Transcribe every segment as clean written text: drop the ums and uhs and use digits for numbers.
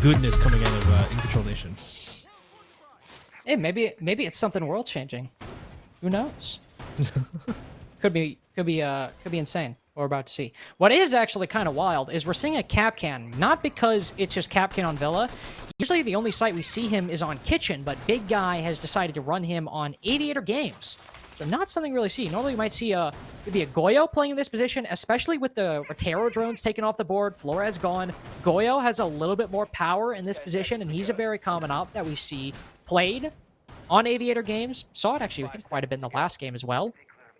goodness coming out of Incontrolnation. Hey, maybe it's something world changing. Who knows? Could be insane. What we're about to see. What is actually kind of wild is we're seeing a Capcan, not because it's just Capcan on Villa. Usually the only site we see him is on Kitchen, but Big Guy has decided to run him on Aviator Games. So not something we really see. Normally you might see maybe a Goyo playing in this position, especially with the Rotero drones taken off the board. Flores gone. Goyo has a little bit more power in this position, and he's a very common op that we see played on Aviator Games. Saw it actually, I think, quite a bit in the last game as well.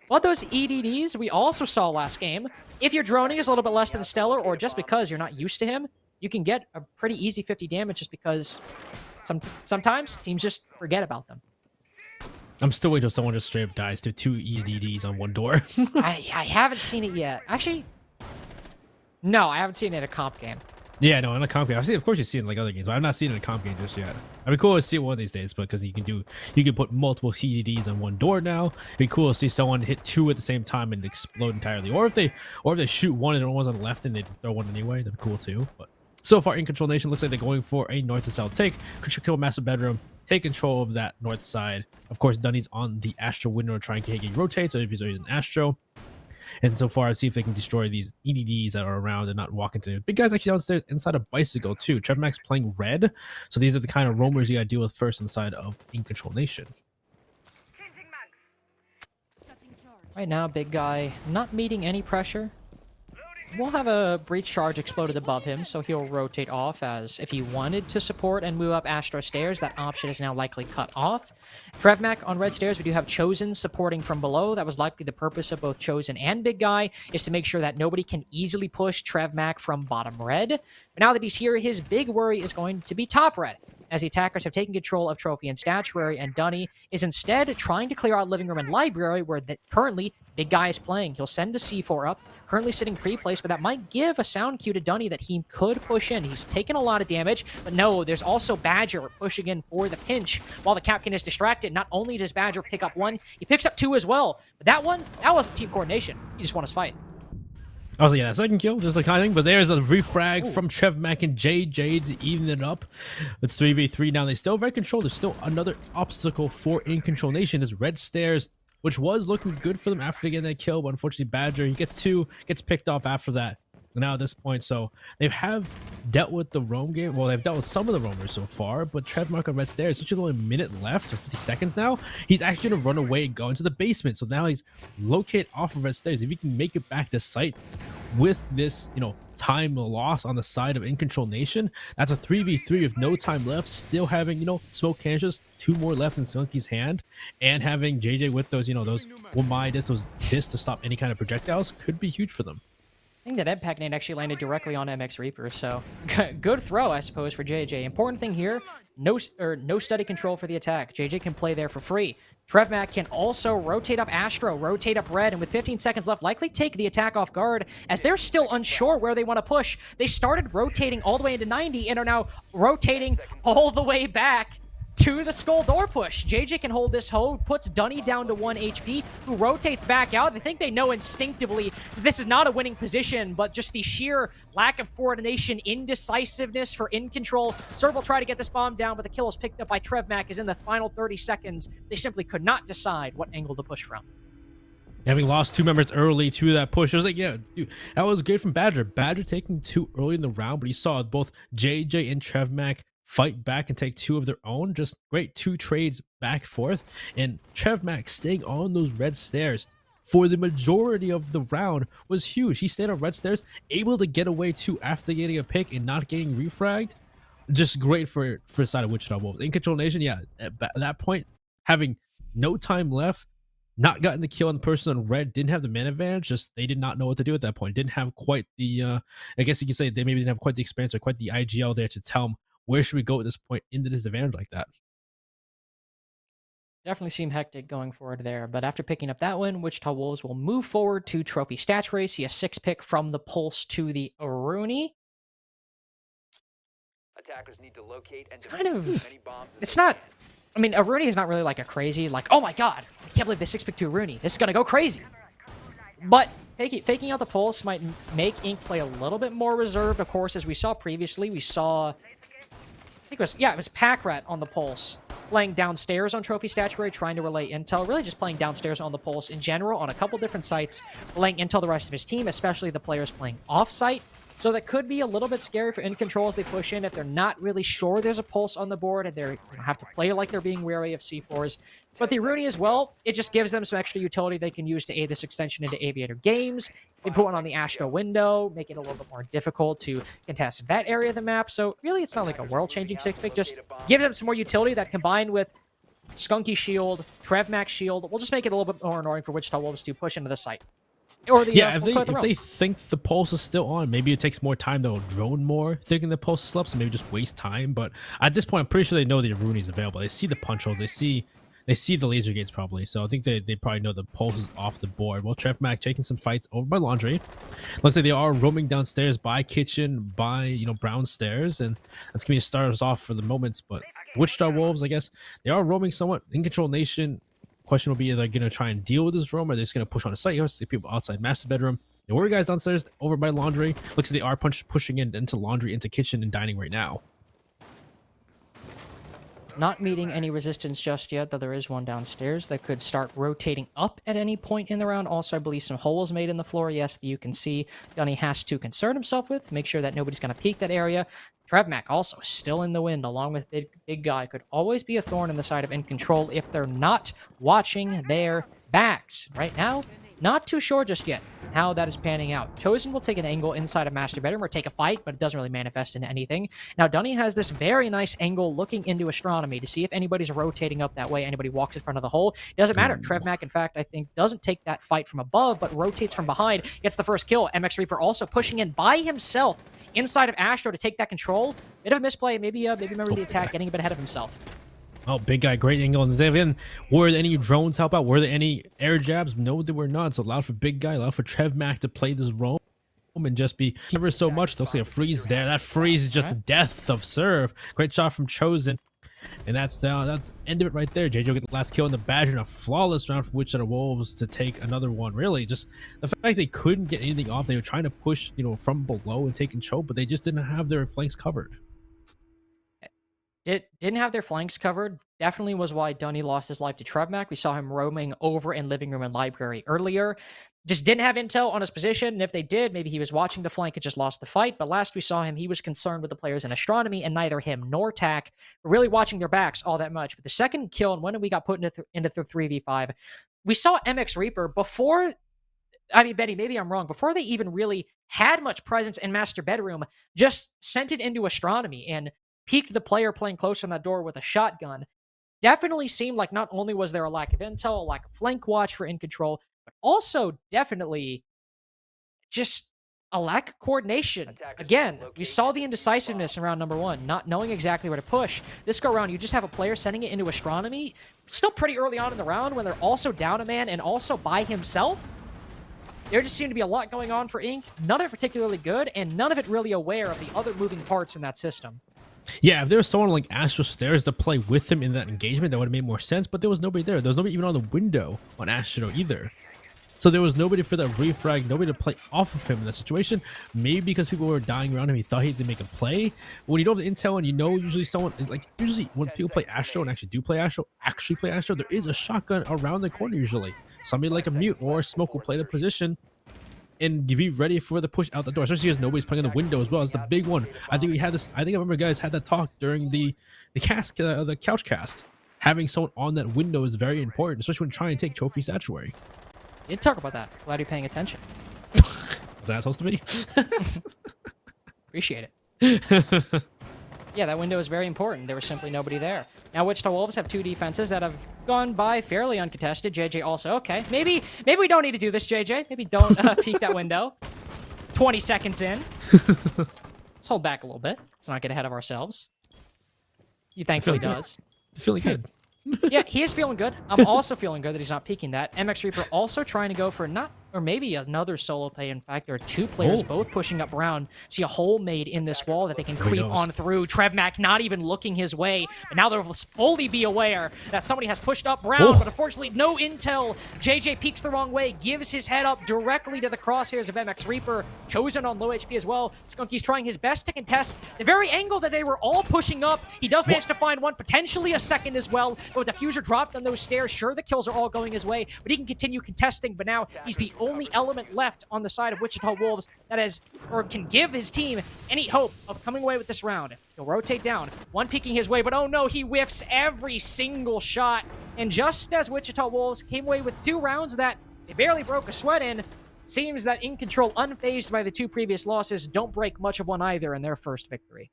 But those EDDs we also saw last game. If your droning is a little bit less than Stellar, or just because you're not used to him, you can get a pretty easy 50 damage just because sometimes teams just forget about them. I'm still waiting until someone just straight up dies to 2 EDDs on one door. I haven't seen it yet. Actually, no, I haven't seen it in a comp game. Yeah, no, in a comp game. I've seen, of course, you've seen it in like other games, but I've not seen it in a comp game just yet. It'd be cool to see it one of these days, but because you can put multiple CDDs on one door now. It'd be cool to see someone hit 2 at the same time and explode entirely, or if they shoot one and one's on the left and they throw one anyway, that'd be cool too. But so far, Incontrolnation looks like they're going for a north to south take. Could kill Master Bedroom, take control of that north side. Of course, Dunny's on the Astro window trying to rotate, so if he's using Astro. And so far, see if they can destroy these EDDs that are around and not walk into it. Big guy's actually downstairs inside a bicycle too. Trevmax playing red. So these are the kind of roamers you gotta deal with first inside of Incontrolnation. Right now, Big Guy not meeting any pressure. We'll have a breach charge exploded above him, so he'll rotate off, as if he wanted to support and move up Astro stairs, that option is now likely cut off. Trevmac on red stairs, we do have Chosen supporting from below. That was likely the purpose of both Chosen and Big Guy, is to make sure that nobody can easily push Trevmac from bottom red. But now that he's here, his big worry is going to be top red, as the attackers have taken control of Trophy and Statuary, and Dunny is instead trying to clear out Living Room and Library, where currently Big Guy is playing. He'll send a C4 up, currently sitting pre-placed, but that might give a sound cue to Dunny that he could push in. He's taken a lot of damage, but no, there's also Badger pushing in for the pinch while the Capcan is distracted. Not only does Badger pick up 1, he picks up 2 as well. But that wasn't team coordination. He just won his fight. Also, yeah, second kill, just like hiding, but there's a refrag from Trevmac and JJ to even it up. It's 3v3 now. They still red control. There's still another obstacle for Incontrolnation. This red stairs, which was looking good for them after they get that kill, but unfortunately Badger, he gets 2, gets picked off after that. Now at this point, so they have dealt with the roam game. Well, they've dealt with some of the roamers so far, but Trevmark on red stairs, such only a minute left, or 50 seconds now, he's actually going to run away and go into the basement. So now he's located off of red stairs. If he can make it back to site with this, time loss on the side of Incontrolnation, that's a 3v3 with no time left, still having, smoke canisters, 2 more left in Skunky's hand, and having JJ with those, those this to stop any kind of projectiles could be huge for them. I think that Impact Nade actually landed directly on MX Reaper, so good throw, I suppose, for JJ. Important thing here, no study control for the attack. JJ can play there for free. Trevmac can also rotate up Astro, rotate up Red, and with 15 seconds left, likely take the attack off guard, as they're still unsure where they want to push. They started rotating all the way into 90 and are now rotating all the way back to the skull door push. JJ can hold this hold, puts Dunny down to 1 HP, who rotates back out. I think they know instinctively that this is not a winning position, but just the sheer lack of coordination, indecisiveness for In Control. Zerg will try to get this bomb down, but the kill is picked up by Trevmac, as in the final 30 seconds, they simply could not decide what angle to push from. Having lost 2 members early to that push, I was like, yeah, dude, that was great from Badger. Badger taking 2 early in the round, but you saw both JJ and Trevmac fight back and take 2 of their own. Just great 2 trades back and forth, and Trevmac staying on those red stairs for the majority of the round was huge. He stayed on red stairs, able to get away too after getting a pick and not getting refragged. Just great for the side of Wichita Wolves. Incontrolnation, yeah, at that point, having no time left, not gotten the kill on the person on red, didn't have the man advantage, just they did not know what to do at that point. Didn't have quite the I guess you could say they maybe didn't have quite the experience or quite the IGL there to tell them where should we go at this point in the disadvantage like that. Definitely seem hectic going forward there, but after picking up that one, Wichita Wolves will move forward to Trophy Stats Race. See a 6 pick from the Pulse to the Aruni. Attackers need to locate and it's not, I mean, Aruni is not really like a crazy, like, oh my god, I can't believe they 6 pick to Aruni. This is going to go crazy. But faking out the Pulse might make Ink play a little bit more reserved. Of course, as we saw previously, we saw think it was Pack Rat on the Pulse, playing downstairs on Trophy Statuary, trying to relay intel, really just playing downstairs on the Pulse in general on a couple different sites, relaying intel to the rest of his team, especially the players playing off-site. So that could be a little bit scary for In Control as they push in if they're not really sure there's a Pulse on the board and they have to play like they're being wary of C4s. But the Rooney as well, it just gives them some extra utility they can use to aid this extension into Aviator games. They put one on the Astro window, make it a little bit more difficult to contest that area of the map. So really, it's not like a world-changing six-pick. Just give them some more utility that combined with Skunky Shield, Trev Max Shield, will just make it a little bit more annoying for Wichita Wolves to push into the site. Or the, yeah, if they think the pulse is still on, maybe it takes more time. They'll drone more, thinking the pulse is up, so maybe just waste time. But at this point, I'm pretty sure they know the Rooney's available. They see the punch holes, they see the laser gates probably. So I think they probably know the pulse is off the board. Well, Trev Mac taking some fights over by Laundry. Looks like they are roaming downstairs by kitchen, by Brown stairs, and that's gonna be start us off for the moments. But Wichita Wolves, I guess they are roaming somewhat. Incontrolnation. Question will be, are they going to try and deal with this roam, or are they just going to push on a site? Here's the people outside master bedroom. There were guys downstairs over by Laundry. Looks like they are pushing into Laundry, into kitchen and dining right now. Not meeting any resistance just yet, though there is one downstairs that could start rotating up at any point in the round. Also, I believe some holes made in the floor, yes, that you can see Dunny has to concern himself with. Make sure that nobody's going to peek that area. Trevmac also still in the wind, along with Big Guy. Could always be a thorn in the side of In Control if they're not watching their backs. Right now, not too sure just yet how that is panning out. Chosen will take an angle inside of Master Bedroom or take a fight, but it doesn't really manifest into anything. Now, Dunny has this very nice angle looking into Astronomy to see if anybody's rotating up that way, anybody walks in front of the hole. It doesn't matter. Trevmac, in fact, I think, doesn't take that fight from above, but rotates from behind, gets the first kill. MX Reaper also pushing in by himself inside of Astro to take that control. Bit of a misplay. Maybe remember the attack, getting a bit ahead of himself. Oh, Big Guy, great angle. And then, were there any drones help out? Were there any air jabs? No, there were not. So allowed for Big Guy, allowed for Trev Mac to play this roam and just be never so much. Looks like a freeze there. That freeze is just the death of Serve. Great shot from Chosen. And that's end of it right there. JJ will get the last kill in the Badger in a flawless round for Wichita Wolves to take another one. Really, just the fact they couldn't get anything off. They were trying to push, from below and take control, but they just didn't have their flanks covered. Didn't have their flanks covered. Definitely was why Dunny lost his life to Trevmac. We saw him roaming over in living room and library earlier. Just didn't have intel on his position, and if they did, maybe he was watching the flank and just lost the fight. But last we saw him, he was concerned with the players in Astronomy, and neither him nor Tack were really watching their backs all that much. But the second kill, and when we got put into the 3v5, we saw MX Reaper before... I mean, Betty, maybe I'm wrong. Before they even really had much presence in Master Bedroom, just sent it into Astronomy and peeked the player playing close on that door with a shotgun. Definitely seemed like not only was there a lack of intel, a lack of flank watch for In Control, but also definitely just a lack of coordination. Again, we saw the indecisiveness in round number 1, not knowing exactly where to push. This go around, you just have a player sending it into Astronomy, still pretty early on in the round when they're also down a man and also by himself. There just seemed to be a lot going on for Inc. None of it particularly good, and none of it really aware of the other moving parts in that system. Yeah, if there was someone like Astro Stairs to play with him in that engagement, that would have made more sense, but there was nobody there. There was nobody even on the window on Astro either. So there was nobody for that refrag, nobody to play off of him in that situation. Maybe because people were dying around him, he thought he had to make a play. When you don't have the intel and usually someone, usually when people play Astro and actually play Astro, there is a shotgun around the corner usually. Somebody like a Mute or Smoke will play the position and be ready for the push out the door, especially because nobody's playing on the window as well. It's the big one. I think I remember guys had that talk during the couch cast. Having someone on that window is very important, especially when trying to take Trophy Statuary. You did talk about that. Glad you're paying attention. Was that supposed to be? Appreciate it. Yeah, that window is very important. There was simply nobody there. Now, Wichita Wolves have 2 defenses that have gone by fairly uncontested. JJ also, okay. Maybe we don't need to do this, JJ. Maybe don't peek that window. 20 seconds in. Let's hold back a little bit. Let's not get ahead of ourselves. He thankfully does. Feeling good. Yeah, he is feeling good. I'm also feeling good that he's not peeking that. MX Reaper also trying to go for not Or maybe another solo play. In fact, there are two players both pushing up Brown. See a hole made in this wall that they can creep on through. TrevMac not even looking his way. But now they'll fully be aware that somebody has pushed up Brown. But unfortunately, no intel. JJ peeks the wrong way, gives his head up directly to the crosshairs of MX Reaper. Chosen on low HP as well. Skunky's trying his best to contest the very angle that they were all pushing up. He does manage to find one, potentially a second as well. But with the Diffuser dropped on those stairs, sure, the kills are all going his way. But he can continue contesting. But now he's the only element left on the side of Wichita Wolves that has, or can give his team any hope of coming away with this round. He'll rotate down, one peeking his way, but oh no, he whiffs every single shot. And just as Wichita Wolves came away with 2 rounds that they barely broke a sweat in, seems that In Control, unfazed by the 2 previous losses, don't break much of one either in their first victory.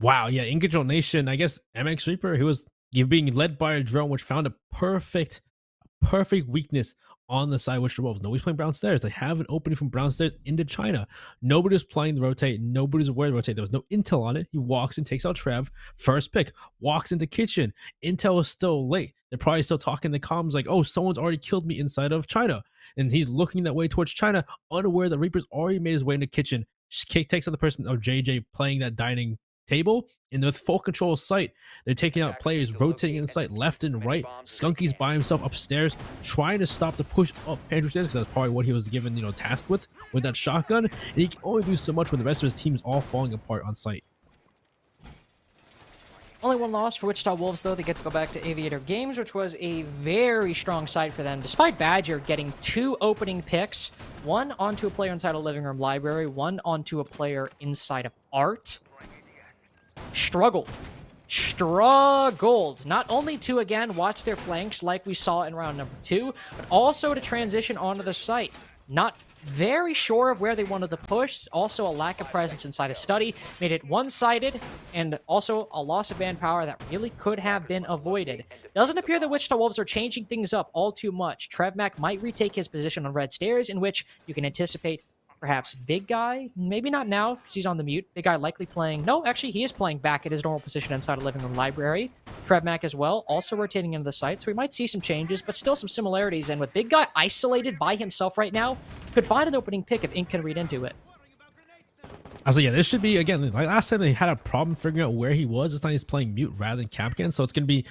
Wow, yeah, Incontrolnation, I guess MX Reaper, who was being led by a drone, which found a perfect weakness on the side of Wichita Wolves. Nobody's playing Brown Stairs. They have an opening from Brown Stairs into China. Nobody's playing the rotate. Nobody's aware of the rotate. There was no intel on it. He walks and takes out Trev. First pick. Walks into kitchen. Intel is still late. They're probably still talking the comms like, oh, someone's already killed me inside of China. And he's looking that way towards China, unaware that Reaper's already made his way into kitchen. Takes out the person of JJ playing that dining table. In the full control site, they're taking out players, rotating in the site left and right. Skunky's by himself upstairs, trying to stop the push up pantry stairs, because that's probably what he was given, tasked with that shotgun. And he can only do so much when the rest of his team's all falling apart on site. Only one loss for Wichita Wolves, though. They get to go back to Aviator Games, which was a very strong side for them, despite Badger getting 2 opening picks, one onto a player inside a living room library, one onto a player inside of art. Struggled. Not only to, again, watch their flanks like we saw in round number 2, but also to transition onto the site. Not very sure of where they wanted to push. Also, a lack of presence inside a study made it one-sided, and also a loss of manpower that really could have been avoided. Doesn't appear that Wichita Wolves are changing things up all too much. TrevMac might retake his position on red stairs, in which you can anticipate perhaps Big Guy, maybe not now because he's on the mute. Big Guy likely playing, no, actually he is playing back at his normal position inside a living room library. TrevMac as well, also rotating into the site, so we might see some changes, but still some similarities. And with Big Guy isolated by himself right now, could find an opening pick if Ink can read into it. I was like, yeah, this should be, again, like last time they had a problem figuring out where he was. This time he's playing mute rather than Capcan, so it's going to be,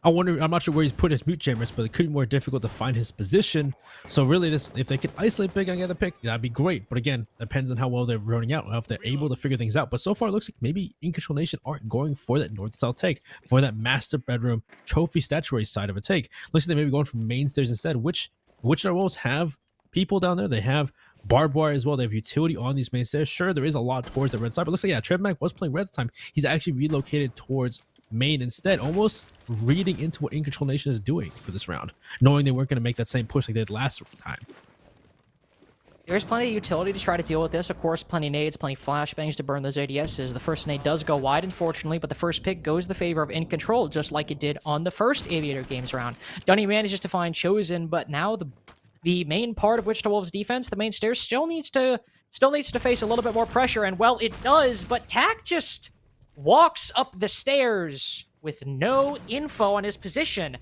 I'm not sure where he's put his mute jammers, but it could be more difficult to find his position. So really, if they could isolate Big and get the pick, that'd be great. But again, depends on how well they're running out, if they're able to figure things out. But so far, it looks like maybe Incontrolnation aren't going for that north-style take, for that master bedroom trophy statuary side of a take. Looks like they may be going for main stairs instead, which our wolves have people down there. They have barbed wire as well. They have utility on these main stairs. Sure, there is a lot towards the red side, but looks like, yeah, TrevMac was playing red at the time. He's actually relocated towards main instead, almost reading into what Incontrolnation is doing for this round, knowing they weren't going to make that same push like they did last time. There's plenty of utility to try to deal with this. Of course, plenty of nades, plenty of flashbangs to burn those ADSs. The first nade does go wide, unfortunately, but the first pick goes the favor of In Control, just like it did on the first Aviator Games round. Dunny manages to find Chosen, but now the main part of Wichita Wolves' defense, the main stairs, still needs to face a little bit more pressure, and well, it does, but Tack just walks up the stairs with no info on his position.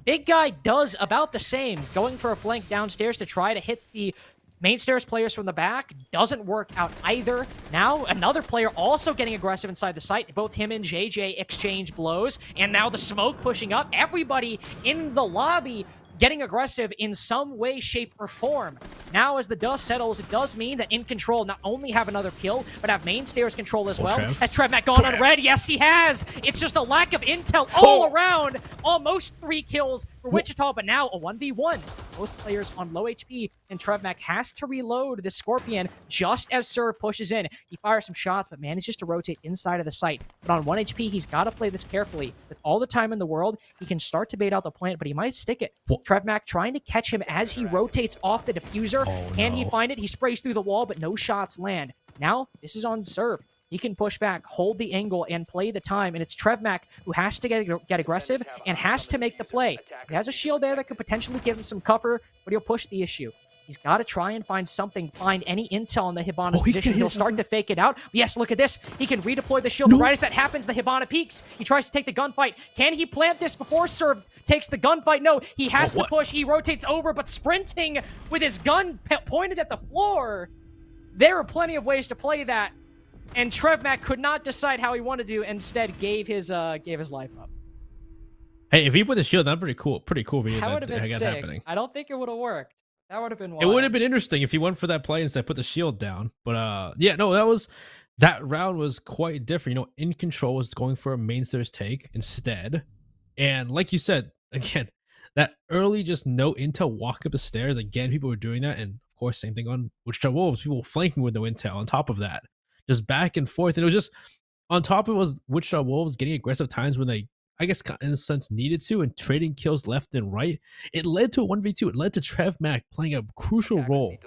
Big Guy does about the same, going for a flank downstairs to try to hit the main stairs players from the back. Doesn't work out either. Now, another player also getting aggressive inside the site. Both him and JJ exchange blows, and now the smoke pushing up. Everybody in the lobby getting aggressive in some way, shape, or form. Now, as the dust settles, it does mean that In Control not only have another kill, but have main stairs control as well. Has TrevMac gone on red? Yes, he has! It's just a lack of intel all around. Almost 3 kills for Wichita, but now a 1v1. Both players on low HP, and TrevMac has to reload the Scorpion just as Serve pushes in. He fires some shots, but manages to rotate inside of the site. But on 1 HP, he's got to play this carefully. With all the time in the world, he can start to bait out the plant, but he might stick it. TrevMac trying to catch him as he rotates off the diffuser. Can he find it? He sprays through the wall, but no shots land. Now, this is on Serve. He can push back, hold the angle, and play the time, and it's TrevMac who has to get aggressive and has to make the play. He has a shield there that could potentially give him some cover, but he'll push the issue. He's got to try and find something, find any intel on the Hibana's Oh, he position. can- He'll start to fake it out. Yes, look at this. He can redeploy the shield. No. Right as that happens, the Hibana peaks. He tries to take the gunfight. Can he plant this before Serve takes the gunfight? No, he has to what? push. He rotates over, but sprinting with his gun pointed at the floor. There are plenty of ways to play that, and TrevMac could not decide how he wanted to. Instead, gave his life up. Hey, if he put the shield, that'd pretty cool. Pretty cool video. That would have been sick. Happening. I don't think it would have worked. That would have been wild. It would have been interesting if he went for that play instead put the shield down. But yeah, no, that round was quite different. You know, In Control was going for a main stairs take instead. And like you said, again, that early just no intel walk up the stairs. Again, people were doing that. And of course, same thing on Wichita Wolves, people flanking with no intel on top of that. Just back and forth. And it was just on top of it was Wichita Wolves getting aggressive times when they, I guess, in a sense, needed to, and trading kills left and right. It led to a 1v2. It led to TrevMac playing a crucial role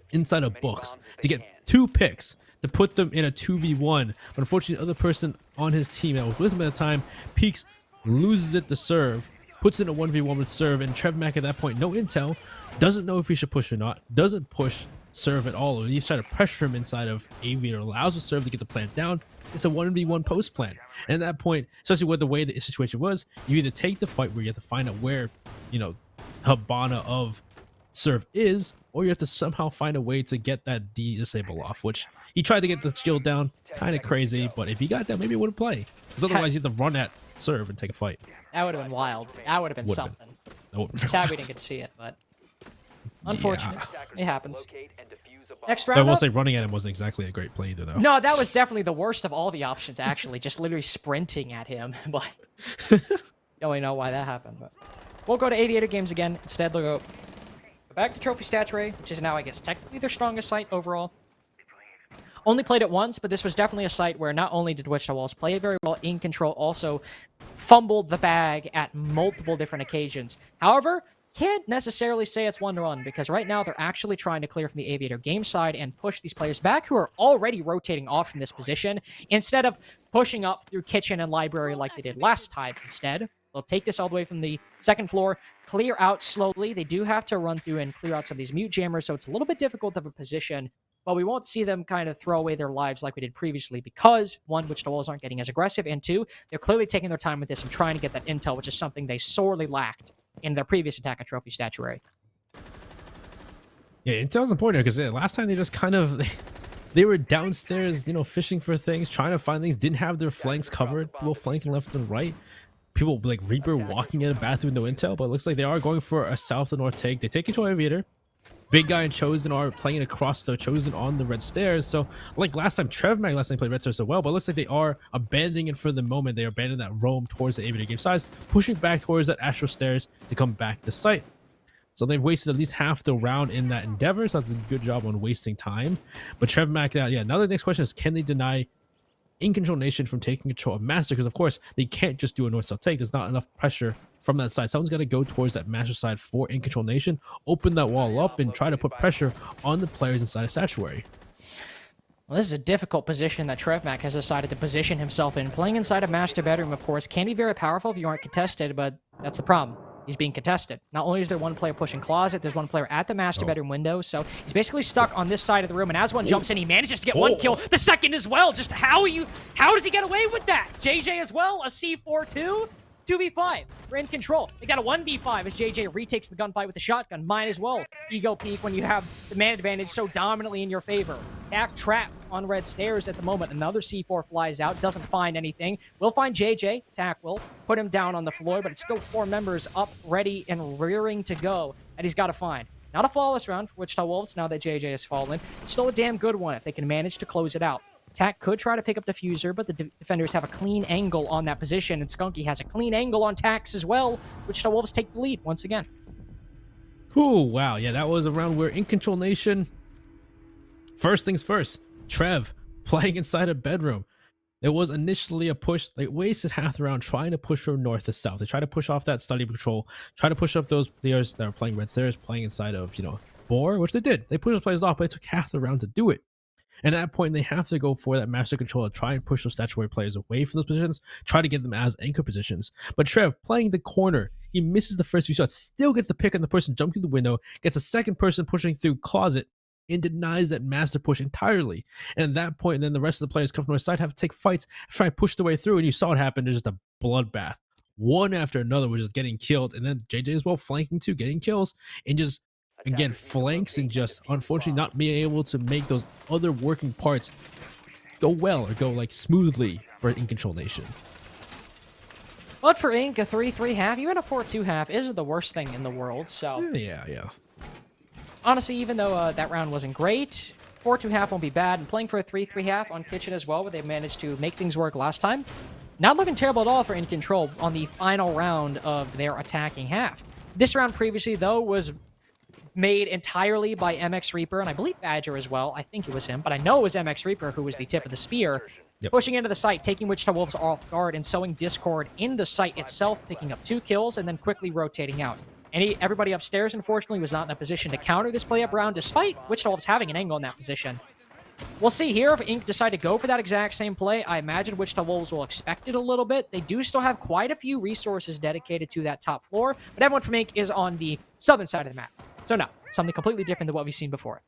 inside of books to get 2 picks to put them in a 2v1. But unfortunately, the other person on his team that was with him at the time peaks, loses it to Serve, puts in a 1v1 with Serve, and TrevMac at that point, no intel, doesn't know if he should push or not, doesn't push Serve at all. He's trying to pressure him inside of Aviator, allows the Serve to get the plant down. It's a 1v1 post plant. And at that point, especially with the way the situation was, you either take the fight where you have to find out where, you know, Hibana of Serve is, or you have to somehow find a way to get that disable off, which he tried to get the shield down. Kind of crazy, but if he got that, maybe it wouldn't play. Because otherwise, you have to run at Serve and take a fight. That would have been wild. That would have been Would've something. That would've been Sad we wild. didn't get to see it, but unfortunate. It happens. Next I round will up? say running at him wasn't exactly a great play either, though. No, that was definitely the worst of all the options, actually. Just literally sprinting at him. But don't really know why that happened. But we'll go to Aviator games again. Instead, they'll go back to Trophy Stats Array, which is now, I guess, technically their strongest site overall. Only played it once, but this was definitely a site where not only did Wichita Walls play it very well, In Control also fumbled the bag at multiple different occasions. However, can't necessarily say it's one-to-one, because right now they're actually trying to clear from the Aviator game side and push these players back who are already rotating off from this position, instead of pushing up through kitchen and library like they did last time. Instead, they'll take this all the way from the second floor, clear out slowly. They do have to run through and clear out some of these mute jammers, so it's a little bit difficult of a position, but we won't see them kind of throw away their lives like we did previously because, one, Wichita Wolves aren't getting as aggressive, and two, they're clearly taking their time with this and trying to get that intel, which is something they sorely lacked in their previous attack at Trophy Statuary. Yeah, intel's important because last time they just kind of they were downstairs, you know, fishing for things, trying to find things, didn't have their flanks covered, people flanking left and right, people like Reaper walking in a bathroom, no intel. But it looks like they are going for a south and north take. They take control of Aviator. Big Guy and Chosen are playing across the Chosen on the red stairs. So like last time, TrevMac last time played red stairs so well, but it looks like they are abandoning it for the moment. They are abandoning that roam towards the Aviator game size, pushing back towards that Astro stairs to come back to site. So they've wasted at least half the round in that endeavor. So that's a good job on wasting time. But TrevMac, yeah. Now the next question is, can they deny Incontrolnation from taking control of Master? Because of course they can't just do a north-south take. There's not enough pressure from that side. Someone's got to go towards that Master side for Incontrolnation, open that wall up, and try to put pressure on the players inside of Statuary. Well, this is a difficult position that TrevMac has decided to position himself in. Playing inside a master bedroom, of course, can be very powerful if you aren't contested, but that's the problem. He's being contested. Not only is there one player pushing closet, there's one player at the master bedroom window, so he's basically stuck on this side of the room, and as one jumps in, he manages to get one kill, the second as well. Just how does he get away with that? JJ as well, a C4 too? 2v5, we're in control. They got a 1v5 as JJ retakes the gunfight with the shotgun. Mine as well. Ego peak when you have the man advantage so dominantly in your favor. Tack trapped on red stairs at the moment. Another C4 flies out, doesn't find anything. We'll find JJ, Tack will, put him down on the floor, but it's still 4 members up, ready, and rearing to go that he's got to find. Not a flawless round for Wichita Wolves now that JJ has fallen. It's still a damn good one if they can manage to close it out. Tack could try to pick up Diffuser, but the defenders have a clean angle on that position, and Skunky has a clean angle on Tax as well. Wichita Wolves take the lead once again. Ooh, wow. Yeah, that was a round where Incontrolnation, first things first, Trev playing inside a bedroom. It was initially a push. They wasted half the round trying to push from north to south. They tried to push off that study patrol, try to push up those players that were playing red stairs, playing inside of, Boar, which they did. They pushed the players off, but it took half the round to do it. And at that point, they have to go for that master control to try and push those statutory players away from those positions, try to get them as anchor positions. But Trev, playing the corner, he misses the first few shots, still gets the pick on the person jumping through the window, gets a second person pushing through closet, and denies that master push entirely. And at that point, then the rest of the players come from the side, have to take fights, try and push their way through. And you saw it happen. There's just a bloodbath. One after another was just getting killed. And then JJ as well flanking too, getting kills, and just again flanks and just unfortunately not being able to make those other working parts go well or go like smoothly for Incontrolnation. But for Inc, a 3-3 half, even a 4-2 half isn't the worst thing in the world, so... Yeah. Honestly, even though that round wasn't great, 4-2 half won't be bad, and playing for a 3-3 half on Kitchen as well, where they managed to make things work last time, not looking terrible at all for In Control on the final round of their attacking half. This round previously, though, was made entirely by MX Reaper, and I believe Badger as well. I think it was him, but I know it was MX Reaper who was the tip of the spear, pushing into the site, taking Wichita Wolves off guard, and sowing discord in the site itself, picking up 2 kills, and then quickly rotating out. Everybody upstairs, unfortunately, was not in a position to counter this play-up round, despite Wichita Wolves having an angle in that position. We'll see here if Inc decide to go for that exact same play. I imagine Wichita Wolves will expect it a little bit. They do still have quite a few resources dedicated to that top floor, but everyone from Inc is on the southern side of the map. So no, something completely different than what we've seen before.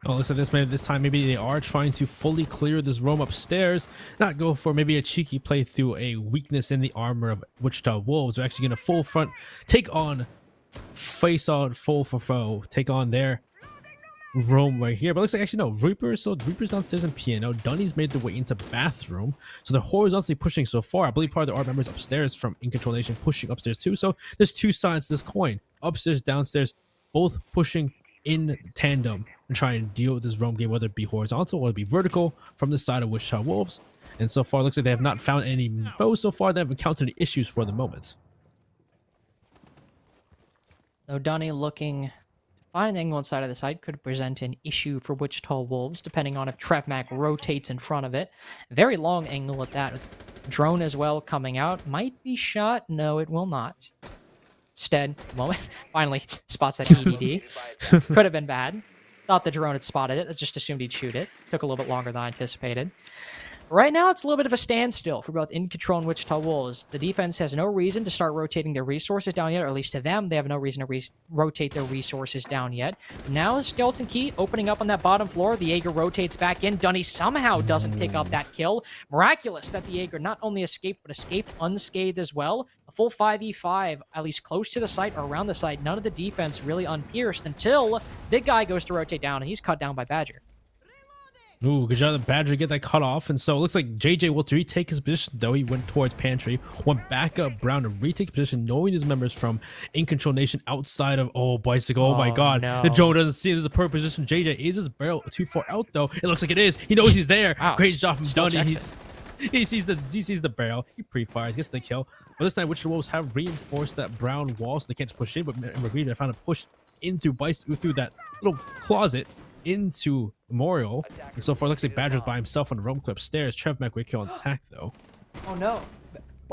Oh, looks like this time maybe they are trying to fully clear this roam upstairs, not go for maybe a cheeky play through a weakness in the armor of Wichita Wolves. They're actually going to full front take on face on full for foe, take on their roam right here. But it looks like actually no, Reaper's downstairs in piano. Dunny's made their way into bathroom, so they're horizontally pushing so far. I believe part of the art members upstairs from Incontrolnation pushing upstairs too. So there's 2 sides to this coin, upstairs, downstairs, both pushing in tandem and try and deal with this roam game, whether it be horizontal or it be vertical from the side of Wichita Wolves. And so far, it looks like they have not found any foes so far. They haven't encountered any issues for the moment. Though Dunny looking to find an angle inside of the site could present an issue for Wichita Wolves, depending on if Trevmac rotates in front of it. Very long angle at that. Drone as well coming out. Might be shot. No, it will not. Instead, moment, finally spots that EDD. Could have been bad. Thought the drone had spotted it. I just assumed he'd shoot it. Took a little bit longer than I anticipated. Right now, it's a little bit of a standstill for both In Control and Wichita Wolves. The defense has no reason to start rotating their resources down yet, or at least to them, they have no reason to rotate their resources down yet. Now, Skeleton Key opening up on that bottom floor. The Jaeger rotates back in. Dunny somehow doesn't pick up that kill. Miraculous that the Jaeger not only escaped, but escaped unscathed as well. A full 5v5, at least close to the site or around the site. None of the defense really unpierced until Big Guy goes to rotate down, and he's cut down by Badger. Ooh, good job the Badger get that cut off. And so it looks like JJ will retake his position, though. He went towards Pantry, went back up Brown to retake position, knowing his members from Incontrolnation outside of, Bicycle. Oh my god. No. The drone doesn't see this is a perfect position. JJ, is his barrel too far out, though? It looks like it is. He knows he's there. Wow, Great job from Dunny. He sees the barrel. He pre-fires, gets the kill. But this time, Wichita Wolves have reinforced that brown wall, so they can't just push in. But McGree found a push into Bicycle through that little closet into Memorial. And so far, it looks like Badger's by himself on the roam clip stairs. Trev Mac kill on attack, though. Oh no.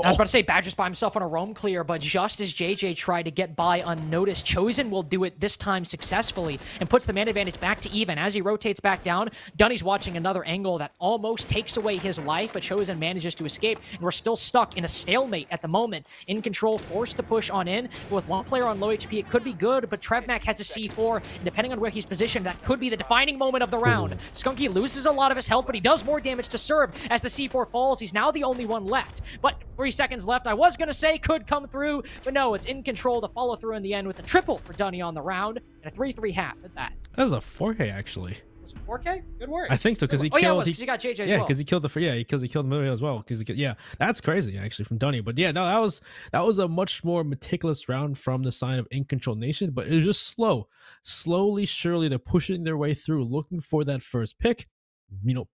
I was about to say Badger's by himself on a roam clear, but just as JJ tried to get by unnoticed, Chosen will do it this time successfully and puts the man advantage back to even. As he rotates back down, Dunny's watching another angle that almost takes away his life, but Chosen manages to escape, and we're still stuck in a stalemate at the moment. In Control, forced to push on in, but with one player on low HP, it could be good, but Trevmac has a C4, and depending on where he's positioned, that could be the defining moment of the round. Skunky loses a lot of his health, but he does more damage to serve. As the C4 falls, he's now the only one left. But 3 seconds left. I was going to say could come through, but no, it's In Control to follow through in the end with a triple for Dunny on the round and a 3-3 half at that. That was a 4K, actually. Was it 4K? Good work. I think so, because he killed... killed... because he got JJ as yeah, well. because he killed he killed Mario as well. That's crazy, actually, from Dunny. But yeah, no, that was a much more meticulous round from the side of Incontrolnation, but it was just slowly, surely, they're pushing their way through, looking for that first pick.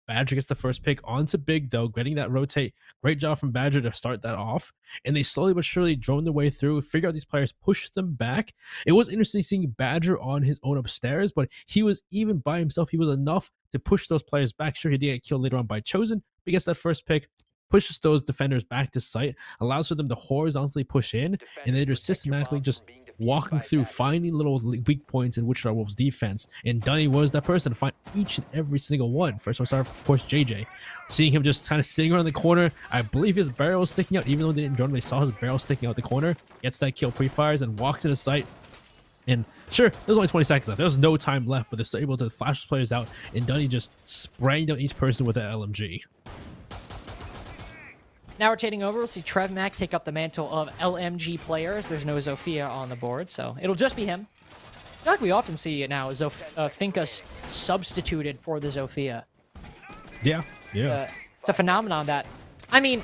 Badger gets the first pick onto Big, though, getting that rotate. Great job from Badger to start that off. And they slowly but surely drone their way through, figure out these players, push them back. It was interesting seeing Badger on his own upstairs, but he was even by himself. He was enough to push those players back. Sure, he did get killed later on by Chosen, but he gets that first pick, pushes those defenders back to site, allows for them to horizontally push in, and they just systematically just walking through, finding little weak points in Wichita Wolves defense, and Dunny was that person to find each and every single one. First one started, of course, JJ. Seeing him just kind of sitting around the corner, I believe his barrel was sticking out, even though they didn't join him, they saw his barrel sticking out the corner, gets that kill, pre-fires, and walks into sight. And sure, there's only 20 seconds left. There's no time left, but they're still able to flash players out, and Dunny just spraying down each person with that LMG. Now rotating over, we'll see Trev Mack take up the mantle of LMG players. There's no Zofia on the board, so it'll just be him. I feel like we often see it now, Finka's substituted for the Zofia. Yeah. It's a phenomenon that, I mean,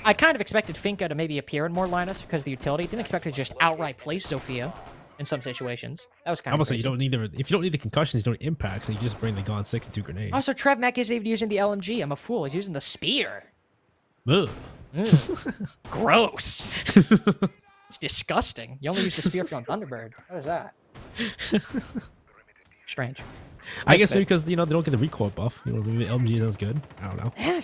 I kind of expected Finka to maybe appear in more lineups because of the utility. Didn't expect to just outright place Zofia in some situations. That was kind of crazy. You don't need if you don't need the concussions, you don't need impacts, and you just bring the Gone 6 and 2 grenades. Also, Trev Mack isn't even using the LMG. I'm a fool. He's using the spear. Ugh. Gross. It's disgusting. You only use the spear if you're on Thunderbird. What is that? Strange. I guess maybe because they don't get the recoil buff. Maybe the LMG isn't as good. I don't know. I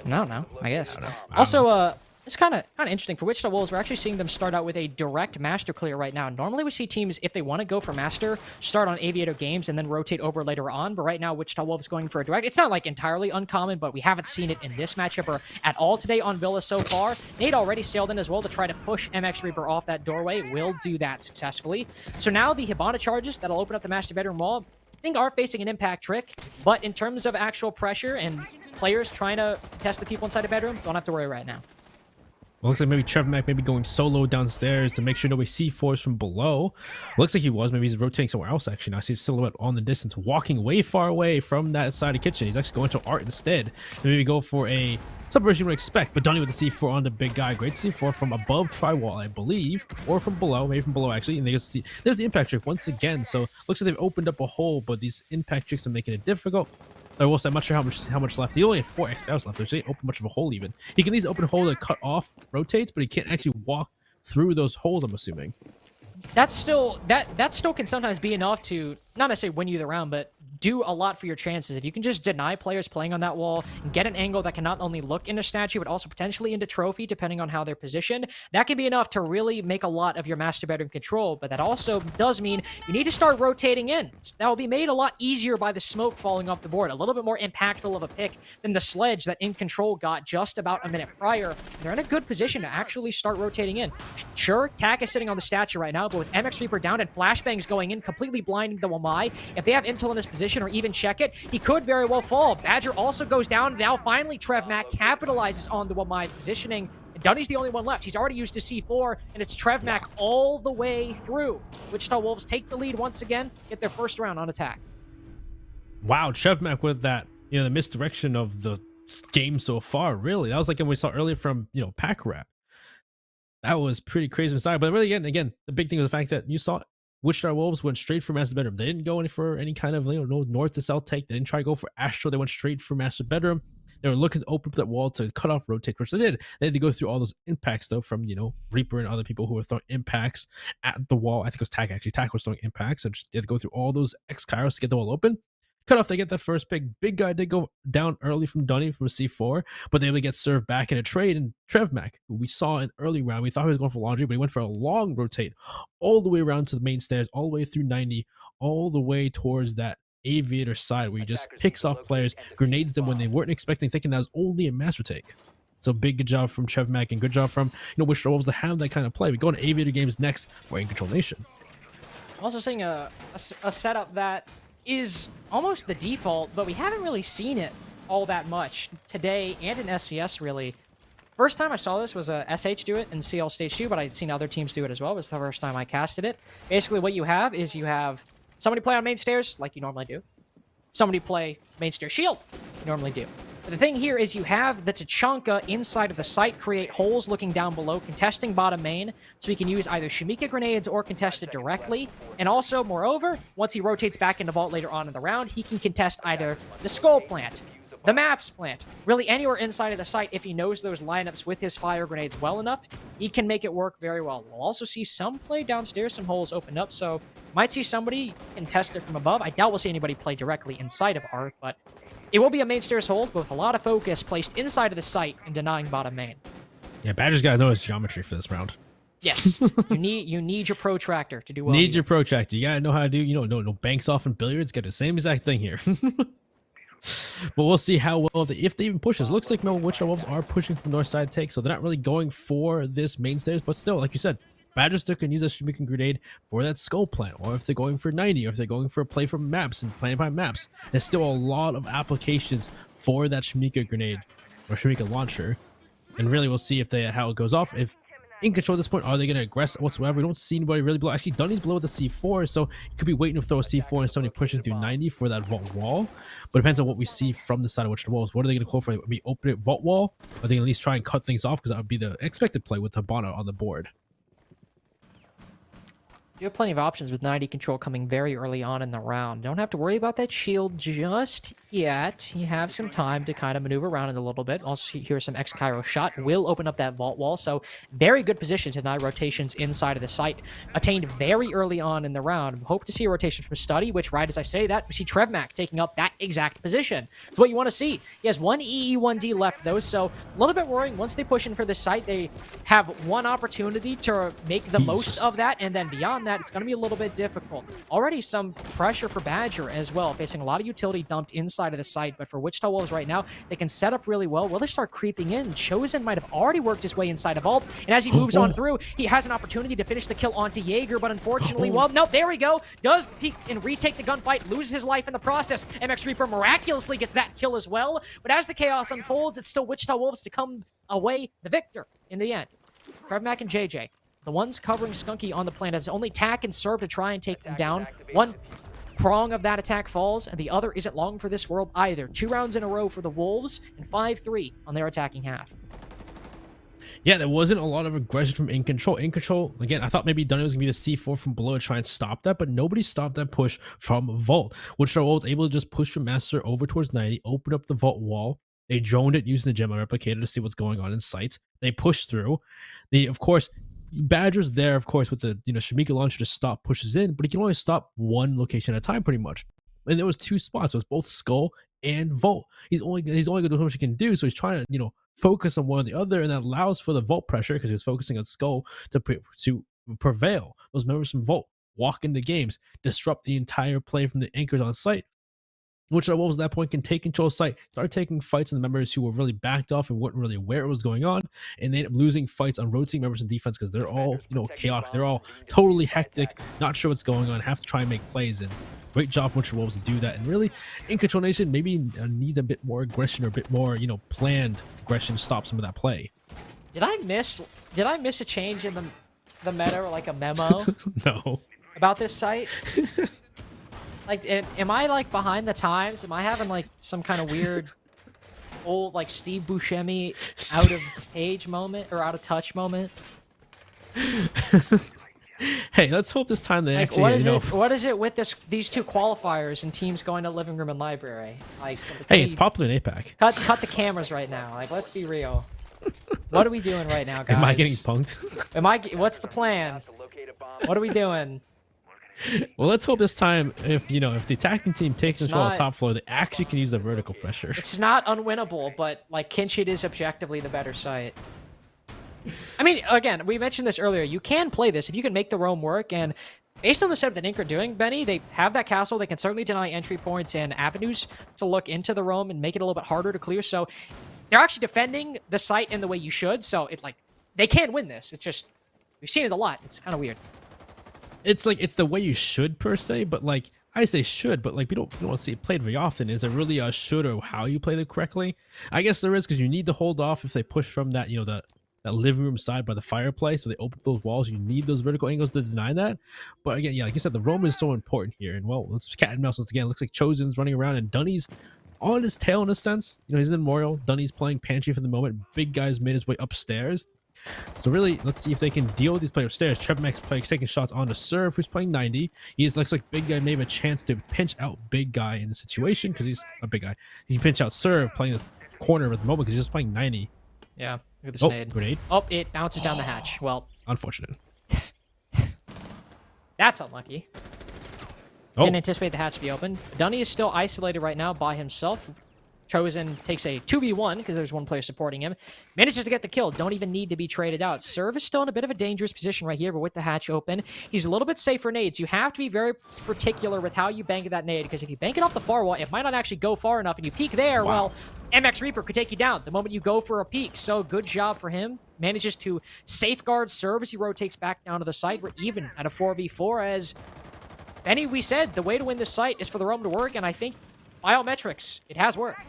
don't know. I guess. Also, it's kind of interesting for Wichita Wolves. We're actually seeing them start out with a direct master clear right now. Normally, we see teams, if they want to go for master, start on Aviator games and then rotate over later on. But right now, Wichita Wolves going for a direct. It's not like entirely uncommon, but we haven't seen it in this matchup or at all today on Villa so far. Nate already sailed in as well to try to push MX Reaper off that doorway. Will do that successfully. So now the Hibana charges that'll open up the master bedroom wall, I think, are facing an impact trick. But in terms of actual pressure and players trying to test the people inside the bedroom, don't have to worry right now. Well, looks like maybe Trev Mack maybe going solo downstairs to make sure nobody C4s from below. Looks like he was. Maybe he's rotating somewhere else, actually. Now I see his silhouette on the distance, walking way far away from that side of the kitchen. He's actually going to Art instead. Maybe go for a subversion you would expect, but Dunny with the C4 on the big guy. Great C4 from above Tri-Wall, I believe, or from below, maybe from below, actually. And there's the impact trick once again. So looks like they've opened up a hole, but these impact tricks are making it difficult. I will say, I'm not sure how much left. He only had 4 XLs left. There's really open much of a hole even. He can at least open a hole to cut off rotates, but he can't actually walk through those holes, I'm assuming. That still can sometimes be enough to not necessarily win you the round, but do a lot for your chances. If you can just deny players playing on that wall and get an angle that can not only look into statue, but also potentially into trophy, depending on how they're positioned, that can be enough to really make a lot of your master bedroom control. But that also does mean you need to start rotating in. That will be made a lot easier by the smoke falling off the board. A little bit more impactful of a pick than the sledge that In Control got just about a minute prior. They're in a good position to actually start rotating in. Sure, Tack is sitting on the statue right now, but with MX Reaper down and flashbangs going in, completely blinding the Wamai, if they have intel in his position or even check it, he could very well fall. Badger also goes down. Now finally Trev Mack capitalizes on the Wamai's positioning. Dunny's the only one left. He's already used his C4, and it's Trev Mack all the way through. Wichita Wolves take the lead once again, get their first round on attack. Wow, Trev Mack with that, the misdirection of the game so far, really. That was like what we saw earlier from, Pack Rat. That was pretty crazy inside. But really, again, the big thing was the fact that you saw Wichita Wolves went straight for master bedroom. They didn't go for any kind of no north to south take. They didn't try to go for Astro. They went straight for master bedroom. They were looking to open up that wall to cut off rotate, which they did. They had to go through all those impacts though from Reaper and other people who were throwing impacts at the wall. I think it was Tack actually. Tack was throwing impacts, so they had to go through all those X Kairos to get the wall open. Cut off, they get that first pick. Big guy did go down early from Dunny from a C4, but they able to get served back in a trade. And Trev Mack, who we saw in early round, we thought he was going for laundry, but he went for a long rotate all the way around to the main stairs, all the way through 90, all the way towards that Aviator side where he just picks off players, grenades them when they weren't expecting, thinking that was only a master take. So big good job from Trev Mack and good job from Wichita Wolves to have that kind of play. We go into Aviator games next for Incontrolnation. Also seeing a setup that is almost the default, but we haven't really seen it all that much today and in SCS, really. First time I saw this was a SH do it in CL Stage 2, but I'd seen other teams do it as well. It was the first time I casted it. Basically, what you have is you have somebody play on main stairs, like you normally do. Somebody play main stair shield, you normally do. But the thing here is you have the Tachanka inside of the site create holes looking down below, contesting bottom main, so he can use either Shumika grenades or contest it directly. And also, moreover, once he rotates back into vault later on in the round, he can contest either the skull plant, the maps plant, really anywhere inside of the site. If he knows those lineups with his fire grenades well enough, he can make it work very well. We'll also see some play downstairs, some holes open up, so might see somebody contest it from above. I doubt we'll see anybody play directly inside of Art, but it will be a main stairs hold with a lot of focus placed inside of the site and denying bottom main. Yeah, Badger's got to know his geometry for this round. Yes, you need your protractor to do well. Need your protractor. You gotta know how to do, no banks off and billiards. Got the same exact thing here. But we'll see how well if they even push this. Looks like Wichita Wolves are pushing from north side take, so they're not really going for this main stairs. But still, like you said, Badger still can use a Shuriken grenade for that skull plant, or if they're going for 90, or if they're going for a play from maps and playing by maps. There's still a lot of applications for that Shuriken grenade or Shuriken launcher, and really we'll see if how it goes off. If in control at this point, are they going to aggress whatsoever? We don't see anybody really blow. Actually, Dunny's below with the C4, so he could be waiting to throw a C4 and somebody pushing through 90 for that vault wall. But it depends on what we see from the side of Wichita Wolves. What are they going to call for? Maybe open it vault wall? Or are they going to at least try and cut things off? Because that would be the expected play with Habana on the board. You have plenty of options with 90 control coming very early on in the round. Don't have to worry about that shield just yet. You have some time to kind of maneuver around it a little bit. Also, here's some X-Cairo shot. Will open up that vault wall, so very good position to deny rotations inside of the site. Attained very early on in the round. Hope to see a rotation from Study, which, right as I say that, we see Trevmac taking up that exact position. It's what you want to see. He has one EE1D left, though, so a little bit worrying. Once they push in for this site, they have one opportunity to make the most of that, and then beyond that, it's going to be a little bit difficult. Already some pressure for Badger as well, facing a lot of utility dumped inside of the site, but for Wichita Wolves right now, they can set up really well. Will they start creeping in? Chosen might have already worked his way inside of Vault, and as he moves on through, he has an opportunity to finish the kill onto Jaeger, but unfortunately, well, no, there we go. Does peek and retake the gunfight, loses his life in the process. MX Reaper miraculously gets that kill as well, but as the chaos unfolds, it's still Wichita Wolves to come away the victor in the end. Trevmac and JJ, the ones covering Skunky on the planet, as only tack and serve to try and take them down. One prong of that attack falls, and the other isn't long for this world either. 2 rounds in a row for the Wolves, and 5-3 on their attacking half. Yeah, there wasn't a lot of aggression from In Control. In Control, again, I thought maybe Dunny was going to be the C4 from below to try and stop that, but nobody stopped that push from Vault. Wichita Wolves was able to just push from Master over towards 90, open up the Vault wall. They droned it using the Gemma replicator to see what's going on in sight. They pushed through. They, of course, Badger's there, of course, with the Shamika launcher to stop pushes in, but he can only stop one location at a time, pretty much. And there was 2 spots. It was both Skull and Vault. He's only going to do what he can do, so he's trying to focus on one or the other, and that allows for the Vault pressure because he was focusing on Skull to prevail. Those members from Vault walk into games, disrupt the entire play from the anchors on site. Wichita Wolves at that point can take control of site, start taking fights on the members who were really backed off and weren't really aware what was going on, and they end up losing fights on rotating members in defense because they're all chaotic, they're all totally hectic, not sure what's going on, have to try and make plays. And great job for Wichita Wolves to do that. And really, Incontrolnation maybe need a bit more aggression or a bit more planned aggression to stop some of that play. Did I miss a change in the meta, or like a memo? No. About this site? Like, am I like behind the times? Am I having like some kind of weird old like Steve Buscemi out of page moment or out of touch moment? Hey, let's hope this time they actually. What is it with these 2 qualifiers and teams going to living room and library? Like, hey, it's popular in APAC. Cut the cameras right now. Like, let's be real. What are we doing right now, guys? Am I getting punked? What's the plan? What are we doing? Well, let's hope this time, if the attacking team takes control of the top floor, they actually can use the vertical pressure. It's not unwinnable, but like Kinshid is objectively the better site. I mean, again, we mentioned this earlier. You can play this if you can make the roam work, and based on the setup that Inc are doing, Benny, they have that castle. They can certainly deny entry points and avenues to look into the roam and make it a little bit harder to clear. So they're actually defending the site in the way you should. So they can win this. It's just we've seen it a lot. It's kind of weird. It's the way you should per se, but I say should, but we don't want to see it played very often. Is it really a should or how you play it correctly? I guess there is, because you need to hold off if they push from that that living room side by the fireplace, so they open those walls. You need those vertical angles to deny that. But again, like you said, the roam is so important here. And well, let's cat and mouse once again. It looks like Chosen's running around and Dunny's on his tail in a sense. He's in Memorial. Dunny's playing Pantry for the moment. Big guy's made his way upstairs. So really, let's see if they can deal with these players upstairs. Trevmax taking shots on the serve, who's playing 90. He looks like Big Guy may have a chance to pinch out Big Guy in the situation because he's a Big Guy. He can pinch out serve playing this corner at the moment because he's just playing 90. Yeah, look at the snade. Grenade. Oh, it bounces down the hatch. Well, unfortunate. That's unlucky. Didn't anticipate the hatch to be open. Dunny is still isolated right now by himself. Chosen takes a 2v1 because there's one player supporting him. Manages to get the kill. Don't even need to be traded out. Serve is still in a bit of a dangerous position right here, but with the hatch open, he's a little bit safe for nades. You have to be very particular with how you bank that nade, because if you bank it off the far wall, it might not actually go far enough, and you peek there, well, MX Reaper could take you down the moment you go for a peek. So good job for him. Manages to safeguard Serve as he rotates back down to the site. We're even at a 4v4 as Benny, we said the way to win this site is for the roam to work, and I think by all metrics, it has worked.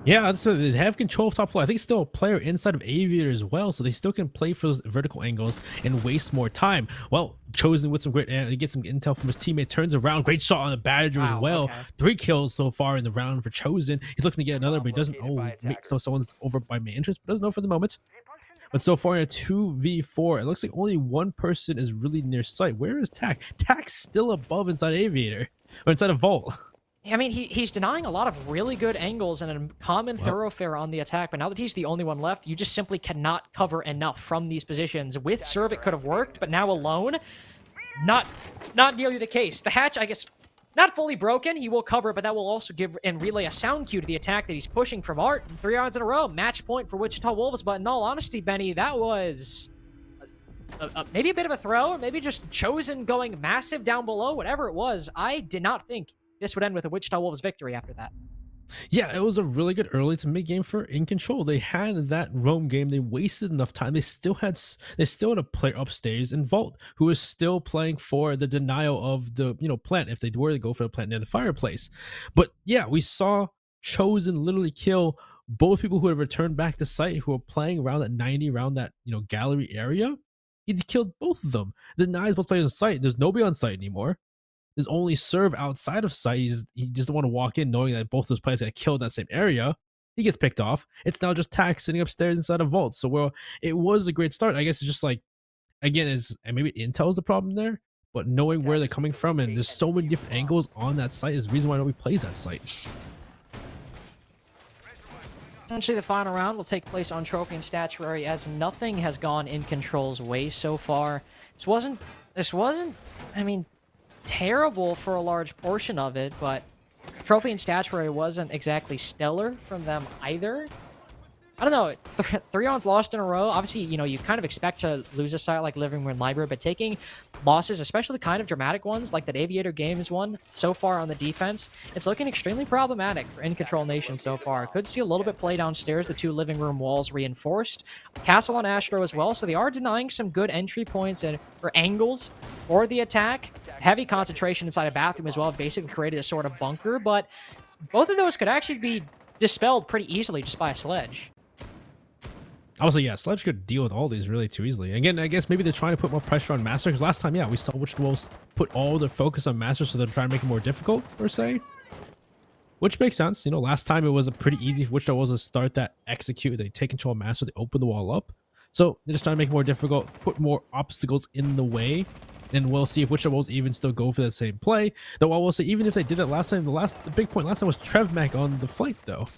Yeah, so they have control of top floor. I think still a player inside of Aviator as well, so they still can play for those vertical angles and waste more time. Well, Chosen with some great, he gets some intel from his teammate, turns around, great shot on the Badger as well. Okay. 3 kills so far in the round for Chosen. He's looking to get another, but he doesn't. Oh, makes no someone's over by main entrance, but doesn't know for the moment. But so far in a 2v4, it looks like only one person is really near sight. Where is Tack? Tack's still above inside Aviator, or inside of Vault. I mean, he's denying a lot of really good angles and a common thoroughfare on the attack, but now that he's the only one left, you just simply cannot cover enough from these positions. With Serve, it could have worked, but now alone, not nearly the case. The hatch, I guess, not fully broken. He will cover, but that will also give and relay a sound cue to the attack that he's pushing from Art. 3 rounds in a row, match point for Wichita Wolves, but in all honesty, Benny, that was maybe a bit of a throw, or maybe just Chosen going massive down below, whatever it was. I did not think this would end with a Wichita Wolves victory after that. Yeah, it was a really good early to mid game for In Control. They had that roam game. They wasted enough time. They still had a player upstairs in Vault who was still playing for the denial of the plant if they were to go for the plant near the fireplace. But yeah, we saw Chosen literally kill both people who had returned back to site who were playing around that 90 around that gallery area. He killed both of them. Denies both players on site. There's nobody on site anymore. There's only Serve outside of sight. He just don't want to walk in knowing that both those players got killed in that same area. He gets picked off. It's now just Tack sitting upstairs inside a Vault. So it was a great start. I guess it's just like, again, and maybe Intel is the problem there, but knowing where they're coming from, and there's so many different angles on that site is the reason why nobody plays that site. Essentially, the final round will take place on Trophy and Statuary, as nothing has gone In Control's way so far. This wasn't, I mean, terrible for a large portion of it, but Trophy and Statuary wasn't exactly stellar from them either. I don't know, 3 rounds lost in a row. Obviously, you kind of expect to lose a site like Living Room Library, but taking losses, especially the kind of dramatic ones like that Aviator game is one so far on the defense, it's looking extremely problematic for Incontrolnation so far. Could see a little bit play downstairs, the 2 living room walls reinforced. Castle on Astro as well, so they are denying some good entry points or angles for the attack. Heavy concentration inside a bathroom as well, basically created a sort of bunker, but both of those could actually be dispelled pretty easily just by a sledge. Obviously, yeah, Sledge could deal with all these really too easily. Again, I guess maybe they're trying to put more pressure on Master, because last time, yeah, we saw Wichita Wolves put all their focus on Master, so they're trying to make it more difficult, per se. Which makes sense. Last time it was a pretty easy for Wichita Wolves to start that execute. They take control of Master, they open the wall up. So they're just trying to make it more difficult, put more obstacles in the way, and we'll see if Wichita Wolves even still go for that same play. Though I will say, even if they did that last time, the big point last time was Trevmac on the flank, though.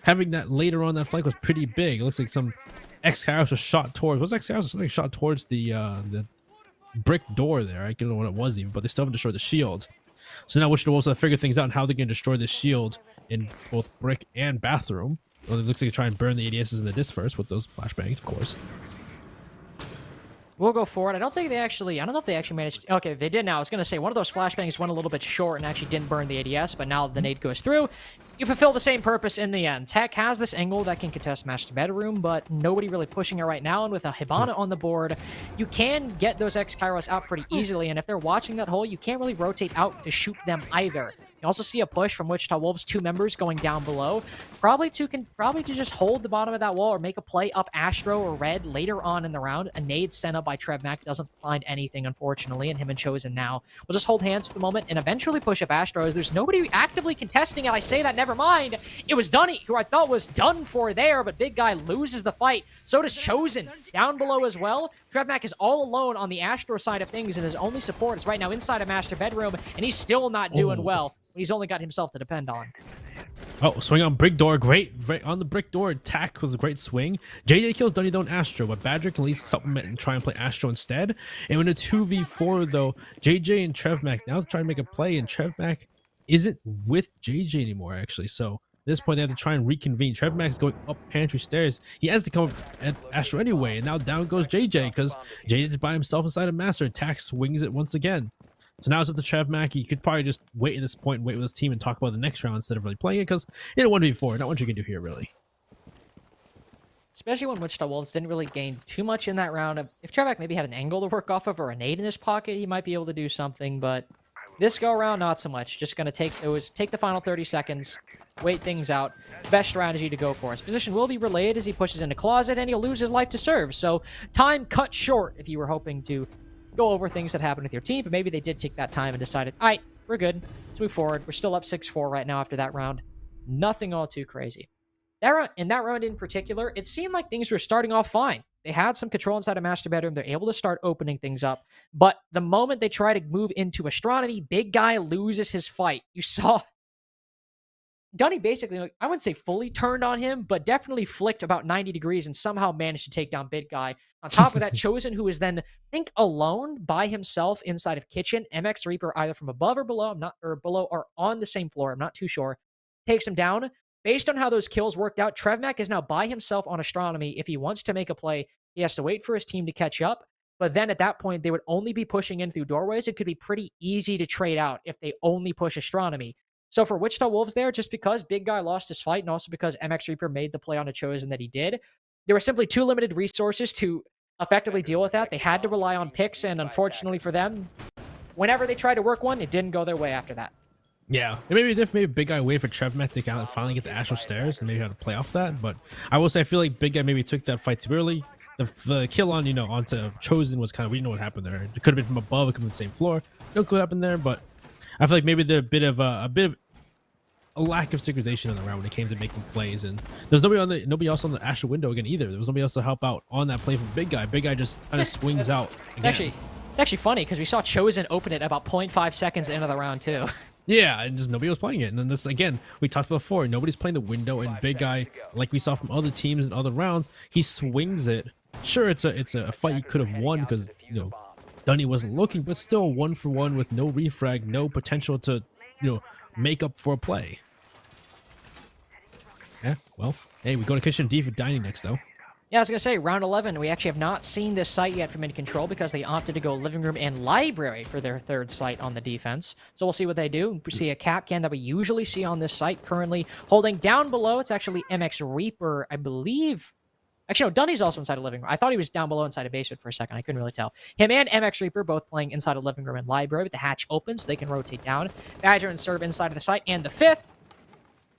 Having that later on that flank was pretty big. It looks like some X-Kairos was shot towards. Was X-Kairos something shot towards the brick door there? I don't know what it was even, but they still haven't destroyed the shield. So now Wichita Wolves have to figure things out on how they can destroy the shield in both brick and bathroom. Well, it looks like they try and burn the ADSs in the disc first with those flashbangs, of course. We'll go for it. I don't know if they actually managed. Okay, they did now. I was going to say one of those flashbangs went a little bit short and actually didn't burn the ADS, but now the nade goes through. You fulfill the same purpose in the end. Tech has this angle that can contest Master Bedroom, but nobody really pushing it right now. And with a Hibana on the board, you can get those X-Kairos out pretty easily. And if they're watching that hole, you can't really rotate out to shoot them either. You also see a push from Wichita Wolves, 2 members going down below, probably to just hold the bottom of that wall or make a play up Astro or Red later on in the round. A nade sent up by Trevmac doesn't find anything, unfortunately, and him and Chosen now will just hold hands for the moment and eventually push up Astro, as there's nobody actively contesting it. I say that, never mind. It was Dunny, who I thought was done for there, but Big Guy loses the fight. So does Chosen down below as well. Trevmac is all alone on the Astro side of things, and his only support is right now inside a Master Bedroom, and he's still not doing well. He's only got himself to depend on. Oh, swing on brick door. Great. On the brick door attack was a great swing. JJ kills Dunny Don't Astro, but Badger can at least supplement and try and play Astro instead. And in a 2v4, though, JJ and Trevmac now trying to make a play, and Trevmac isn't with JJ anymore, actually. So at this point, they have to try and reconvene. Trevmack is going up pantry stairs. He has to come up at Astro anyway, and now down goes JJ because JJ's by himself inside of Master. Attack swings it once again. So now it's up to Trevmack. He could probably just wait at this point and wait with his team and talk about the next round instead of really playing it because he didn't want to be 4. Not what you can do here, really. Especially when Wichita Wolves didn't really gain too much in that round. If Trevmack maybe had an angle to work off of or a nade in his pocket, he might be able to do something, but this go around, not so much. Just going to take the final 30 seconds, wait things out. Best strategy to go for. His position will be relayed as he pushes into closet, and he'll lose his life to serve. So time cut short if you were hoping to go over things that happened with your team, but maybe they did take that time and decided, all right, we're good. Let's move forward. We're still up 6-4 right now after that round. Nothing all too crazy. In that round in particular, it seemed like things were starting off fine. They had some control inside a master bedroom. They're able to start opening things up. But the moment they try to move into astronomy, big guy loses his fight. You saw Dunny basically, I wouldn't say fully turned on him, but definitely flicked about 90 degrees and somehow managed to take down big guy. On top of that, Chosen, who is then, I think, alone by himself inside of kitchen. MX Reaper either from above or below, below or on the same floor. I'm not too sure. Takes him down. Based on how those kills worked out, Trevmack is now by himself on astronomy. If he wants to make a play, he has to wait for his team to catch up. But then at that point, they would only be pushing in through doorways. It could be pretty easy to trade out if they only push astronomy. So for Wichita Wolves there, just because big guy lost his fight and also because MX Reaper made the play on a Chosen that he did, there were simply too limited resources to effectively deal with that. They had to rely on picks, and unfortunately for them, whenever they tried to work one, it didn't go their way after that. Yeah, it may be different. Maybe Big Guy waited for Trevmack to finally get the Astral Stairs and maybe had to play off that. But I will say, I feel like Big Guy maybe took that fight too early. The kill on, onto Chosen was kind of, we didn't know what happened there. It could have been from above, it could have been the same floor. No clue what happened there, but I feel like maybe there's a bit of a lack of synchronization in the round when it came to making plays, and there's nobody else on the Astral window again either. There was nobody else to help out on that play from Big Guy. Big Guy just kind of swings out again. It's actually funny because we saw Chosen open it about 0.5 seconds into the round too. Yeah, and just nobody was playing it. And then this, again, we talked about before, nobody's playing the window, and Big Guy, like we saw from other teams in other rounds, he swings it. Sure, it's a fight he could have won because, Dunny wasn't looking, but still 1-for-1 with no refrag, no potential to, make up for a play. Yeah, well, hey, we go to Kitchen D for dining next, though. Yeah, I was going to say, round 11, we actually have not seen this site yet from In Control because they opted to go living room and library for their third site on the defense. So we'll see what they do. We see a Capcan that we usually see on this site currently holding down below. It's actually MX Reaper, I believe. Actually, no, Dunny's also inside a living room. I thought he was down below inside a basement for a second. I couldn't really tell. Him and MX Reaper both playing inside a living room and library with the hatch open so they can rotate down. Badger and Serve inside of the site. And the fifth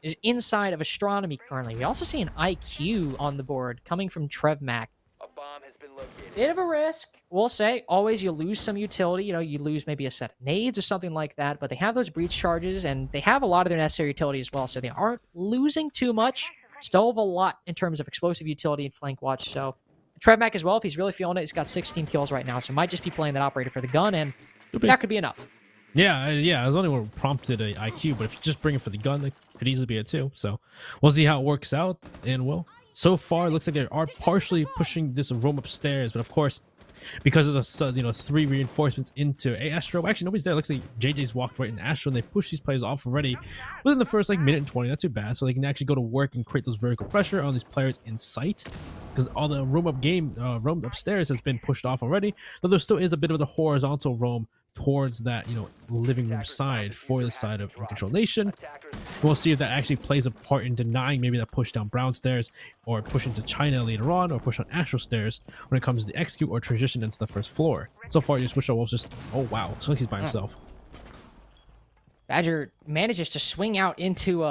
is inside of astronomy currently. We also see an IQ on the board coming from Trevmack. A bomb has been located. Bit of a risk. We'll say, always you lose some utility. You lose maybe a set of nades or something like that, but they have those breach charges, and they have a lot of their necessary utility as well, so they aren't losing too much. Still have a lot in terms of explosive utility and flank watch, so Trevmack as well, if he's really feeling it, he's got 16 kills right now, so might just be playing that operator for the gun, and that could be enough. Yeah, I was only one prompted a IQ, but if you just bring it for the gun, that could easily be it too. So we'll see how it works out. And well, so far it looks like they are partially pushing this room upstairs, but of course, because of the 3 reinforcements into Astro, actually nobody's there. It looks like JJ's walked right in Astro, and they push these players off already within the first minute and 20. Not too bad, so they can actually go to work and create those vertical pressure on these players in sight. Because all the room upstairs has been pushed off already, though there still is a bit of the horizontal roam towards that living room side for the side of Incontrolnation. We'll see if that actually plays a part in denying maybe that push down Brown stairs or push into China later on or push on Astral stairs when it comes to the execute or transition into the first floor. So far, just Wichita Wolves just, oh wow, it's like he's by himself. Badger manages to swing out into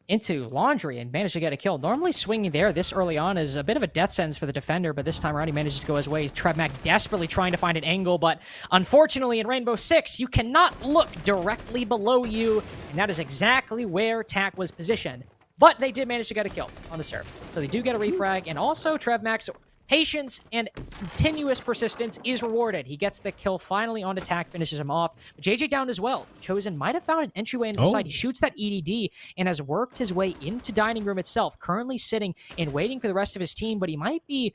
into laundry and managed to get a kill. Normally swinging there this early on is a bit of a death sentence for the defender, but this time around he manages to go his way. Trevmack desperately trying to find an angle, but unfortunately in Rainbow Six, you cannot look directly below you, and that is exactly where TAC was positioned. But they did manage to get a kill on the serve. So they do get a refrag, and also Trevmack's patience and continuous persistence is rewarded. He gets the kill finally on attack, finishes him off. But JJ down as well. Chosen might have found an entryway in the side. He shoots that EDD and has worked his way into dining room itself. Currently sitting and waiting for the rest of his team, but he might be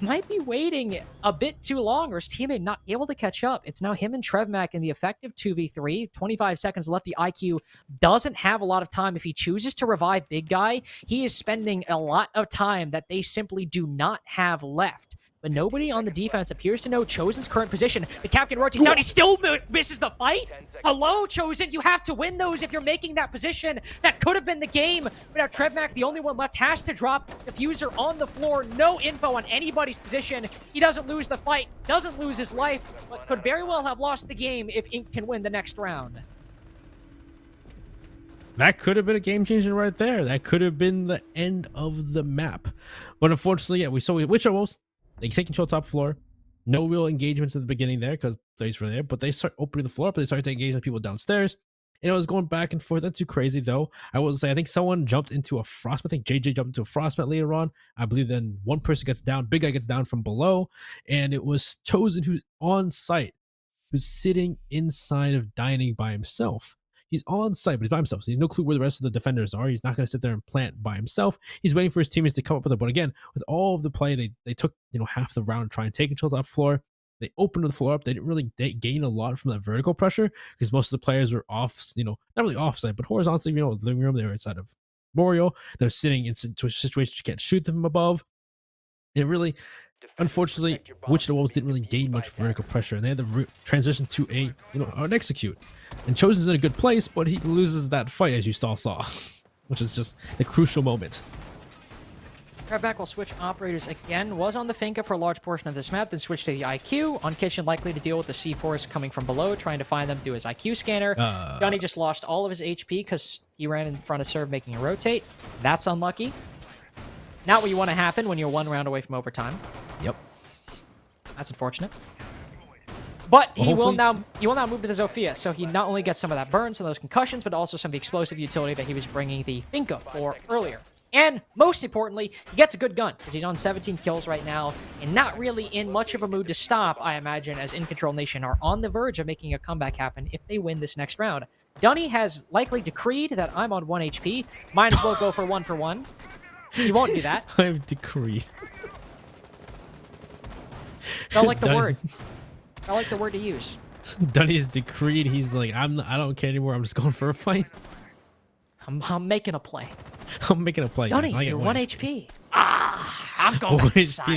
might be waiting a bit too long, or his teammate not able to catch up. It's now him and Trevmac in the effective 2v3. 25 seconds left. The IQ doesn't have a lot of time. If he chooses to revive Big Guy, he is spending a lot of time that they simply do not have left. But nobody on the defense appears to know Chosen's current position. The captain rotates down. He still misses the fight. Hello, Chosen. You have to win those if you're making that position. That could have been the game. But now Trevmac, the only one left, has to drop. Diffuser on the floor. No info on anybody's position. He doesn't lose the fight. Doesn't lose his life. But could very well have lost the game if Ink can win the next round. That could have been a game changer right there. That could have been the end of the map. But unfortunately, yeah, we saw Wichita Wolves. They take control top floor. No real engagements at the beginning there because plays were there, but they start opening the floor up. They start to engage with people downstairs. And it was going back and forth. That's too crazy though. I will say I think someone jumped into a frostbite. I think JJ jumped into a frostbite later on. I believe then one person gets down. Big Guy gets down from below, and it was Chosen who's on site, who's sitting inside of dining by himself. He's on site, but he's by himself. So he has no clue where the rest of the defenders are. He's not going to sit there and plant by himself. He's waiting for his teammates to come up with it. But again, with all of the play, they took half the round to try and take control of that floor. They opened the floor up. They didn't really gain a lot from that vertical pressure because most of the players were off, not really offside, but horizontally, the living room. They were inside of Memorial. They're sitting in situations you can't shoot them above. And it really, unfortunately, Wichita Wolves didn't really gain much vertical pressure, and they had to transition to an execute. And Chosen's in a good place, but he loses that fight, as you all saw, which is just a crucial moment. Trevmac will switch operators again. Was on the Finca for a large portion of this map, then switched to the IQ. On Kitchen, likely to deal with the C4s coming from below, trying to find them through his IQ scanner. Gunny just lost all of his HP because he ran in front of Serve, making a rotate. That's unlucky. Not what you want to happen when you're one round away from overtime. Yep. That's unfortunate. But he will now move to the Zofia, so he not only gets some of that burn, some of those concussions, but also some of the explosive utility that he was bringing the Finca for earlier. And most importantly, he gets a good gun, because he's on 17 kills right now, and not really in much of a mood to stop, I imagine, as Incontrolnation are on the verge of making a comeback happen if they win this next round. Dunny has likely decreed that I'm on 1 HP. Might as well go for 1 for 1. He won't do that. I've decreed. I like the word. I like the word to use. Dunny's decreed. He's like, I don't care anymore. I'm just going for a fight. I'm making a play. I'm making a play. Dunny, you're 1 HP. I'm going with he doesn't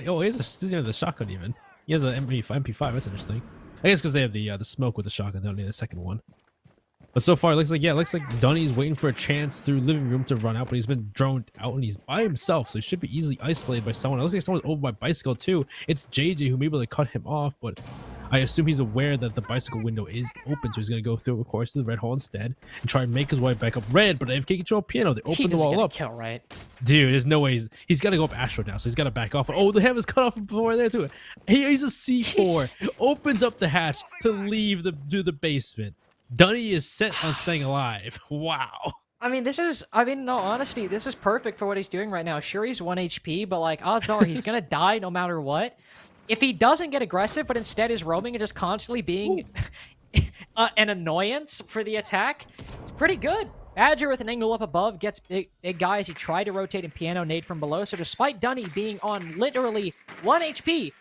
have the shotgun even. He has an MP5. That's interesting. I guess because they have the smoke with the shotgun. They don't need the second one. But so far, it looks like Dunny's waiting for a chance through living room to run out, but he's been droned out and he's by himself, so he should be easily isolated by someone. It looks like someone's over by bicycle too. It's JJ who may be able to cut him off, but I assume he's aware that the bicycle window is open, so he's going to go through, of course, to the red hole instead and try and make his way back up red. But AFK control piano, they open the wall up. Kill, right? Dude, there's no way he's got to go up Astro now, so he's got to back off. Oh, the heaven's cut off before there too. He's a C4, opens up the hatch to leave to the basement. Dunny is set on staying alive. Wow. No honesty, this is perfect for what he's doing right now. Sure, he's 1 HP, but odds are he's going to die no matter what. If he doesn't get aggressive, but instead is roaming and just constantly being an annoyance for the attack, it's pretty good. Badger with an angle up above gets big guy as he tried to rotate and piano nade from below. So despite Dunny being on literally 1 HP,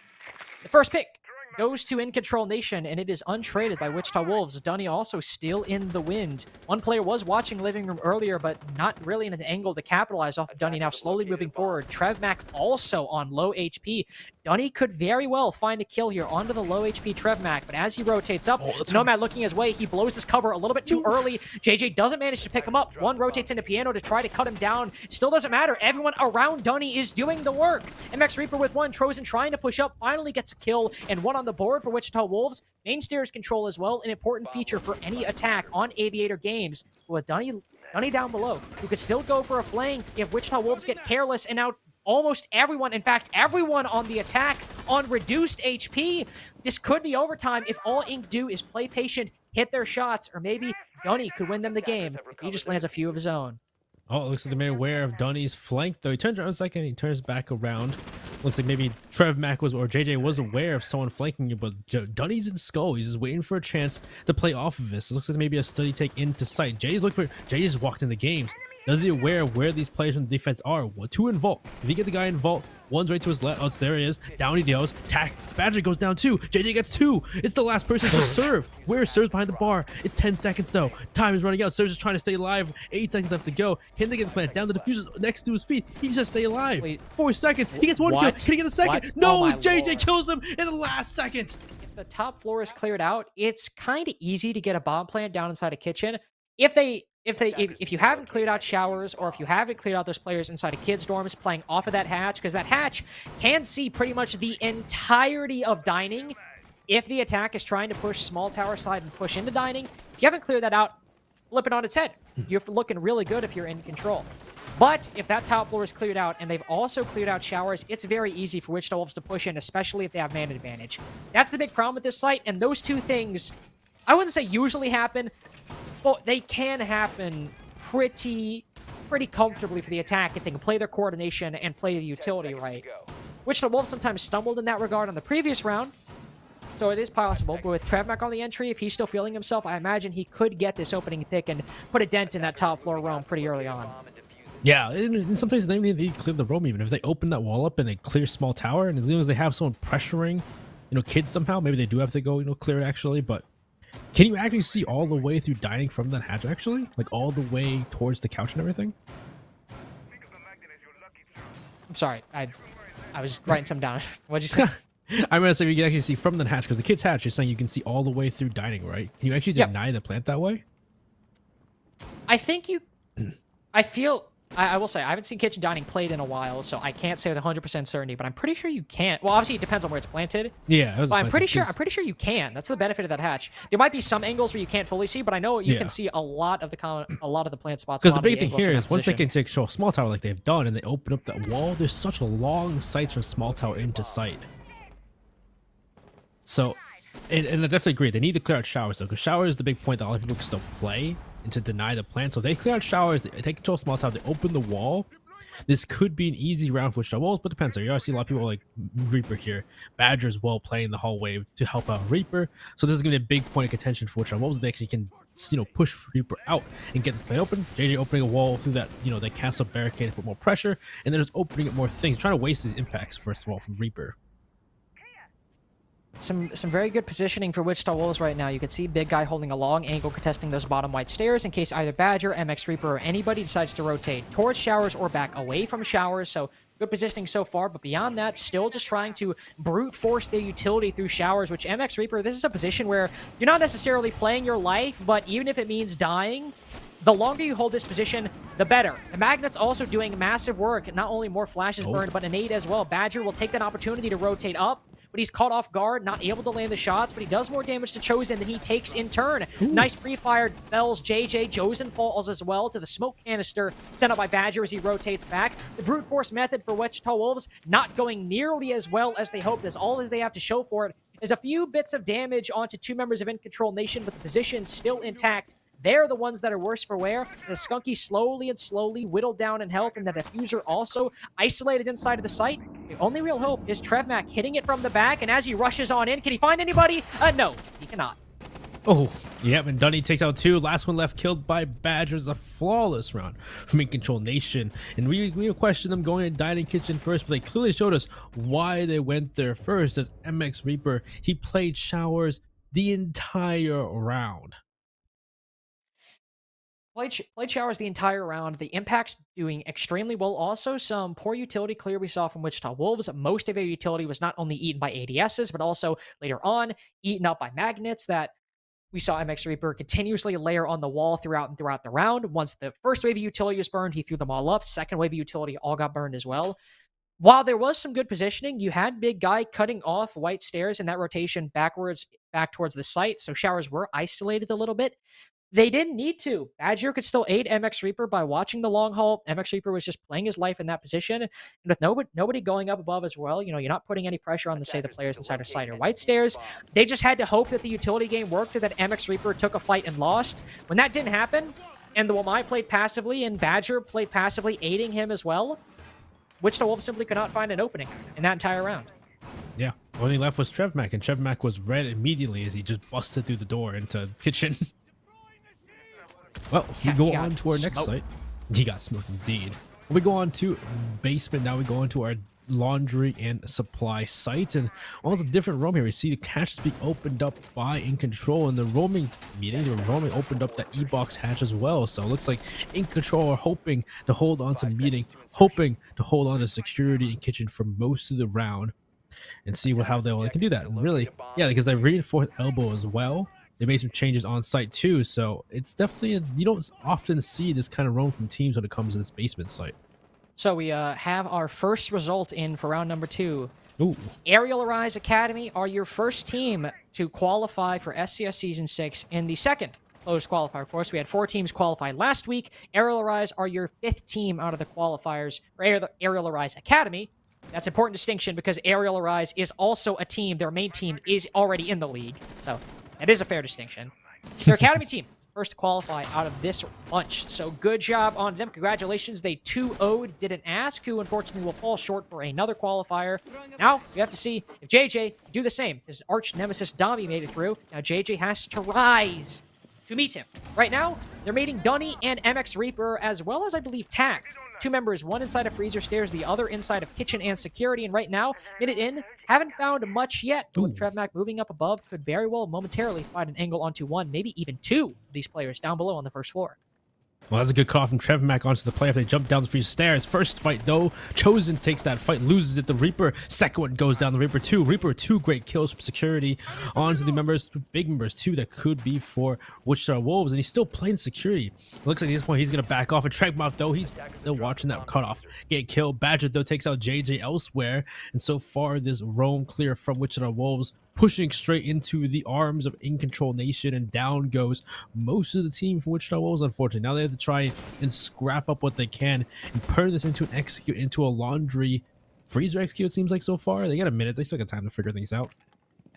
the first pick goes to Incontrolnation, and it is untraded by Wichita Wolves. Dunny also still in the wind. One player was watching living room earlier, but not really in an angle to capitalize off of Dunny. Now slowly moving forward. Trevmac also on low HP. Dunny could very well find a kill here onto the low HP Trevmac, but as he rotates up, Nomad looking his way, he blows his cover a little bit too early. JJ doesn't manage to pick him up. One rotates into piano to try to cut him down. Still doesn't matter. Everyone around Dunny is doing the work. MX Reaper with one. Trozen trying to push up, finally gets a kill, and one on the board for Wichita Wolves. Main stairs control as well, an important feature for any attack on Aviator games. With Dunny down below, who could still go for a flank if Wichita Wolves get careless, and now almost everyone, in fact, everyone on the attack on reduced HP. This could be overtime if all Ink do is play patient, hit their shots, or maybe Dunny could win them the game if he just lands a few of his own. Oh, it looks like they're aware of Dunny's flank, though. He turns around a second, he turns back around. Looks like maybe Trevmac or JJ was aware of someone flanking you, but Dunny's in skull. He's just waiting for a chance to play off of this. It looks like maybe a study take into sight. JJ just walked in the games. Does he aware of where these players from the defense are? Two in vault. If you get the guy in vault, One's right to his left. Oh, there he is. Down he goes. Tack. Badger goes down 2. JJ gets 2. It's the last person to serve. Where is Serves behind the bar? It's 10 seconds though. Time is running out. Serves is trying to stay alive. 8 seconds left to go. Can they get the plant? Down the diffusers next to his feet. He just stay alive. Wait. 4 seconds. He gets 1 kill. What? Can he get the second? What? No, Oh my JJ Lord. kills him in the last second. If the top floor is cleared out, it's kind of easy to get a bomb plant down inside a kitchen. If you haven't cleared out showers, or if you haven't cleared out those players inside of kids' dorms playing off of that hatch, because that hatch can see pretty much the entirety of dining. If the attack is trying to push small tower side and push into dining, if you haven't cleared that out, flip it on its head. You're looking really good if you're in control. But if that top floor is cleared out, and they've also cleared out showers, it's very easy for Wichita Wolves to push in, especially if they have man advantage. That's the big problem with this site, and those two things, I wouldn't say usually happen, but they can happen pretty comfortably for the attack if they can play their coordination and play the utility right. Wichita Wolves sometimes stumbled in that regard on the previous round, so it is possible. But with Trevmac on the entry, if he's still feeling himself, I imagine he could get this opening pick and put a dent in that top floor roam pretty early on. Yeah, and sometimes they need to clear the roam even. If they open that wall up and they clear small tower, and as long as they have someone pressuring, kids somehow, maybe they do have to go, clear it actually, but can you actually see all the way through dining from that hatch actually? Like all the way towards the couch and everything? I'm sorry, I was writing some down. What'd you say? I'm gonna say you can actually see from the hatch, because the kid's hatch is saying you can see all the way through dining, right? Can you actually deny the plant that way? I think you... I will say, I haven't seen kitchen dining played in a while, so I can't say with 100% certainty, but I'm pretty sure you can. Well, obviously, it depends on where it's planted. Yeah, but I'm pretty sure you can. That's the benefit of that hatch. There might be some angles where you can't fully see, but I know you can see a lot of the plant spots. Because the big thing here is once they can take a small tower like they've done, and they open up that wall, there's such a long sight from small tower into sight. So, and I definitely agree. They need to clear out showers though, because showers is the big point that a lot of people can still play, and to deny the plant. So if they clear out showers, they take control of small tower, they open the wall. This could be an easy round for Wichita Wolves, but depends. You always see a lot of people like Reaper here. Badger as well playing the hallway to help out Reaper. So this is going to be a big point of contention for Wichita Wolves. They actually can, push Reaper out and get this play open. JJ opening a wall through that, they cancel barricade to put more pressure, and then just opening up more things, trying to waste these impacts first of all from Reaper. Some very good positioning for Wichita Wolves right now. You can see big guy holding a long angle contesting those bottom white stairs in case either Badger, MX Reaper, or anybody decides to rotate towards showers or back away from showers. So good positioning so far, but beyond that, still just trying to brute force their utility through showers, which MX Reaper, this is a position where you're not necessarily playing your life, but even if it means dying, the longer you hold this position, the better. The Magnet's also doing massive work. Not only more flashes burned, but a nade as well. Badger will take that opportunity to rotate up, but he's caught off guard, not able to land the shots, but he does more damage to Chosen than he takes in turn. Ooh. Nice pre-fire fells JJ. Chosen falls as well to the smoke canister sent up by Badger as he rotates back. The brute force method for Wichita Wolves not going nearly as well as they hoped, as all they have to show for it is a few bits of damage onto 2 members of Incontrolnation, but the position still intact. They're the ones that are worse for wear. The Skunky slowly whittled down in health, and the Diffuser also isolated inside of the site. The only real hope is Trevmac hitting it from the back, and as he rushes on in, can he find anybody? No, he cannot. Oh, yep, and Dunny takes out 2. Last one left killed by Badgers. A flawless round from Incontrolnation. And we questioned them going in Dining Kitchen first, but they clearly showed us why they went there first. As MX Reaper, he played showers the entire round. Played showers the entire round. The impact's doing extremely well. Also, some poor utility clear we saw from Wichita Wolves. Most of their utility was not only eaten by ADSs, but also later on eaten up by magnets that we saw MX Reaper continuously layer on the wall throughout the round. Once the first wave of utility was burned, he threw them all up. Second wave of utility all got burned as well. While there was some good positioning, you had big guy cutting off white stairs in that rotation back towards the site, so showers were isolated a little bit. They didn't need to. Badger could still aid MX Reaper by watching the long haul. MX Reaper was just playing his life in that position. And with nobody going up above as well, you're not putting any pressure on, the players inside of site or white stairs. They just had to hope that the utility game worked or that MX Reaper took a fight and lost. When that didn't happen, and the Wamai played passively and Badger played passively, aiding him as well, Wichita Wolves simply could not find an opening in that entire round. Yeah, only left was Trevmac, and Trevmac was red immediately as he just busted through the door into kitchen. Well, we go on to our next site. He got smoked indeed. We go on to basement. Now we go on to our laundry and supply sites. And also different roam here. We see the hatches being opened up by In Control, and the roaming meeting, the roaming opened up that E-box hatch as well. So it looks like In Control are hoping to hold on to meeting, hoping to hold on to security and kitchen for most of the round, and see how they can do that. And really, yeah, because they reinforced elbow as well. They made some changes on site too, so it's definitely you don't often see this kind of roam from teams when it comes to this basement site. So we have our first result in for round number 2. Ooh. Aerial Arise Academy are your first team to qualify for SCS Season 6 in the second closed qualifier. Of course, we had 4 teams qualify last week. Aerial Arise are your 5th team out of the qualifiers for Aerial Arise Academy. That's an important distinction because Aerial Arise is also a team. Their main team is already in the league. So that is a fair distinction. Their Academy team, first to qualify out of this bunch. So good job on them. Congratulations. They 2-0'd Didn't Ask, who unfortunately will fall short for another qualifier. Now we have to see if JJ can do the same. His arch nemesis Dami made it through. Now JJ has to rise to meet him. Right now, they're meeting Dunny and MX Reaper, as well as, I believe, Tack. 2 members, one inside of freezer stairs, the other inside of kitchen and security. And right now, minute in, haven't found much yet. But with Trevmac moving up above, could very well momentarily find an angle onto 1, maybe even 2 of these players down below on the first floor. Well, that's a good call from Trevmac onto the play after they jump down the freeze stairs. First fight, though, Chosen takes that fight, loses it. The Reaper, second one goes down. The Reaper 2. Reaper 2 great kills from security onto the members, big members 2 that could be for Wichita Wolves. And he's still playing security. It looks like at this point he's going to back off. And Trevmac, though, he's still watching that cutoff get killed. Badger, though, takes out JJ elsewhere. And so far, this roam clear from Wichita Wolves, pushing straight into the arms of Incontrolnation, and down goes most of the team from Wichita Wolves, unfortunately. Now they have to try and scrap up what they can and turn this into an execute, into a laundry freezer execute, it seems like so far. They got a minute. They still got time to figure things out.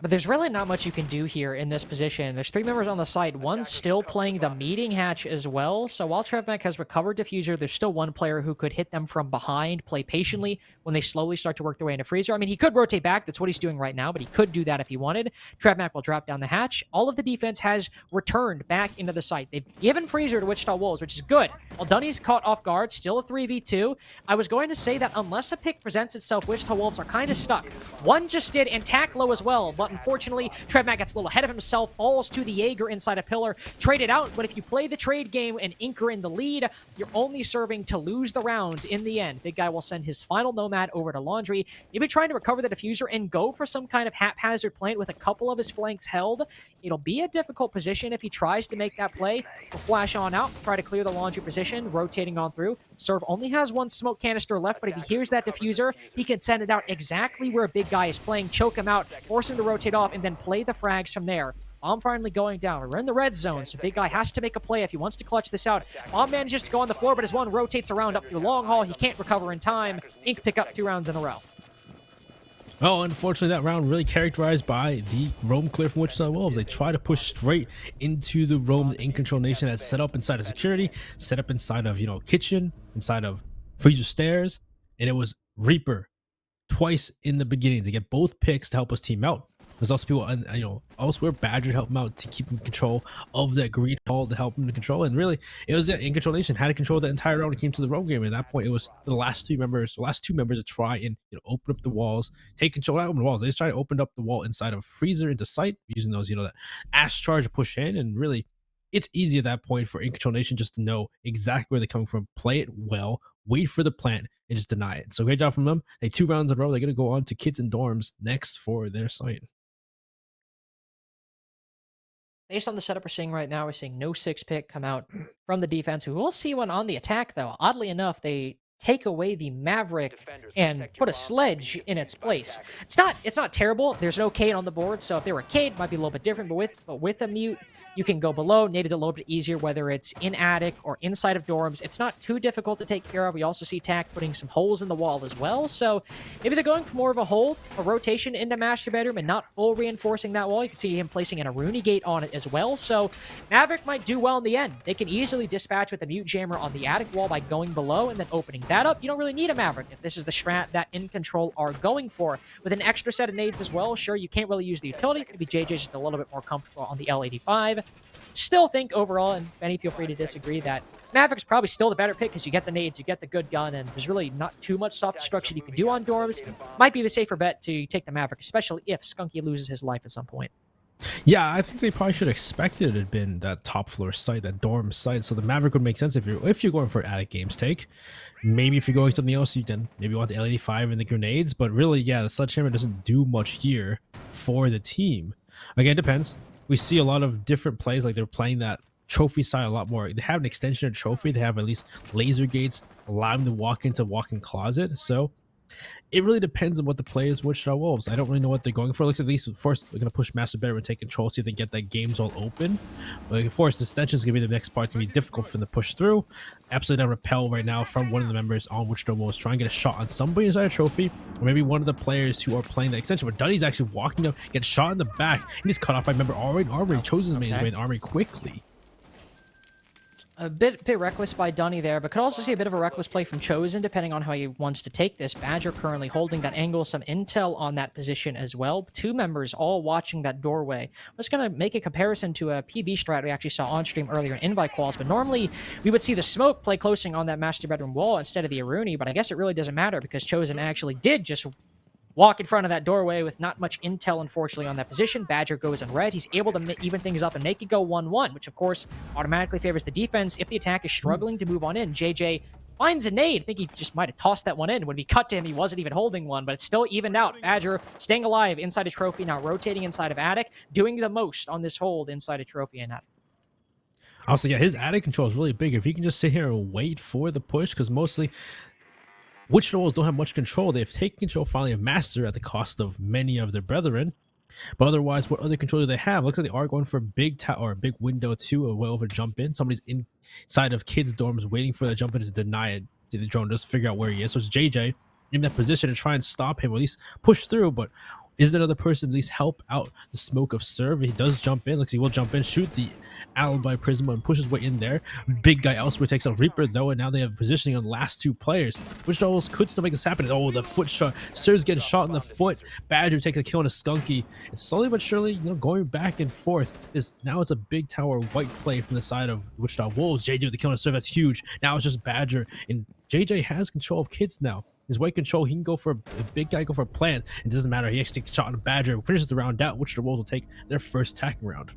But there's really not much you can do here in this position. There's 3 members on the site. One's still playing the meeting hatch as well. So while Trevmac has recovered Diffuser, there's still one player who could hit them from behind, play patiently when they slowly start to work their way into freezer. I mean, he could rotate back. That's what he's doing right now, but he could do that if he wanted. Trevmac will drop down the hatch. All of the defense has returned back into the site. They've given freezer to Wichita Wolves, which is good. While Dunny's caught off guard, still a 3v2. I was going to say that unless a pick presents itself, Wichita Wolves are kind of stuck. One just did, and Tack low as well, but unfortunately, Trevmac gets a little ahead of himself, falls to the Jaeger inside a pillar, trade it out, but if you play the trade game and Inker in the lead, you're only serving to lose the round in the end. Big guy will send his final Nomad over to Laundry, maybe trying to recover the Diffuser and go for some kind of haphazard plant with a couple of his flanks held. It'll be a difficult position if he tries to make that play. He'll flash on out, try to clear the Laundry position, rotating on through. Serve only has 1 smoke canister left, but if he hears that Diffuser, he can send it out exactly where Big Guy is playing, choke him out, force him to rotate off, and then play the frags from there. Bomb finally going down. We're in the red zone, so Big Guy has to make a play if he wants to clutch this out. Bomb manages to go on the floor, but as one rotates around up through long haul, he can't recover in time. Ink pick up 2 rounds in a row. Oh, unfortunately, that round really characterized by the roam clear from Wichita Wolves. They try to push straight into the roam the Incontrolnation had set up inside of security, set up inside of, kitchen, inside of freezer stairs, and it was Reaper twice in the beginning to get both picks to help us team out. There's also people, elsewhere, Badger to help him out to keep him in control of that green hall to help him to control. And really, it was Incontrolnation had to control the entire round when it came to the roam game. And at that point, it was the last two members to try and open up the walls, take control, not open the walls. They just tried to open up the wall inside of freezer into sight using those, that ash charge to push in. And really, it's easy at that point for Incontrolnation just to know exactly where they're coming from, play it well, wait for the plant, and just deny it. So great job from them. 2 rounds in a row. They're going to go on to kids and dorms next for their site. Based on the setup we're seeing right now, we're seeing no 6 pick come out from the defense. We will see one on the attack, though. Oddly enough, they take away the Maverick and put a sledge in its place. It's not terrible. There's no Cade on the board, so if there were Cade, it might be a little bit different. But with a mute, you can go below, made it a little bit easier, whether it's in attic or inside of dorms. It's not too difficult to take care of. We also see Tack putting some holes in the wall as well. So maybe they're going for more of a hole, a rotation into master bedroom, and not full reinforcing that wall. You can see him placing in a Rooney gate on it as well. So Maverick might do well in the end. They can easily dispatch with a mute jammer on the attic wall by going below and then opening that up. You don't really need a Maverick if this is the strat that In Control are going for. With an extra set of nades as well, sure, you can't really use the utility. Maybe JJ's just a little bit more comfortable on the L85. Still think overall, and Benny, feel free to disagree, that Maveric's probably still the better pick because you get the nades, you get the good gun, and there's really not too much soft destruction you can do on dorms. Might be the safer bet to take the Maverick, especially if Skunky loses his life at some point. Yeah, I think they probably should have expected it had been that top floor site, that dorm site. So the Maverick would make sense if you're going for attic games take. Maybe if you're going something else, you then maybe want the LED5 and the grenades. But really, yeah, the sledgehammer doesn't do much here for the team. Again, it depends. We see a lot of different plays, like they're playing that trophy side a lot more. They have an extension of trophy. They have at least laser gates, allow them to walk into walk-in closet. So it really depends on what the play is with Wichita Wolves. I don't really know what they're going for. Looks at least first they're going to push Master Bedroom and take control, see if they get that games all open. But of course, the extension is going to be the next part. It's going to be difficult for them to push through. Absolutely not repel right now from one of the members on Wichita Wolves. Try and get a shot on somebody inside a trophy, or maybe one of the players who are playing the extension. But Dunny's actually walking up, gets shot in the back, and he's cut off by member Armory. Armory chose his way in Armory quickly. A bit reckless by Dunny there, but could also see a bit of a reckless play from Chosen, depending on how he wants to take this. Badger currently holding that angle, some intel on that position as well. Two members all watching that doorway. I'm just going to make a comparison to a PB strat we actually saw on stream earlier in invite quals, but normally we would see the smoke play closing on that master bedroom wall instead of the Aruni, but I guess it really doesn't matter because Chosen actually did just walk in front of that doorway with not much intel, unfortunately, on that position. Badger goes in red. He's able to even things up and make it go 1-1, which, of course, automatically favors the defense. If the attack is struggling to move on in, JJ finds a nade. I think he just might have tossed that one in. When we cut to him, he wasn't even holding one, but it's still evened out. Badger staying alive inside a trophy, now rotating inside of attic, doing the most on this hold inside a trophy and attic. Also, yeah, his attic control is really big. If he can just sit here and wait for the push, because mostly Wichita Wolves don't have much control. They've taken control finally of Master at the cost of many of their brethren. But otherwise, what other control do they have? Looks like they are going for a big tower or a big window too, a way over jump in. Somebody's inside of kids' dorms waiting for the jump in to deny it. The drone just figure out where he is. So it's JJ in that position to try and stop him, or at least push through. But is there another person to at least help out the smoke of Serve? He does jump in. Looks like he will jump in, shoot the alibi Prisma, and push his way in there. Big guy elsewhere takes out Reaper though, and now they have positioning on the last two players, which almost could still make this happen. Oh, the foot shot. Serve's getting shot in the foot. Badger takes a kill on a Skunky. It's slowly but surely, going back and forth. Now it's a big tower white play from the side of Wichita Wolves. JJ with the kill on Serve. That's huge. Now it's just Badger, and JJ has control of kids now. His white control, he can go for a big guy, go for a plant. It doesn't matter. He actually takes a shot on a Badger, finishes the round out, which the Wolves will take their first attacking round.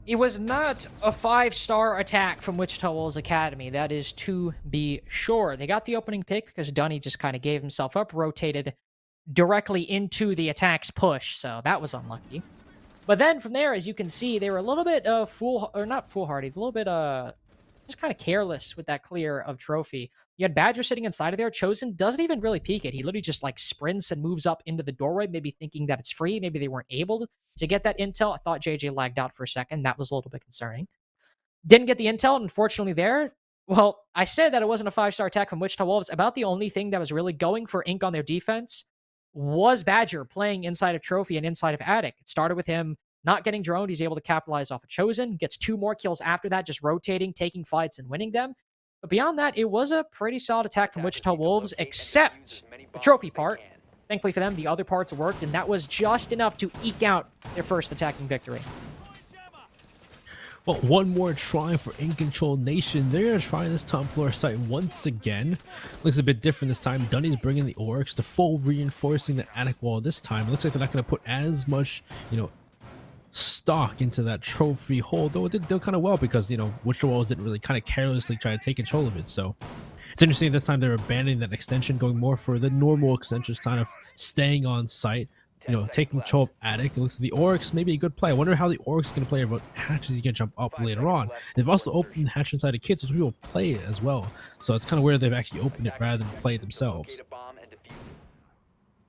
It was not a 5-star attack from Wichita Wolves Academy. That is to be sure. They got the opening pick because Dunny just kind of gave himself up, rotated directly into the attack's push, so that was unlucky. But then from there, as you can see, they were a little bit not foolhardy, a little bit just kind of careless with that clear of trophy. You had Badger sitting inside of there. Chosen doesn't even really peek it. He literally just sprints and moves up into the doorway, maybe thinking that it's free. Maybe they weren't able to get that intel. I thought JJ lagged out for a second. That was a little bit concerning. Didn't get the intel, unfortunately, there. Well, I said that it wasn't a 5-star attack from Wichita Wolves. About the only thing that was really going for ink on their defense was Badger playing inside of trophy and inside of attic. It started with him not getting droned. He's able to capitalize off of Chosen. Gets 2 more kills after that, just rotating, taking fights, and winning them. But beyond that, it was a pretty solid attack from Wichita Wolves, except the trophy part. Thankfully for them, the other parts worked, and that was just enough to eke out their first attacking victory. Well, one more try for Incontrolnation. They're going to try this top floor site once again. Looks a bit different this time. Dunny's bringing the Oryx to full reinforcing the attic wall this time. It looks like they're not going to put as much, stock into that trophy hole, though it did do kind of well because Wichita Wolves didn't really kind of carelessly try to take control of it. So it's interesting this time they're abandoning that extension, going more for the normal extensions, kind of staying on site, taking control of attic. It looks like the Oryx may be a good play. I wonder how the Oryx is going to play about hatches. He's going to jump up later on. They've also opened the hatch inside of kids, so people play it as well. So it's kind of weird they've actually opened it rather than play it themselves.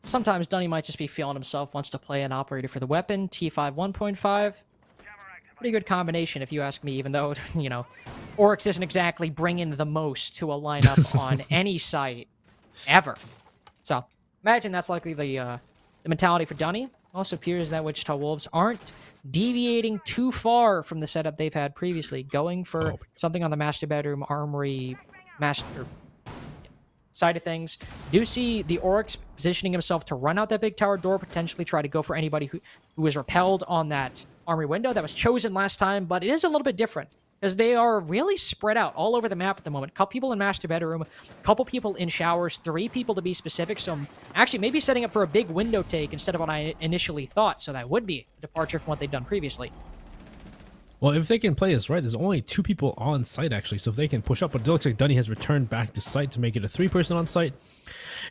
Sometimes Dunny might just be feeling himself, wants to play an operator for the weapon. T5 1.5. Pretty good combination if you ask me, even though, Oryx isn't exactly bringing the most to a lineup on any site ever. So imagine that's likely the mentality for Dunny. Also appears that Wichita Wolves aren't deviating too far from the setup they've had previously, going for something on the master bedroom, armory, master side of things. Do see the Oryx positioning himself to run out that big tower door, potentially try to go for anybody who was repelled on that armory window. That was Chosen last time, but it is a little bit different. because they are really spread out all over the map at the moment. A couple people in master bedroom, a couple people in showers, 3 people to be specific. So I'm actually maybe setting up for a big window take instead of what I initially thought. So that would be a departure from what they've done previously. Well, if they can play this right, there's only 2 people on site actually, so if they can push up, but it looks like Dunny has returned back to site to make it a 3-person on site.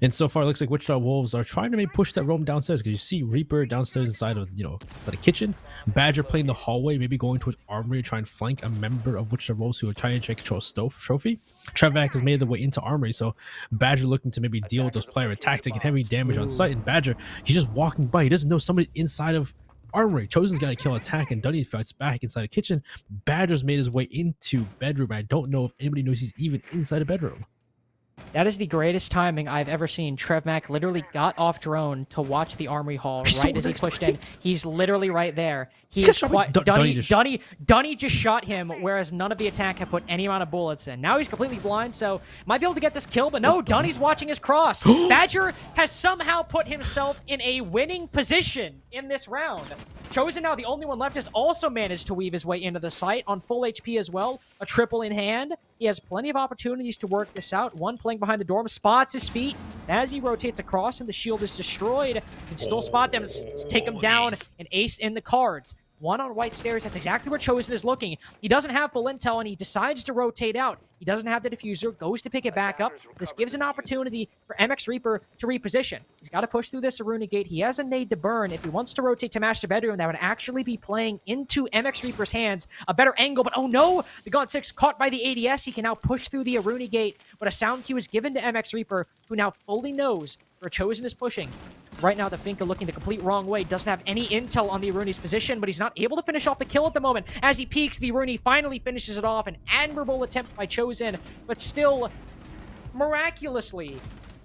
And so far, it looks like Wichita Wolves are trying to maybe push that roam downstairs, because you see Reaper downstairs inside of, the kitchen, Badger playing the hallway, maybe going towards Armory to try and flank a member of Wichita Wolves who are trying to take control of Trophy. Trevvac has made the way into Armory, so Badger looking to maybe deal with those player attack, taking heavy damage on site, and Badger, he's just walking by, he doesn't know somebody's inside of Armory. Chosen's got to kill attack, and Dunny fights back inside a kitchen. Badger's made his way into bedroom. I don't know if anybody knows he's even inside a bedroom. That is the greatest timing I've ever seen. Trevmac literally got off drone to watch the Armory Hall right as he pushed in. He's literally right there. He is quite... Dunny just shot him, whereas none of the attack had put any amount of bullets in. Now he's completely blind, so might be able to get this kill, but no, Dunny's watching his cross. Badger has somehow put himself in a winning position in this round. Chosen now, the only one left, has also managed to weave his way into the site on full HP as well, a triple in hand. He has plenty of opportunities to work this out. One playing behind the dorm, spots his feet. As he rotates across and the shield is destroyed, can still spot them, take them down, and ace in the cards. One on white stairs, that's exactly where Chosen is looking. He doesn't have full intel, and he decides to rotate out. He doesn't have the diffuser, goes to pick it back up. This gives an opportunity for MX Reaper to reposition. He's got to push through this Aruna gate. He has a nade to burn. If he wants to rotate to master bedroom, that would actually be playing into MX Reaper's hands. A better angle, but oh no! The Gaunt 6 caught by the ADS. He can now push through the Aruna gate, but a sound cue is given to MX Reaper, who now fully knows where Chosen is pushing. Right now, the Finka looking the complete wrong way. Doesn't have any intel on the Aruni's position, but he's not able to finish off the kill at the moment. As he peeks, the Aruni finally finishes it off. An admirable attempt by Chosen, but still, miraculously,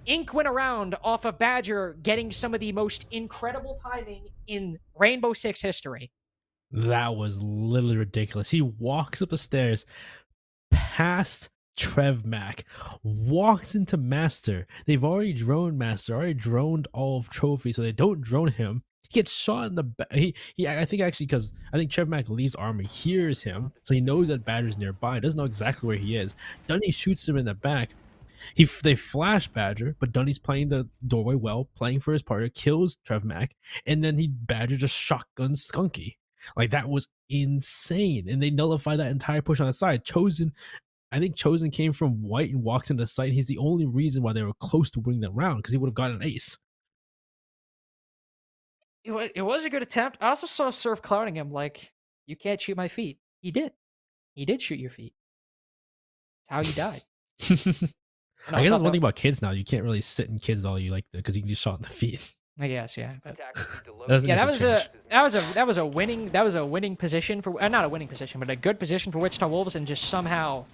Ink went around off of Badger, getting some of the most incredible timing in Rainbow Six history. That was literally ridiculous. He walks up the stairs past Trevmac, walks into Master. They've already droned Master, already droned all of Trophy, so they don't drone him. He gets shot in the back. I think actually, because I think Trevmac leaves Army, hears him, so he knows that Badger's nearby. Doesn't know exactly where he is. Dunny shoots him in the back. They flash Badger, but Dunny's playing the doorway well, playing for his partner, kills Trevmac, and then Badger just shotguns Skunky. Like, that was insane, and they nullify that entire push on the side. I think Chosen came from white and walks into the site. He's the only reason why they were close to winning the round, because he would have gotten an ace. It was a good attempt. I also saw Surf clouding him like, you can't shoot my feet. He did. He did shoot your feet. That's how you died. I guess that's one thing about kids now. You can't really sit in kids all you like because you can get shot in the feet. I guess, yeah. But, that was a winning position for not a winning position, but a good position for Wichita Wolves, and just somehow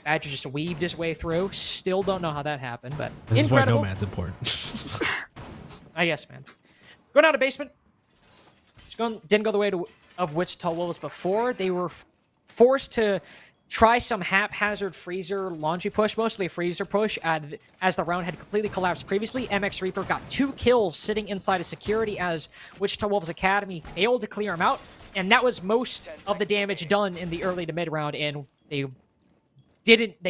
Badger just weaved his way through. Still don't know how that happened, but this incredible. is why Nomad's important. I guess, man. Going down to basement. Didn't go the way of Wichita Wolves before. They were forced to try some haphazard freezer laundry push, mostly a freezer push, as the round had completely collapsed previously. MX Reaper got 2 kills sitting inside of security as Wichita Wolves Academy failed to clear him out, and that was most of the damage done in the early to mid round, and they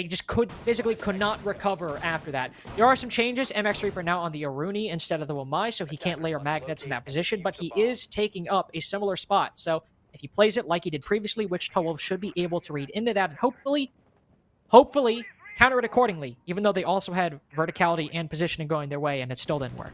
just physically could not recover after that. There are some changes. MX Reaper now on the Aruni instead of the Wamai, so he can't layer magnets in that position, but he is taking up a similar spot. So if he plays it like he did previously, Wichita Wolves should be able to read into that and hopefully counter it accordingly, even though they also had verticality and positioning going their way, and it still didn't work.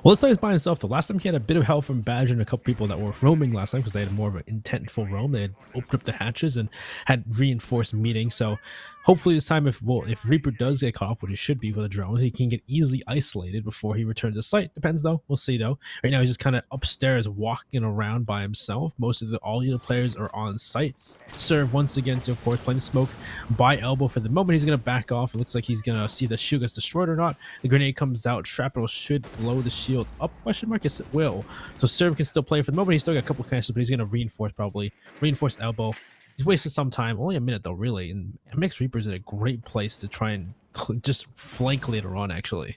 Well, this is by himself. The last time he had a bit of help from Badger and a couple people that were roaming last time because they had more of an intentful roam. They had opened up the hatches and had reinforced meetings. So hopefully this time, if Reaper does get caught off, which he should be with the drones, he can get easily isolated before he returns to site. Depends though. We'll see though. Right now he's just kind of upstairs walking around by himself. All the other players are on site. Serve once again, so of course playing the smoke by elbow for the moment. He's gonna back off. It looks like he's gonna see if the shield gets destroyed or not. The grenade comes out. Shrapnel should blow the shield up? Question mark. Yes, it will. So Serve can still play for the moment. He's still got a couple of connections, but he's gonna reinforce elbow. He's wasted some time. Only a minute though, really. And MX Reaper's in a great place to try and just flank later on. Actually,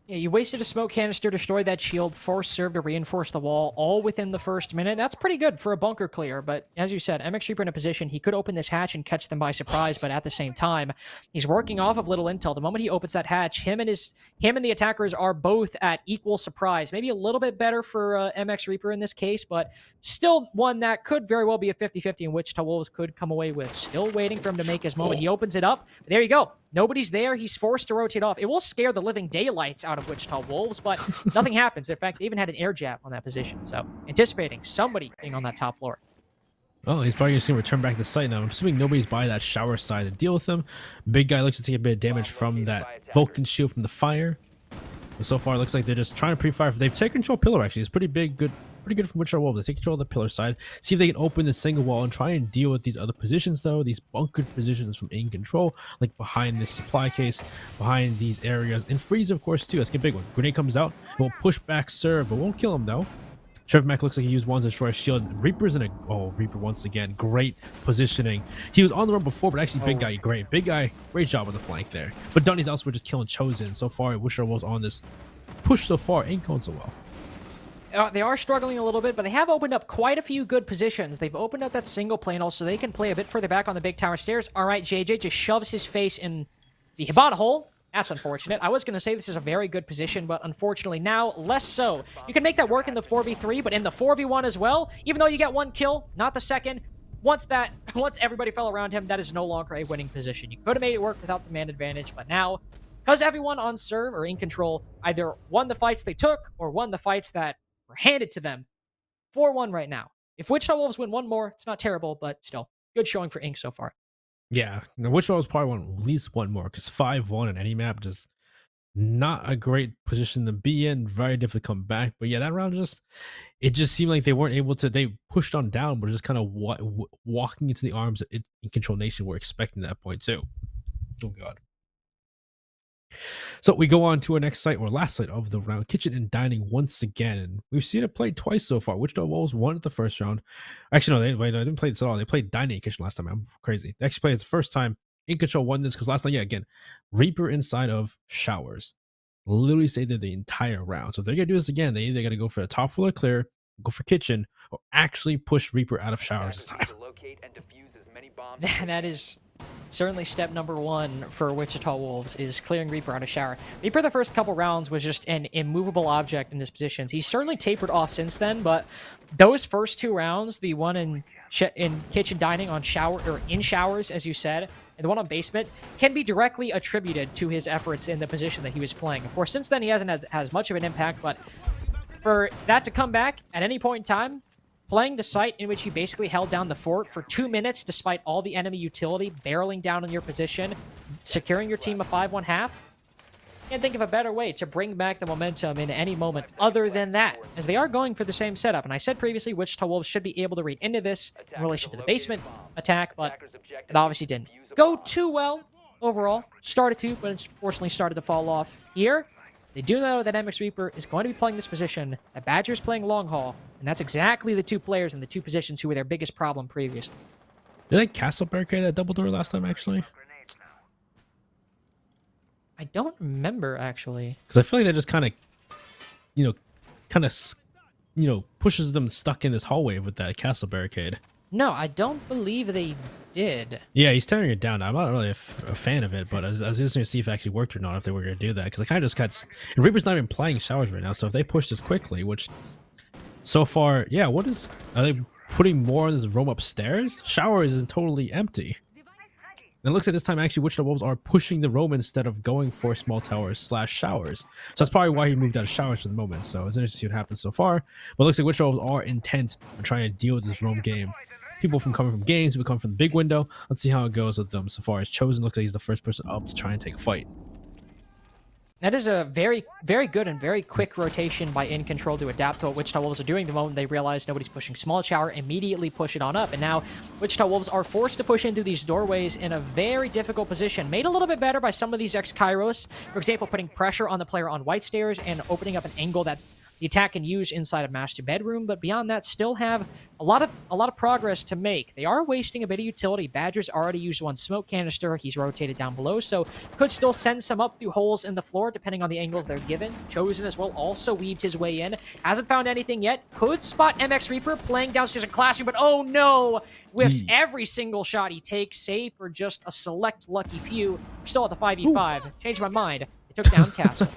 Yeah, you wasted a smoke canister, destroyed that shield, forced serve to reinforce the wall, all within the first minute. That's pretty good for a bunker clear, but as you said, MX Reaper in a position, he could open this hatch and catch them by surprise, but at the same time, he's working off of little intel. The moment he opens that hatch, him and the attackers are both at equal surprise. Maybe a little bit better for MX Reaper in this case, but still one that could very well be a 50-50 in Wichita Wolves could come away with. Still waiting for him to make his moment. He opens it up. There you go. Nobody's there. He's forced to rotate off. It will scare the living daylights out of Wichita Wolves, but nothing happens. In fact, they even had an air jab on that position. So anticipating somebody being on that top floor. Oh, he's probably just going to return back to the site now. I'm assuming nobody's by that shower side to deal with him. Big guy looks to take a bit of damage from that Vulcan shield from the fire. But so far, it looks like they're just trying to pre-fire. They've taken control of pillar, actually. It's pretty big, pretty good from Wichita Wolves. They take control of the pillar side. See if they can open the single wall and try and deal with these other positions, though. These bunkered positions from In Control, like behind this supply case, behind these areas. And freeze, of course, too. That's a big one. Grenade comes out. It will push back serve, but won't kill him, though. Trevor Mack looks like he used one to destroy a shield. Reaper's in a... Oh, Reaper once again. Great positioning. He was on the run before, but actually big guy, great. Big guy, great job on the flank there. But Dunny's elsewhere just killing Chosen. So far, Wichita Wolves on this push so far ain't going so well. They are struggling a little bit, but they have opened up quite a few good positions. They've opened up that single plane also. They can play a bit further back on the big tower stairs. All right, JJ just shoves his face in the Hibana hole. That's unfortunate. I was going to say this is a very good position, but unfortunately now less so. You can make that work in the 4v3, but in the 4v1 as well, even though you get one kill, not the second, once everybody fell around him, that is no longer a winning position. You could have made it work without the man advantage, but now, because everyone on serve or in control either won the fights they took or won the fights that were handed to them, 4-1 right now. If Wichita Wolves win one more, it's not terrible, but still, good showing for Inc. so far. Yeah, the Wichita Wolves probably want at least one more, because 5-1 on any map just not a great position to be in. Very difficult to come back. But yeah, that round it just seemed like they weren't able to. They pushed on down, but just kind of walking into the arms of Incontrolnation. We're expecting that point too. Oh god. So we go on to our next site, or last site of the round, kitchen and dining once again. And we've seen it played twice so far. Wichita Wolves won at the first round. Actually, no, they didn't play this at all. They played dining and kitchen last time. I'm crazy. They actually played it the first time. In Control won this because last time, yeah, again, Reaper inside of showers. Literally stayed there the entire round. So if they're going to do this again, they either got to go for the top floor clear, go for kitchen, or actually push Reaper out of showers this time. That is certainly step number one for Wichita Wolves, is clearing Reaper out of shower. Reaper the first couple rounds was just an immovable object in his positions. He's certainly tapered off since then, but those first two rounds, the one in kitchen dining on shower, or in showers, as you said, and the one on basement, can be directly attributed to his efforts in the position that he was playing. Of course, since then he hasn't had as much of an impact, but for that to come back at any point in time, playing the site in which you basically held down the fort for 2 minutes despite all the enemy utility barreling down on your position, securing your team a 5-1 half, can't think of a better way to bring back the momentum in any moment other than that, as they are going for the same setup. And I said previously, Wichita Wolves should be able to read into this in relation to the basement attack, but it obviously didn't go too well overall. Started to, but unfortunately started to fall off here. They do know that MX Reaper is going to be playing this position, that Badger's playing long haul, and that's exactly the two players in the two positions who were their biggest problem previously. Did they castle barricade that double door last time, actually? I don't remember, actually. Because I feel like that just kind of, pushes them stuck in this hallway with that castle barricade. No, I don't believe they did. Yeah, he's tearing it down. I'm not really a fan of it, but I was just going to see if it actually worked or not, if they were going to do that. Because I kind of just got... And Reaper's not even playing showers right now, so if they push this quickly, which so far... Yeah, what is... Are they putting more on this room upstairs? Showers is totally empty. And it looks like this time, actually, Wichita Wolves are pushing the roam instead of going for small towers / showers. So that's probably why he moved out of showers for the moment. So it's interesting to see what happens so far. But it looks like Wichita Wolves are intent on trying to deal with this roam game. People coming from games, people come from the big window. Let's see how it goes with them so far. As Chosen looks like he's the first person up to try and take a fight. That is a very, very good and very quick rotation by In Control to adapt to what Wichita Wolves are doing the moment they realize nobody's pushing small shower, immediately push it on up. And now Wichita Wolves are forced to push into these doorways in a very difficult position. Made a little bit better by some of these ex-Kairos. For example, putting pressure on the player on white stairs and opening up an angle that the attack can use inside of master bedroom, but beyond that, still have a lot of progress to make. They are wasting a bit of utility. Badger's already used one smoke canister. He's rotated down below, so could still send some up through holes in the floor depending on the angles they're given. Chosen as well also weaved his way in. Hasn't found anything yet. Could spot MX Reaper playing downstairs in classroom, but oh no! Whiffs every single shot he takes, save for just a select lucky few. We're still at the 5v5. Changed my mind. They took down Castle.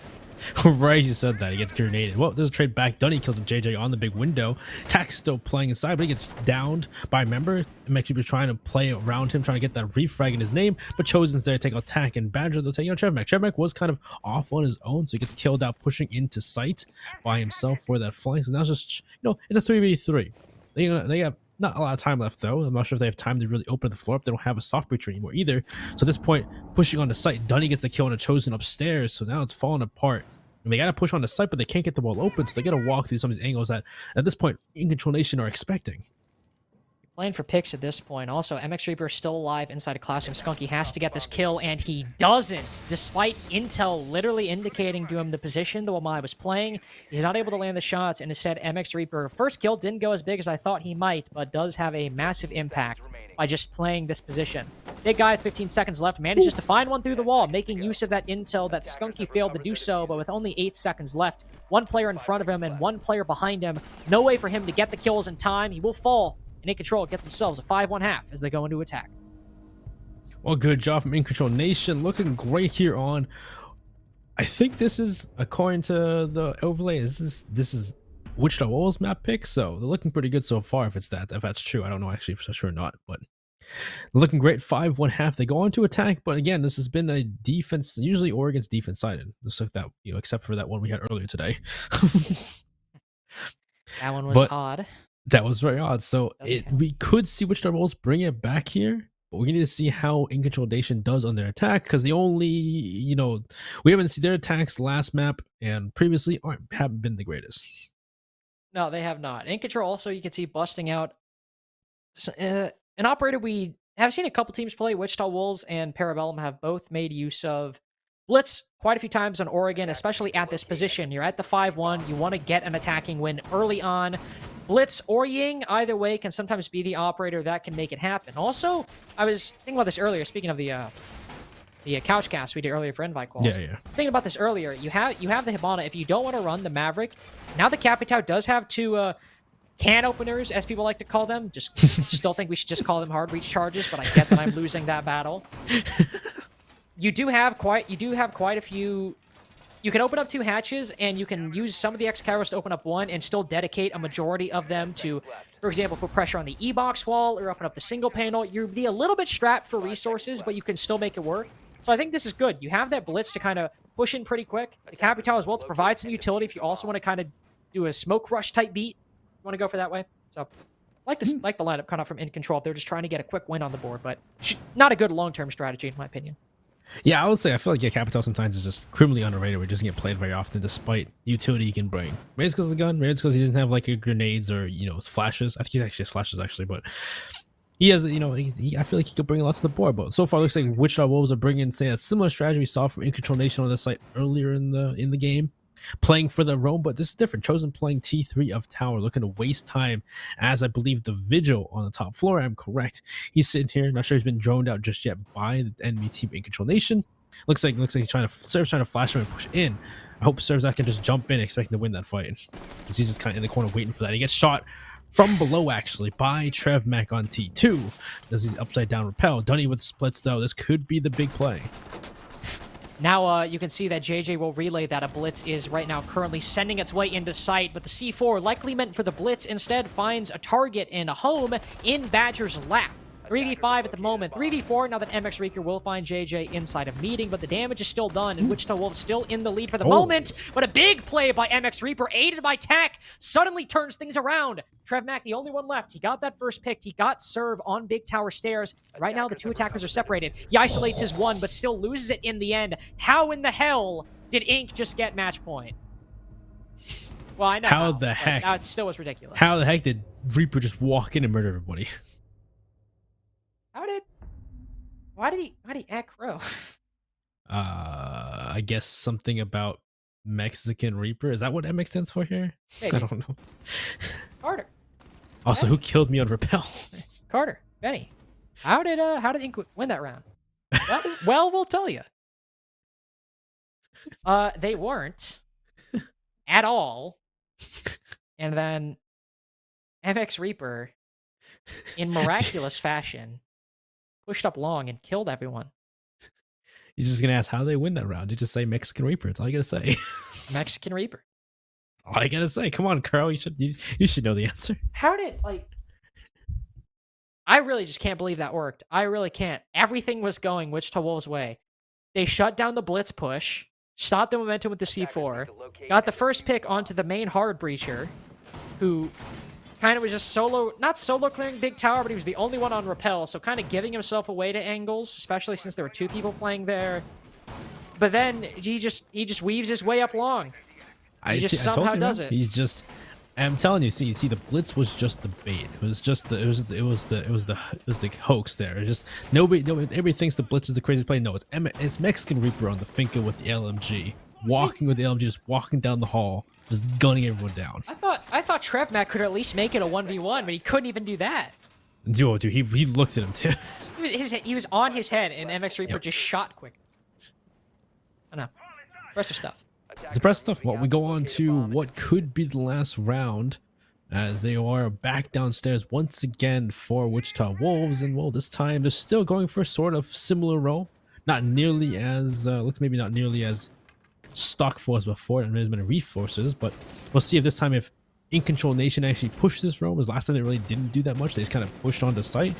Right, you said that. He gets grenaded. Well, there's a trade back. Dunny kills the JJ on the big window. Tack's still playing inside, but he gets downed by a member. MX Reaper trying to play around him, trying to get that refrag in his name, but Chosen's there to take out Tack, and Badger they'll take out Trevmac. Trevmac was kind of off on his own, so he gets killed out pushing into sight by himself for that flank. So now it's just, it's a 3v3. They have not a lot of time left, though. I'm not sure if they have time to really open the floor up. They don't have a soft breacher anymore either. So at this point, pushing on the site, Dunny gets the kill on a Chosen upstairs. So now it's falling apart. And they got to push on the site, but they can't get the wall open. So they got to walk through some of these angles that, at this point, Incontrolnation are expecting. Playing for picks at this point. Also, MX Reaper is still alive inside a classroom. Skunky has to get this kill, and he doesn't. Despite intel literally indicating to him the position the Wamai was playing, he's not able to land the shots, and instead MX Reaper, first kill didn't go as big as I thought he might, but does have a massive impact by just playing this position. Big guy, 15 seconds left, manages to find one through the wall, making use of that intel that Skunky failed to do so, but with only 8 seconds left, one player in front of him and one player behind him, no way for him to get the kills in time. He will fall. And Incontrol get themselves a 5-1 half as they go into attack. Well, good job from Incontrolnation. Looking great here on. I think this is, according to the overlay, this is Wichita Wolves map pick. So they're looking pretty good so far. If that's true, I don't know actually for sure or not, but looking great. 5-1 half. They go on to attack, but again, this has been a defense. Usually Oregon's defense sided, just like that, except for that one we had earlier today. That one was odd. That was very odd. So we could see Wichita Wolves bring it back here, but we need to see how Incontrolnation does on their attack, because the only, we haven't seen their attacks last map and previously haven't been the greatest. No, they have not. Incontrol also, you can see busting out an operator we have seen a couple teams play. Wichita Wolves and Parabellum have both made use of Blitz quite a few times on Oregon, especially at this position. You're at the 5-1. You want to get an attacking win early on. Blitz or Ying, either way, can sometimes be the operator that can make it happen. Also, I was thinking about this earlier, speaking of the couch cast we did earlier for invite calls. Yeah. Thinking about this earlier, you have the Hibana. If you don't want to run the Maverick, now the Capitao does have two can openers, as people like to call them. Just still think we should just call them hard reach charges, but I get that I'm losing that battle. You do have quite a few. You can open up 2 hatches, and you can use some of the X-Kairos to open up 1 and still dedicate a majority of them to, for example, put pressure on the E-box wall or open up the single panel. You'll be a little bit strapped for resources, but you can still make it work. So I think this is good. You have that blitz to kind of push in pretty quick. The Capitao as well to provide some utility if you also want to kind of do a smoke rush type beat. You want to go for that way. So like the lineup kind of from In Control. They're just trying to get a quick win on the board, but not a good long-term strategy in my opinion. Yeah, I would say I feel like Capitao sometimes is just criminally underrated. Where it doesn't get played very often, despite the utility he can bring. Maybe it's because of the gun. Maybe it's because he didn't have like grenades or flashes. I think he actually has flashes actually, but he has I feel like he could bring a lot to the board. But so far, it looks like Wichita Wolves are bringing a similar strategy we saw from Incontrolnation on the site earlier in the game, playing for the roam. But this is different. Chosen playing T3 of tower, looking to waste time, as I believe the Vigil on the top floor. I'm correct. He's sitting here, not sure he's been droned out just yet by the enemy team Incontrolnation. Looks like he's trying to flash him and push in. I hope Servzak can just jump in, expecting to win that fight. He's just kind of in the corner waiting for that. He gets shot from below actually by Trevmac on T2. Does his upside down repel? Dunny with splits though. This could be the big play. Now you can see that JJ will relay that a blitz is right now currently sending its way into sight, but the C4, likely meant for the blitz, instead finds a target and a home in Badger's lap. 3v5 at the moment. 3v4 now that MX Reeker will find JJ inside of meeting, but the damage is still done, and Wichita Wolves still in the lead for the moment. But a big play by MX Reaper, aided by Tack, suddenly turns things around. Trevmac, the only one left. He got that first pick. He got serve on Big Tower Stairs. Right now, the 2 attackers are separated. He isolates his one, but still loses it in the end. How in the hell did Ink just get match point? Well, I know how the heck. That still was ridiculous. How the heck did Reaper just walk in and murder everybody? Why did he act crow? I guess something about Mexican Reaper. Is that what MX stands for here? I Maybe. don't know. Carter. Also, who killed me on Repel? Carter. Benny. How did Inc win that round? Well, we'll tell you. They weren't at all. And then MX Reaper, in miraculous fashion, pushed up long and killed everyone. You're just gonna ask how they win that round. You just say Mexican Reaper. That's all you gotta say. Mexican Reaper. All I gotta say. Come on, Carl. You should know the answer. How did I really just can't believe that worked. I really can't. Everything was going Wichita Wolves' way. They shut down the blitz push, stopped the momentum with the C4, got the first pick onto the main hard breacher, who kind of was just not solo clearing big tower, but he was the only one on rappel, so kind of giving himself away to angles, especially since there were 2 people playing there. But then he just weaves his way up long. He just somehow does it. He's just. I'm telling you. See, the blitz was just the bait. It was just the hoax there. It's just everybody thinks the blitz is the crazy play. No, it's Mexican Reaper on the Finca with the LMG, walking with the LMG, just walking down the hall, just gunning everyone down. I thought TrevMac could at least make it a 1v1, but he couldn't even do that. Dude, he looked at him too. He was on his head, and MX Reaper just shot quick. I know. Impressive stuff. It's impressive stuff. Well, we go on to what could be the last round, as they are back downstairs once again for Wichita Wolves, and well, this time they're still going for sort of similar role, not nearly as maybe not nearly as stock force before, and there's been reinforces, but we'll see if this time if Incontrolnation actually pushed this role. As last time they really didn't do that much, they just kind of pushed onto site.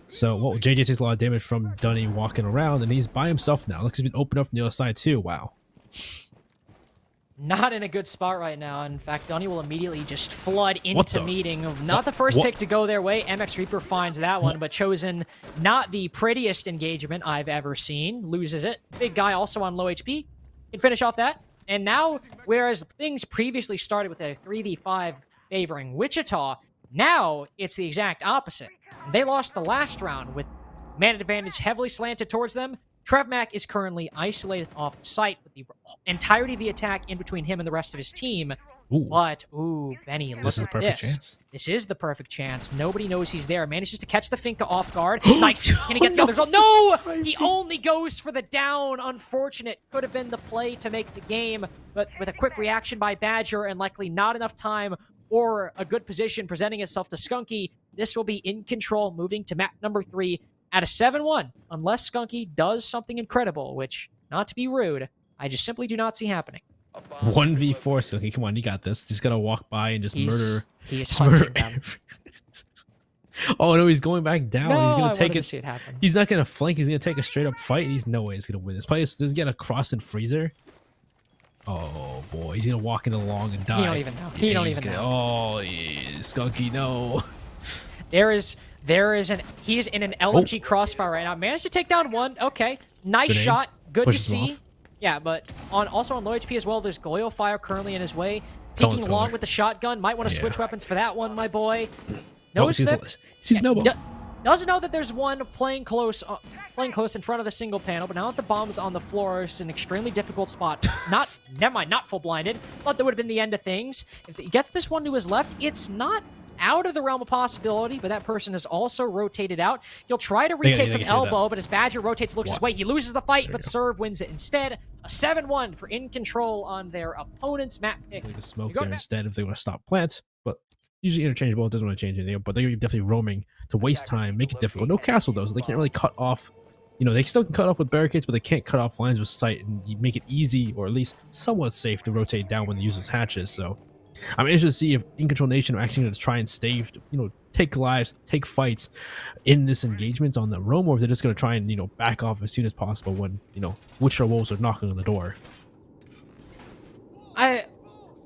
So well, JJ takes a lot of damage from Dunny walking around, and he's by himself now. Looks like he's been opened up from the other side too. Wow. Not in a good spot right now. In fact, Dunny will immediately just flood into meeting. Not the first pick to go their way. MX Reaper finds that one, but chosen not the prettiest engagement I've ever seen. Loses it. Big guy also on low HP. Can finish off that. And now, whereas things previously started with a 3v5 favoring Wichita, now it's the exact opposite. They lost the last round with man advantage heavily slanted towards them. TrevMac is currently isolated off the site with the entirety of the attack in between him and the rest of his team. Ooh. But, Benny, look at this. Chance. This is the perfect chance. Nobody knows he's there. Manages to catch the Finca off guard. Nice. Can he get the other result? No! He only goes for the down. Unfortunate. Could have been the play to make the game, but with a quick reaction by Badger and likely not enough time or a good position presenting itself to Skunky, this will be in control, moving to map number 3 at a 7-1, unless Skunky does something incredible, which, not to be rude, I just simply do not see happening. 1v4 Skunky, come on, you got this. Just gotta walk by and just murder. He is hunting them. Oh no, he's going back down. No, he's gonna I take wanted it. to see it happen. He's not gonna flank. He's gonna take a straight up fight. He's no way he's gonna win this. Play is just gonna cross and freezer. Oh boy, he's gonna walk in along and die. He don't even know. He don't even know. Oh, Skunky, no. He is in an LMG crossfire right now. Managed to take down one. Okay, nice shot. Good to see. Yeah, but also on low HP as well. There's Qualifier currently in his way. Peeking along with the shotgun. Might want to switch weapons for that one, my boy. Sees Snowball. Doesn't know that there's one playing close in front of the single panel, but now that the bomb's on the floor, it's an extremely difficult spot. Never mind, not full blinded. Thought that would have been the end of things. If he gets this one to his left, it's not out of the realm of possibility, but that person is also rotated out. He'll try to retake from elbow, but as Badger rotates, looks his way. He loses the fight, but Serve wins it instead. A 7-1 for In Control on their opponent's map pick. The smoke there instead if they want to stop plant, but usually interchangeable. It doesn't want to change anything, but they're definitely roaming to waste time, make it difficult. No castle though, so they can't really cut off. You know, they still can cut off with barricades, but they can't cut off lines with sight, and you make it easy or at least somewhat safe to rotate down when the user's hatches. So I'm interested to see if Incontrolnation are actually going to try and take lives, take fights in this engagement on the roam, or if they're just going to try and, back off as soon as possible when, Wichita Wolves are knocking on the door.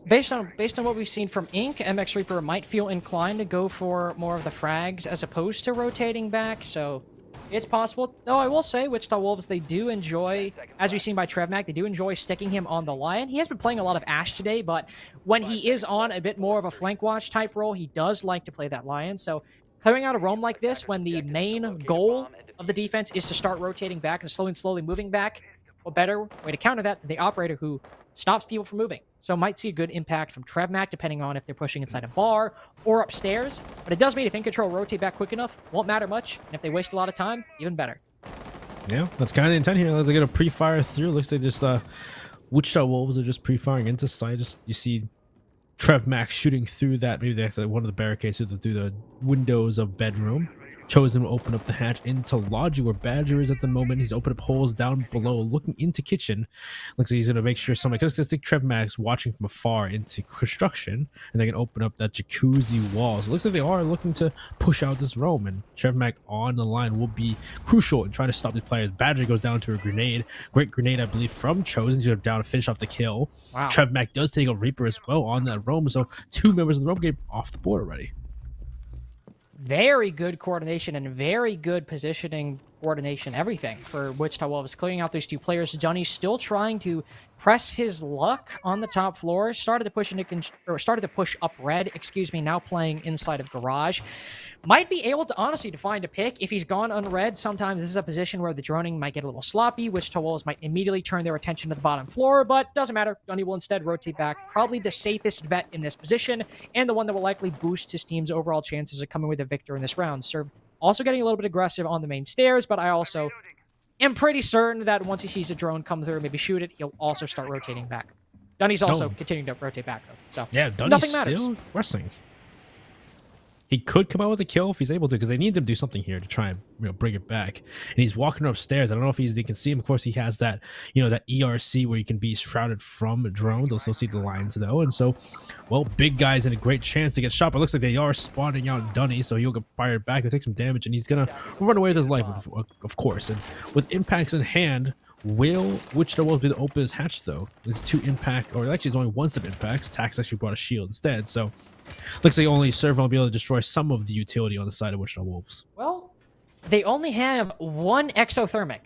Based on what we've seen from Inc, MX Reaper might feel inclined to go for more of the frags as opposed to rotating back, so it's possible. Though I will say, Wichita Wolves, they do enjoy, as we've seen by TrevMac, they do enjoy sticking him on the Lion. He has been playing a lot of Ash today, but when he is on a bit more of a flank watch type role, he does like to play that Lion. So clearing out a roam like this, when the main goal of the defense is to start rotating back and slowly moving back, what better way to counter that than the Operator, who stops people from moving. So might see a good impact from TrevMac, depending on if they're pushing inside a bar or upstairs. But it does mean if Incontrol rotate back quick enough, won't matter much. And if they waste a lot of time, even better. Yeah, that's kind of the intent here. Let's get a pre-fire through. Looks like just Wichita Wolves are just pre-firing into site. Just you see TrevMac shooting through that. Maybe that's one of the barricades through the windows of bedroom. Chosen will open up the hatch into lodge where Badger is at the moment. He's opened up holes down below, looking into kitchen. Looks like he's gonna make sure somebody, because I think TrevMac's watching from afar into construction, and they can open up that jacuzzi wall. So it looks like they are looking to push out this roam, and TrevMac on the line will be crucial in trying to stop the players. Badger goes down to a grenade, great grenade I believe from Chosen to go down to finish off the kill. Wow. TrevMac does take a Reaper as well on that roam, so 2 members of the roam game off the board already. Very good coordination and very good positioning, coordination, everything for Wichita Wolves. Clearing out these 2 players. Johnny's still trying to press his luck on the top floor. Started to push up red, excuse me, now playing inside of garage. Might be able to honestly to find a pick if he's gone unred. Sometimes this is a position where the droning might get a little sloppy. Wichita Wolves might immediately turn their attention to the bottom floor, but doesn't matter. Johnny will instead rotate back. Probably the safest bet in this position, and the one that will likely boost his team's overall chances of coming with a victor in this round. Serve also getting a little bit aggressive on the main stairs, but I also am pretty certain that once he sees a drone come through, maybe shoot it, he'll also start rotating back. Dunny's also continuing to rotate back, though. So yeah, Dunny's nothing matters. Still wrestling. He could come out with a kill if he's able to, because they need him to do something here to try and bring it back. And he's walking upstairs. I don't know if they can see him. Of course, he has that that ERC where you can be shrouded from drones. They'll still see the lines though, and so, well, big guy's in a great chance to get shot. But it looks like they are spotting out Dunny, so he'll get fired back. He'll take some damage, and he's gonna run away with his life, of course. And with impacts in hand, will Wichita Wolves be the open his hatch though? There's 2 impact, or actually it's only 1 step impacts. Tax actually brought a shield instead, so. Looks like only Server will be able to destroy some of the utility on the side of Wichita Wolves. Well, they only have 1 exothermic.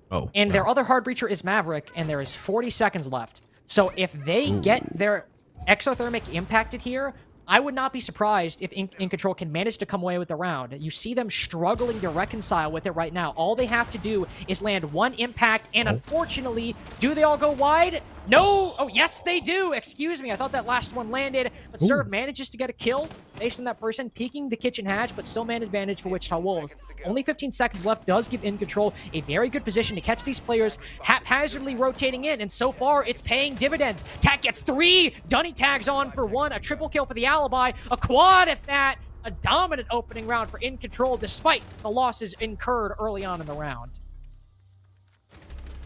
Oh. And their other hard breacher is Maverick, and there is 40 seconds left. So if they get their exothermic impacted here, I would not be surprised if Incontrol can manage to come away with the round. You see them struggling to reconcile with it right now. All they have to do is land 1 impact, and unfortunately, do they all go wide? No! Oh, yes, they do! Excuse me, I thought that last one landed, but Serve manages to get a kill based on that person peeking the kitchen hatch, but still man advantage for Wichita Wolves. Only 15 seconds left does give Incontrol a very good position to catch these players haphazardly rotating in, and so far, it's paying dividends. Tack gets 3! Dunny tags on for 1, a triple kill for the Alibi, a quad at that! A dominant opening round for Incontrol despite the losses incurred early on in the round.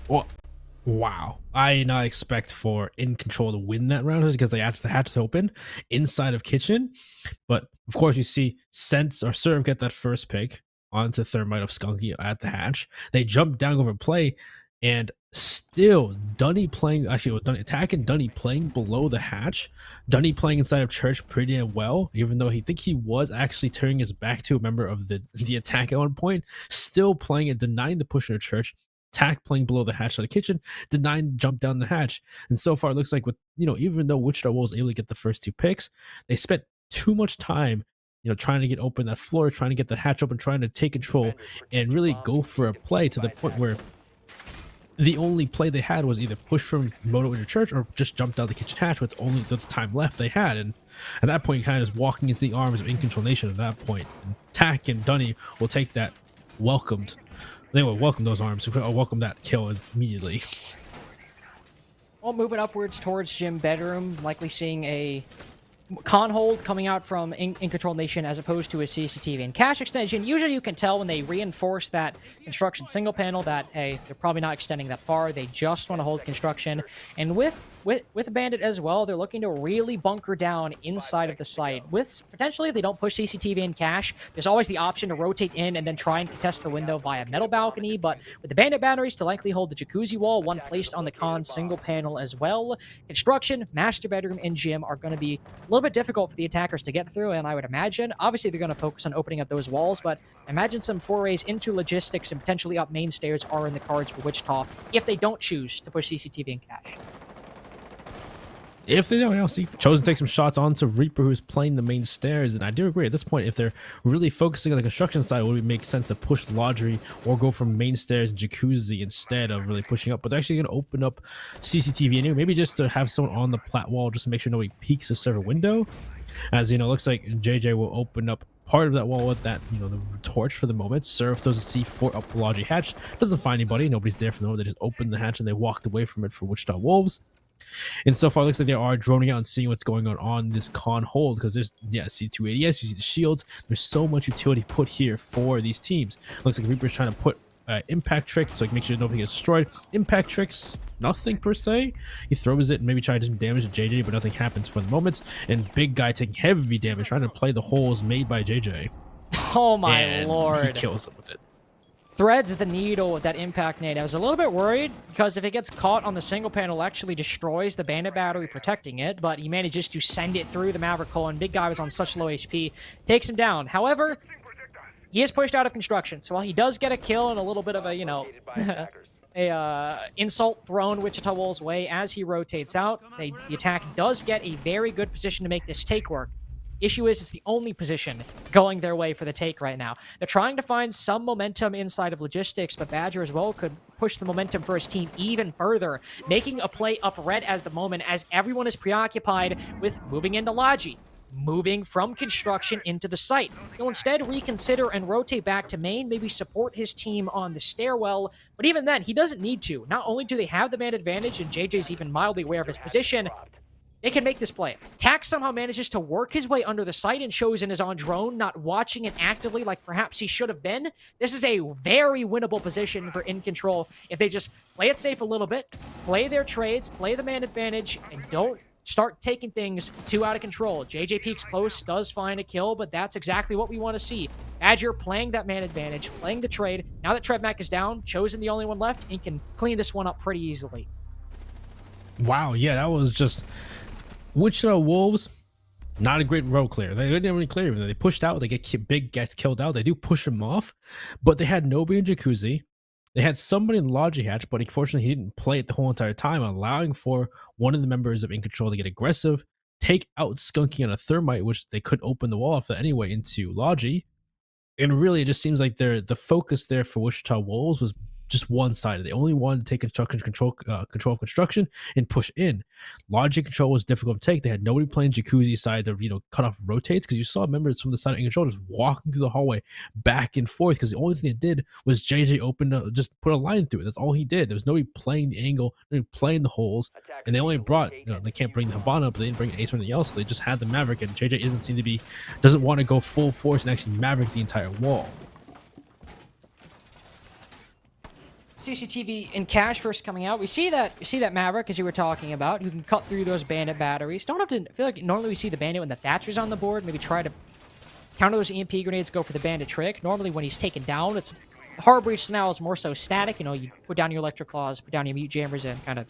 Well, wow. I did not expect for Incontrol to win that round because they had the hatch open inside of kitchen. But of course, you see Sense or Serve get that first pick onto Thermite of Skunky at the hatch. They jump down over play, and still Dunny playing, actually with Dunny attacking, Dunny playing below the hatch. Dunny playing inside of church pretty well, even though he was actually turning his back to a member of the attack at one point, still playing and denying the push into church. Tack playing below the hatch of the kitchen, denying the jump down the hatch. And so far, it looks like with, even though Wichita Wolves was able to get the first 2 picks, they spent too much time, trying to get open that floor, trying to get the hatch open, trying to take control and really go for a play to the point where the only play they had was either push from Moto into church or just jump down the kitchen hatch with only the time left they had. And at that point, kind of just walking into the arms of Incontrolnation at that point. And Tack and Dunny will take that welcomed. They will welcome those arms. Welcome that kill immediately. Well, moving upwards towards gym bedroom, likely seeing a con hold coming out from Incontrolnation as opposed to a CCTV and cache extension. Usually you can tell when they reinforce that construction single panel that, hey, they're probably not extending that far. They just want to hold construction. And with Bandit as well, they're looking to really bunker down inside of the site. With potentially, if they don't push CCTV and cache, there's always the option to rotate in and then try and contest the window via metal balcony. But with the Bandit batteries to likely hold the jacuzzi wall, one placed on the con single panel as well, construction, master bedroom, and gym are going to be a little bit difficult for the attackers to get through. And I would imagine, obviously, they're going to focus on opening up those walls, but imagine some forays into logistics and potentially up main stairs are in the cards for Wichita if they don't choose to push CCTV and cache. If they don't, you know, see, Chosen takes some shots onto Reaper, who's playing the main stairs, and I do agree at this point, if they're really focusing on the construction side, it would make sense to push Laundry or go from main stairs and Jacuzzi instead of really pushing up. But they're actually going to open up CCTV anyway, maybe just to have someone on the plat wall just to make sure nobody peeks the server window. As you know, looks like JJ will open up part of that wall with that, you know, the torch for the moment. Surf throws a C4 up the Laundry hatch, doesn't find anybody, nobody's there for the moment. They just opened the hatch and they walked away from it for Wichita Wolves. And so far, it looks like they are droning out and seeing what's going on this con hold, because there's, yeah, C2ADS, you see the shields. There's so much utility put here for these teams. Looks like Reaper's trying to put impact trick so he can make sure nobody gets destroyed. Impact tricks, nothing per se. He throws it and maybe tries to do some damage to JJ, but nothing happens for the moment. And Big Guy taking heavy damage, trying to play the holes made by JJ. Oh my and lord. He kills him with it. Threads the needle with that impact nade. I was a little bit worried because if it gets caught on the single panel, it actually destroys the bandit battery protecting it, but he manages to send it through the Maverick Cole, and Big Guy was on such low HP, takes him down. However, he is pushed out of construction, so while he does get a kill and a little bit of a, you know, insult thrown Wichita Wolves' way as he rotates out, the attack does get a very good position to make this take work. Issue is, it's the only position going their way for the take right now. They're trying to find some momentum inside of logistics, but Badger as well could push the momentum for his team even further, making a play up red at the moment as everyone is preoccupied with moving into Logi, moving from construction into the site. He'll instead reconsider and rotate back to main, maybe support his team on the stairwell, but even then, he doesn't need to. Not only do they have the man advantage, and JJ's even mildly aware of his position, they can make this play. Tax somehow manages to work his way under the site, and Chosen is on drone, not watching it actively like perhaps he should have been. This is a very winnable position for In Control if they just play it safe a little bit, play their trades, play the man advantage, and don't start taking things too out of control. JJ peeks close, does find a kill, but that's exactly what we want to see. Badger playing that man advantage, playing the trade. Now that TrevMac is down, Chosen the only one left, and can clean this one up pretty easily. Wow, yeah, that was just... Wichita Wolves, not a great road clear. They didn't really clear them. They pushed out. They get Big gets killed out. They do push him off, but they had nobody in Jacuzzi. They had somebody in Logi Hatch, but unfortunately he didn't play it the whole entire time, allowing for one of the members of In Control to get aggressive, take out Skunky on a Thermite, which they could open the wall off anyway into Logi. And really, it just seems like the focus there for Wichita Wolves was just one-sided. They only wanted to take construction control of construction and push in. Logic control was difficult to take. They had nobody playing Jacuzzi side to, you know, cut off rotates, because you saw members from the side of In Control just walking through the hallway back and forth, because the only thing they did was JJ opened up, just put a line through it. That's all he did. There was nobody playing the angle, nobody playing the holes, and they only brought, you know, they can't bring the Habana up, but they didn't bring an Ace or anything else, so they just had the Maverick, and JJ doesn't want to go full force and actually Maverick the entire wall. CCTV and Cash first coming out. We see that Maverick, as you were talking about, who can cut through those bandit batteries. Don't have to, I feel like normally we see the bandit when the Thatcher's on the board, maybe try to counter those EMP grenades, go for the bandit trick. Normally when he's taken down, it's hard breach now is more so static. You know, you put down your electric claws, put down your mute jammers, and kind of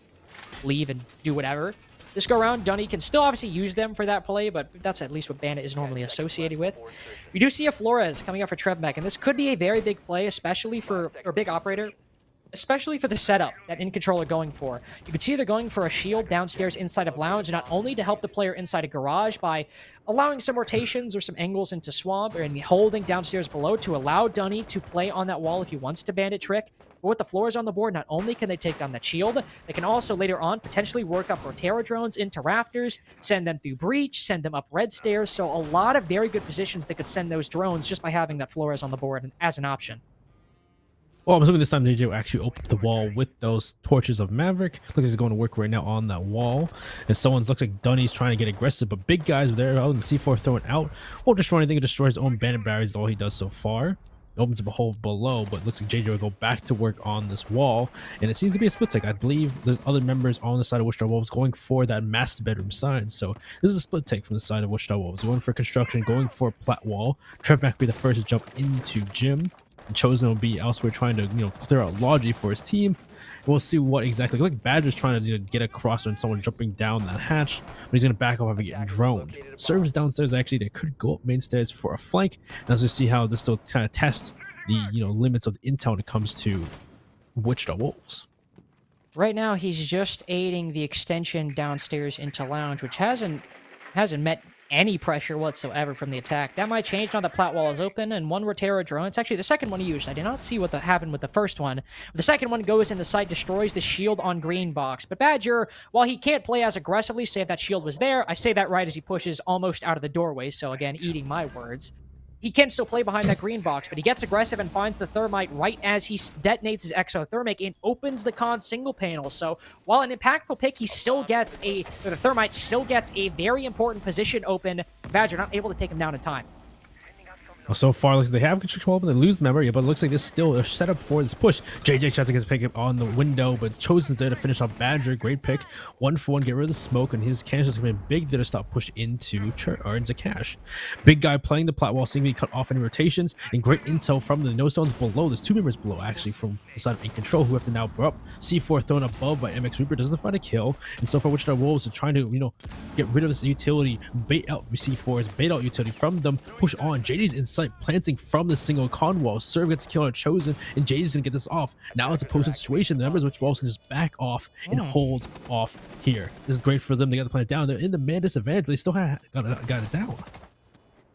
leave and do whatever. This go around, Dunny can still obviously use them for that play, but that's at least what bandit is normally associated with. We do see a Flores coming up for TrevMac, and this could be a very big play, especially for, or big operator, especially for the setup that In Control are going for. You can see they're going for a shield downstairs inside of Lounge, not only to help the player inside a garage by allowing some rotations or some angles into Swamp, and holding downstairs below to allow Dunny to play on that wall if he wants to bandit trick. But with the floors on the board, not only can they take down that shield, they can also later on potentially work up Rotera drones into rafters, send them through breach, send them up red stairs. So a lot of very good positions they could send those drones just by having that Flores on the board as an option. Well, I'm assuming this time JJ will actually open the wall with those torches of Maverick. Looks like he's going to work right now on that wall. And someone looks like Dunny's trying to get aggressive, but Big Guys are there. Oh, the C4 throwing out. Won't destroy anything. It destroys his own bandit barriers. Is all he does so far. It opens up a hole below, but it looks like JJ will go back to work on this wall. And it seems to be a split take. I believe there's other members on the side of Wichita Wolves going for that master bedroom side. So this is a split take from the side of Wichita Wolves. Going for construction, going for plat wall. TrevMac will be the first to jump into gym. Chosen will be elsewhere trying to, you know, clear out Logi for his team. We'll see what exactly. Like Badger's trying to, you know, get across and someone jumping down that hatch, but he's going to back off after getting droned. Servers downstairs, actually, they could go up main stairs for a flank. And as we see how this still kind of tests the, you know, limits of the intel when it comes to Wichita Wolves. Right now, he's just aiding the extension downstairs into lounge, which hasn't met any pressure whatsoever from the attack. That might change now that plat wall is open, and one Rotero drone. It's actually the second one he used. I did not see what happened with the first one. The second one goes in the site, destroys the shield on green box. But Badger, while he can't play as aggressively, say if that shield was there, I say that right as he pushes almost out of the doorway, so again, eating my words. He can still play behind that green box, but he gets aggressive and finds the thermite right as he detonates his exothermic and opens the con single panel. So while an impactful pick, the thermite still gets a very important position open. Badger not able to take him down in time. Well, so far, looks like they have control, but they lose the memory. But it looks like this is still a setup for this push. JJ tries to get his pick on the window, but Chosen's there to finish off Badger. Great pick. 1-for-1, get rid of the smoke, and his cannons coming in big there to stop push into cash. Big guy playing the plat wall, seemingly cut off any rotations, and great intel from the no stones below. There's two members below, actually, from the side of In Control, who have to now bro up. C4 thrown above by MX Reaper, doesn't find a kill, and so far, Wichita Wolves are trying to, get rid of this utility, bait out C4s, bait out utility from them, push on. JD's in sight, planting from the single con wall. Serve gets killed on Chosen, and JD's gonna get this off. Now it's a posted situation. The members of Wichita Wolves can just back off and hold off here. This is great for them. They got the plant down. They're in the man disadvantage, but they still got it down.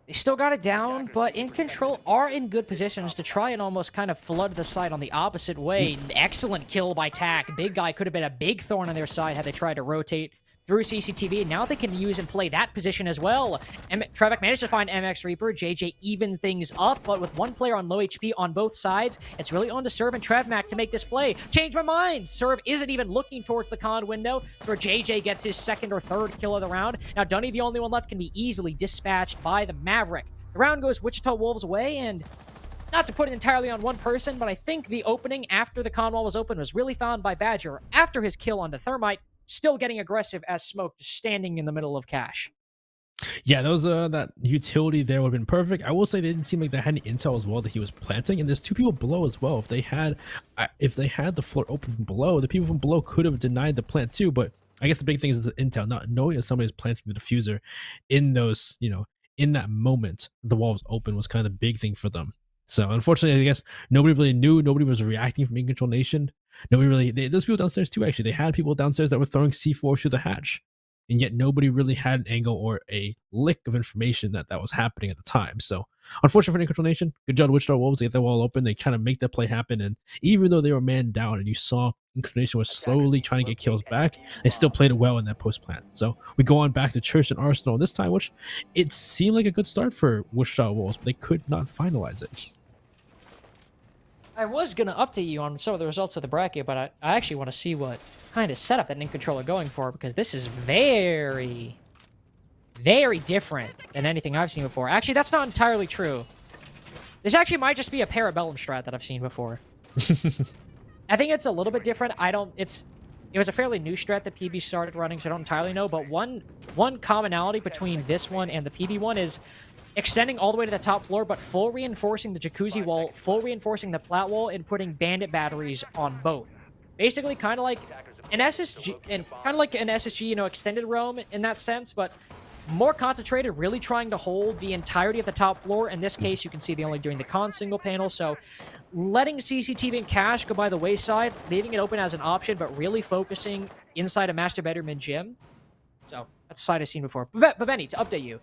They still got it down, but In Control are in good positions to try and almost kind of flood the side on the opposite way. Excellent kill by Tack. Big guy could have been a big thorn on their side had they tried to rotate through CCTV. Now they can use and play that position as well. Trebek managed to find MX Reaper. JJ even things up, but with one player on low HP on both sides, it's really on to Serve and Trevmac to make this play. Change my mind. Serve isn't even looking towards the con window, where JJ gets his second or third kill of the round. Now Dunny, the only one left, can be easily dispatched by the Maverick. The round goes Wichita Wolves' way, and not to put it entirely on one person, but I think the opening after the con wall was open was really found by Badger after his kill on the Thermite, still getting aggressive as Smoke just standing in the middle of Cash. Yeah, those that utility there would have been perfect. I will say they didn't seem like they had any intel as well that he was planting, and there's two people below as well. If they had the floor open from below, the people from below could have denied the plant too. But I guess the big thing is the intel, not knowing that somebody is planting the diffuser in those, in that moment the wall was open was kind of the big thing for them. So unfortunately, I guess nobody really knew. Nobody was reacting from Incontrolnation. Nobody really. There's people downstairs too. Actually, they had people downstairs that were throwing C4 through the hatch, and yet nobody really had an angle or a lick of information that was happening at the time. So unfortunately for Incontrolnation, good job Wichita Wolves. They get the wall open. They kind of make that play happen, and even though they were man down, and you saw Incontrolnation was slowly trying to get kills back, they still played it well in that post plant. So we go on back to Church and Arsenal this time, which it seemed like a good start for Wichita Wolves, but they could not finalize it. I was going to update you on some of the results of the bracket, but I actually want to see what kind of setup that In Control are going for, because this is very, very different than anything I've seen before. Actually, that's not entirely true. This actually might just be a Parabellum strat that I've seen before. I think it's a little bit different. It was a fairly new strat that PB started running, so I don't entirely know, but one commonality between this one and the PB one is extending all the way to the top floor, but full reinforcing the jacuzzi wall, full reinforcing the plat wall, and putting bandit batteries on both. Basically, kind of like an SSG, extended roam in that sense, but more concentrated, really trying to hold the entirety of the top floor. In this case, you can see they're only doing the con single panel, so letting CCTV and Cash go by the wayside, leaving it open as an option, but really focusing inside a master bedroom and gym. So that's a side I've seen before. But Benny, to update you.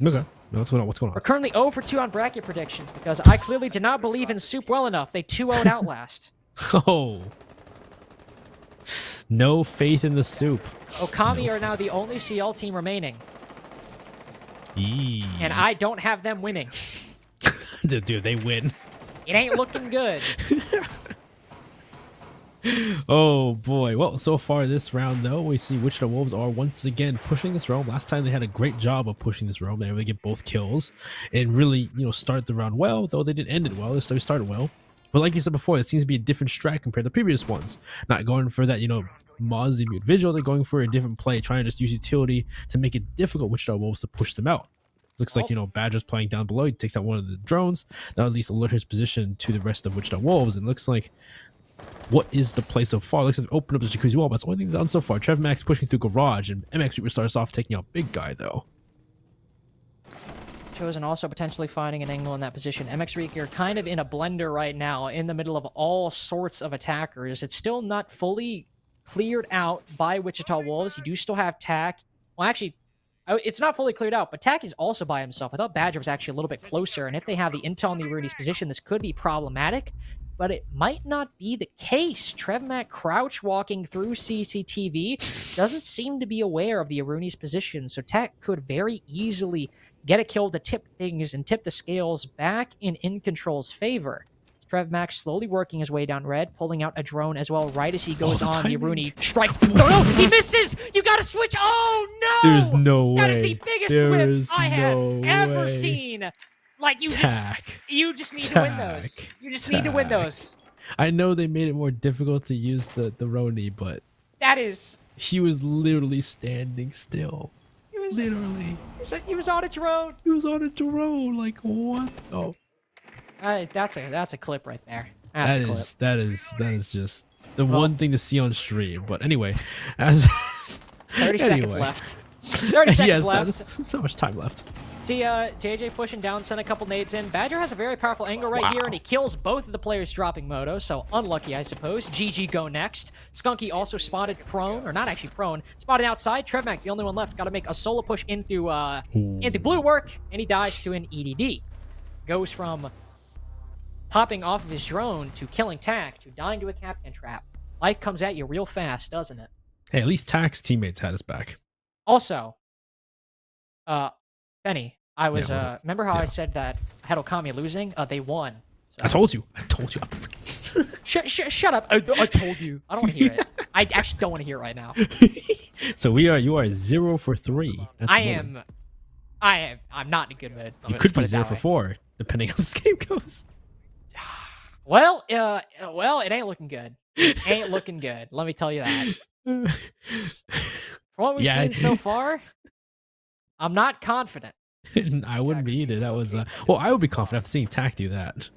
Okay. What's going on? We're currently 0 for 2 on bracket predictions because I clearly did not believe in Soup well enough. They 2-0'd Outlast. Oh. No faith in the Soup. Okami are now the only CL team remaining. Eee. And I don't have them winning. Dude, they win. It ain't looking good. Oh boy. Well, so far this round though, we see Wichita Wolves are once again pushing this roam. Last time they had a great job of pushing this roam. They were able to get both kills and really, start the round well, though they didn't end it well. They started well. But like you said before, it seems to be a different strat compared to previous ones. Not going for that, Mozzie mute visual. They're going for a different play, trying to just use utility to make it difficult Wichita Wolves to push them out. Looks like, Badger's playing down below. He takes out one of the drones. That'll at least alert his position to the rest of Wichita Wolves. And looks like, what is the play so far? Looks like they've opened up the jacuzzi wall, but it's the only thing they've done so far. Trev Max pushing through garage, and MX Reaper starts off taking out big guy, though. Chosen also potentially finding an angle in that position. MX Reaper kind of in a blender right now, in the middle of all sorts of attackers. It's still not fully cleared out by Wichita Wolves. You do still have Tack. Well, actually, it's not fully cleared out, but Tack is also by himself. I thought Badger was actually a little bit closer, and if they have the intel on the Rooney's position, this could be problematic, but it might not be the case. TrevMac crouch walking through CCTV doesn't seem to be aware of the Rooney's position, so Tack could very easily get a kill to tip things and tip the scales back in Control's favor. TrevMac slowly working his way down red, pulling out a drone as well right as he goes on. The Rooney strikes. No, he misses! You gotta switch! Oh, no! There's no way. That is the biggest whip I have ever seen. Like, you just need to win those. You just need to win those. I know they made it more difficult to use the Rooney, but... That is... He was literally standing still. Literally. He was on a drone. He was on a drone. Like, what? Oh. That's a clip right there. That is just the one thing to see on stream. But anyway, as 30 seconds left. 30 seconds left. There's not much time left. See, JJ pushing down, send a couple nades in. Badger has a very powerful angle right here, and he kills both of the players dropping Moto, so unlucky, I suppose. GG go next. Skunky also spotted prone, or not actually prone, spotted outside. TrevMac, the only one left, got to make a solo push in through blue work, and he dies to an EDD. Goes from popping off of his drone to killing Tack to dying to a Captain Trap. Life comes at you real fast, doesn't it? Hey, at least Tack's teammates had his back. Also, Benny, I was remember how I said that I had Okami losing? They won. So. I told you. Shut up. I told you. I don't want to hear it. I actually don't want to hear it right now. So you are 0 for 3. I'm not in a good mood. You could be 0 for 4, depending on how this game goes. Well, it ain't looking good. Ain't looking good. Let me tell you that. From what we've seen so far, I'm not confident. I wouldn't be either. That was well, I would be confident after seeing Tack do that.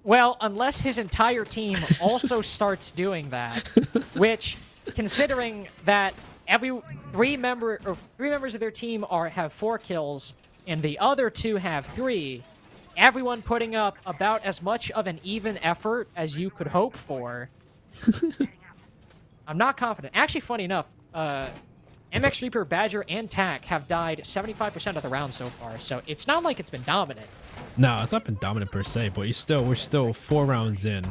Well, unless his entire team also starts doing that, which, considering that three members of their team have 4 kills and the other 2 have 3. Everyone putting up about as much of an even effort as you could hope for. I'm not confident. Actually, funny enough, MX Reaper, Badger, and Tack have died 75% of the rounds so far, so it's not like it's been dominant. No, it's not been dominant per se, but we're still 4 rounds in.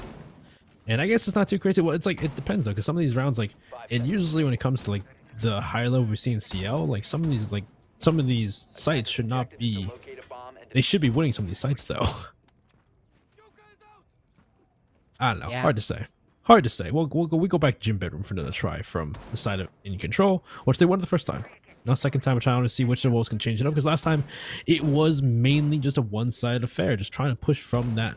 And I guess it's not too crazy. Well, it's like, it depends though, because some of these rounds, like, and usually when it comes to like the higher level we see in CL, like some of these sites should not be... They should be winning some of these sites, though. I don't know. Yeah. Hard to say. We'll go back to gym bedroom for another try from the side of In Control, which they won the first time. Now, second time, we're trying to see which of the wolves can change it up, because last time it was mainly just a one-sided affair, just trying to push from that,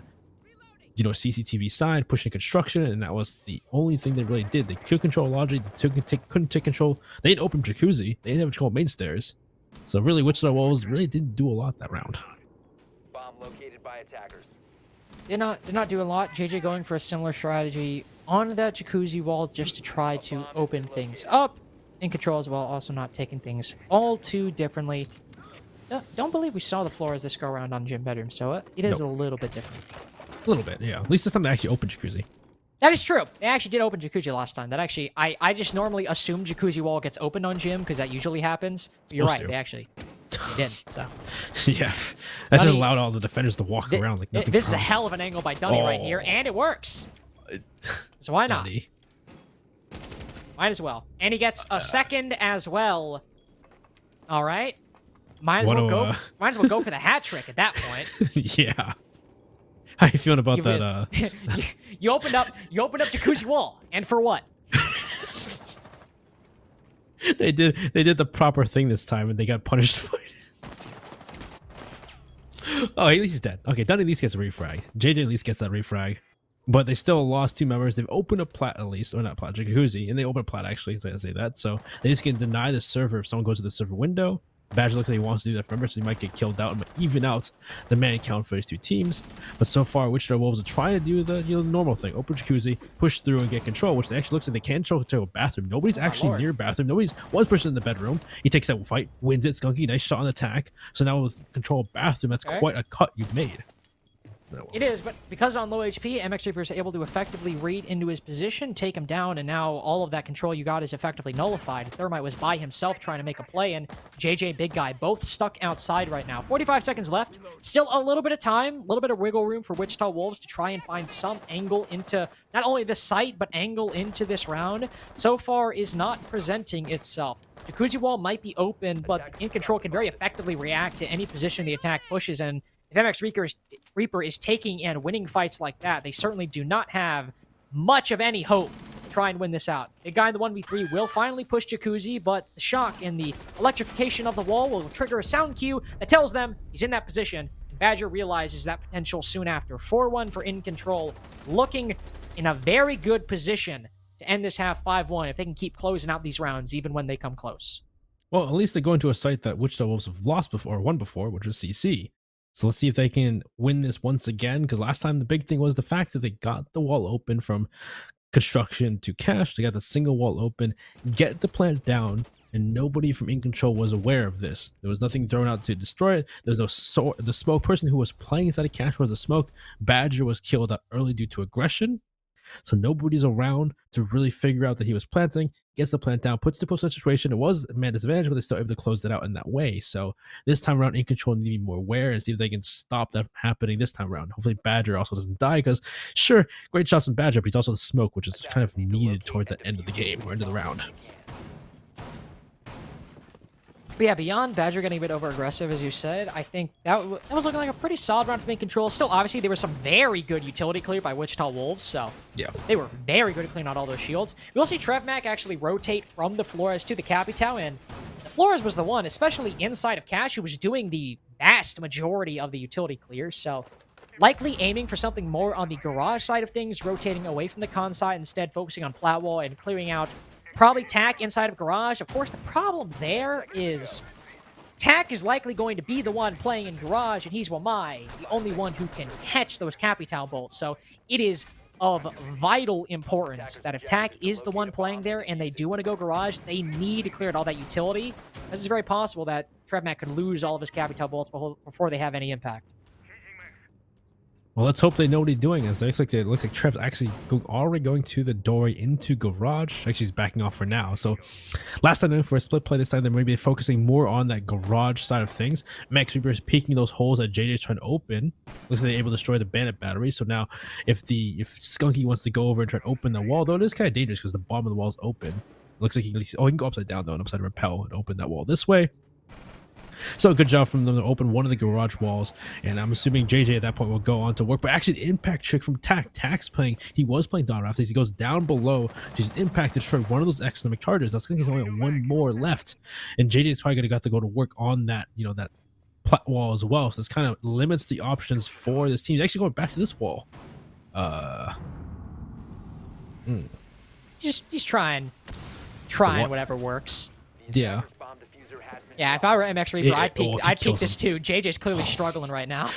CCTV side, pushing construction, and that was the only thing they really did. They could control Logic, couldn't take control. They didn't open Jacuzzi. They didn't have control main stairs. So really, Wichita Wolves really didn't do a lot that round. Located by attackers. Did not do a lot. JJ going for a similar strategy on that Jacuzzi wall just to try to open things up. In Control as well, also not taking things all too differently. Don't believe we saw the floor as this go around on gym bedroom, so it is a little bit different. A little bit, yeah. At least this time they actually opened Jacuzzi. That is true. They actually did open Jacuzzi last time. That actually, I just normally assume Jacuzzi wall gets opened on gym because that usually happens. But you're right, they actually didn't. So yeah, that just allowed all the defenders to walk around like nothing. This is a hell of an angle by Dunny right here, and it works. So why not? Dunny. Might as well. And he gets a second as well. All right. Might as well go for the hat trick at that point. Yeah. How you feeling about that? You opened up Jacuzzi wall, and for what? They did the proper thing this time, and they got punished for it. Oh, at least he's dead. Okay, Dunny at least gets a refrag. JJ at least gets that refrag. But they still lost 2 members. They've opened a plat at least, or not plat, Jacuzzi, and they opened a plat actually. So I say that. So they just can deny the server if someone goes to the server window. Badger looks like he wants to do that for members, so he might get killed out and even out the man count for his 2 teams. But so far, Wichita Wolves are trying to do the normal thing: open Jacuzzi, push through, and get control. Which they actually looks like they can control a bathroom. Nobody's actually near bathroom. One person in the bedroom. He takes that fight, wins it. Skunky, nice shot on attack. So now with control of bathroom, that's quite a cut you've made. It is, but because on low HP, MX Reaper is able to effectively read into his position, take him down, and now all of that control you got is effectively nullified. Thermite was by himself trying to make a play, and JJ, Big Guy, both stuck outside right now. 45 seconds left. Still a little bit of time, a little bit of wiggle room for Wichita Wolves to try and find some angle into not only the site, but angle into this round. So far is not presenting itself. Jacuzzi wall might be open, but In Control can very effectively react to any position the attack pushes, and if MX Reaper is taking and winning fights like that, they certainly do not have much of any hope to try and win this out. Big Guy in the 1v3 will finally push Jacuzzi, but the shock and the electrification of the wall will trigger a sound cue that tells them he's in that position, and Badger realizes that potential soon after. 4-1 for In Control, looking in a very good position to end this half 5-1 if they can keep closing out these rounds even when they come close. Well, at least they go into a site that Wichita Wolves have lost before, or won before, which was CC. So let's see if they can win this once again, because last time the big thing was the fact that they got the wall open from construction to cash. They got the single wall open, get the plant down, and nobody from In Control was aware of this. There was nothing thrown out to destroy it. There's no the smoke person who was playing inside of cash was the smoke. Badger was killed out early due to aggression. So nobody's around to really figure out that he was planting, gets the plant down, puts the post situation. It was a man disadvantage, but they still able to close it out in that way. So this time around, In Control need to be more aware and see if they can stop that from happening this time around. Hopefully Badger also doesn't die, because sure, great shots from Badger, but he's also the smoke, which is kind of needed towards the end of the game or end of the round. But yeah, beyond Badger getting a bit over-aggressive, as you said, I think that was looking like a pretty solid round for In Control. Still, obviously, there was some very good utility clear by Wichita Wolves, so yeah, they were very good at clearing out all those shields. We'll see TrevMac actually rotate from the Flores to the Capital, and the Flores was the one, especially inside of Cash, who was doing the vast majority of the utility clears, so likely aiming for something more on the garage side of things, rotating away from the con side, instead focusing on plat wall and clearing out probably Tack inside of garage. Of course, the problem there is Tack is likely going to be the one playing in garage, and he's Wamai, the only one who can catch those Capital bolts. So it is of vital importance that if Tack is the one playing there and they do want to go garage, they need to clear out all that utility. This is very possible that TrevMac could lose all of his Capital bolts before they have any impact. Well, let's hope they know what he's doing. As it looks like Trev's actually already going to the doorway into garage. Actually, he's backing off for now. So last time for a split play, this time they're maybe focusing more on that garage side of things. Max Reaper is peeking those holes that JJ is trying to open. Looks like they're able to destroy the bandit battery. So now if Skunky wants to go over and try to open the wall, though it is kind of dangerous because the bottom of the wall is open. Looks like he can go upside down though, and upside repel and open that wall this way. So good job from them to open one of the garage walls, and I'm assuming JJ at that point will go on to work. But actually, the impact trick from Tack. Tack's playing. He was playing Don Rafts. He goes down below. Just impact to destroy one of those economic charges. That's going to only one more left, and JJ is probably going to go to work on that. That plat wall as well. So this kind of limits the options for this team. He's actually going back to this wall. He's trying whatever works. Yeah. Yeah, if I were MX Reaper, I'd peek this too. JJ's clearly struggling right now.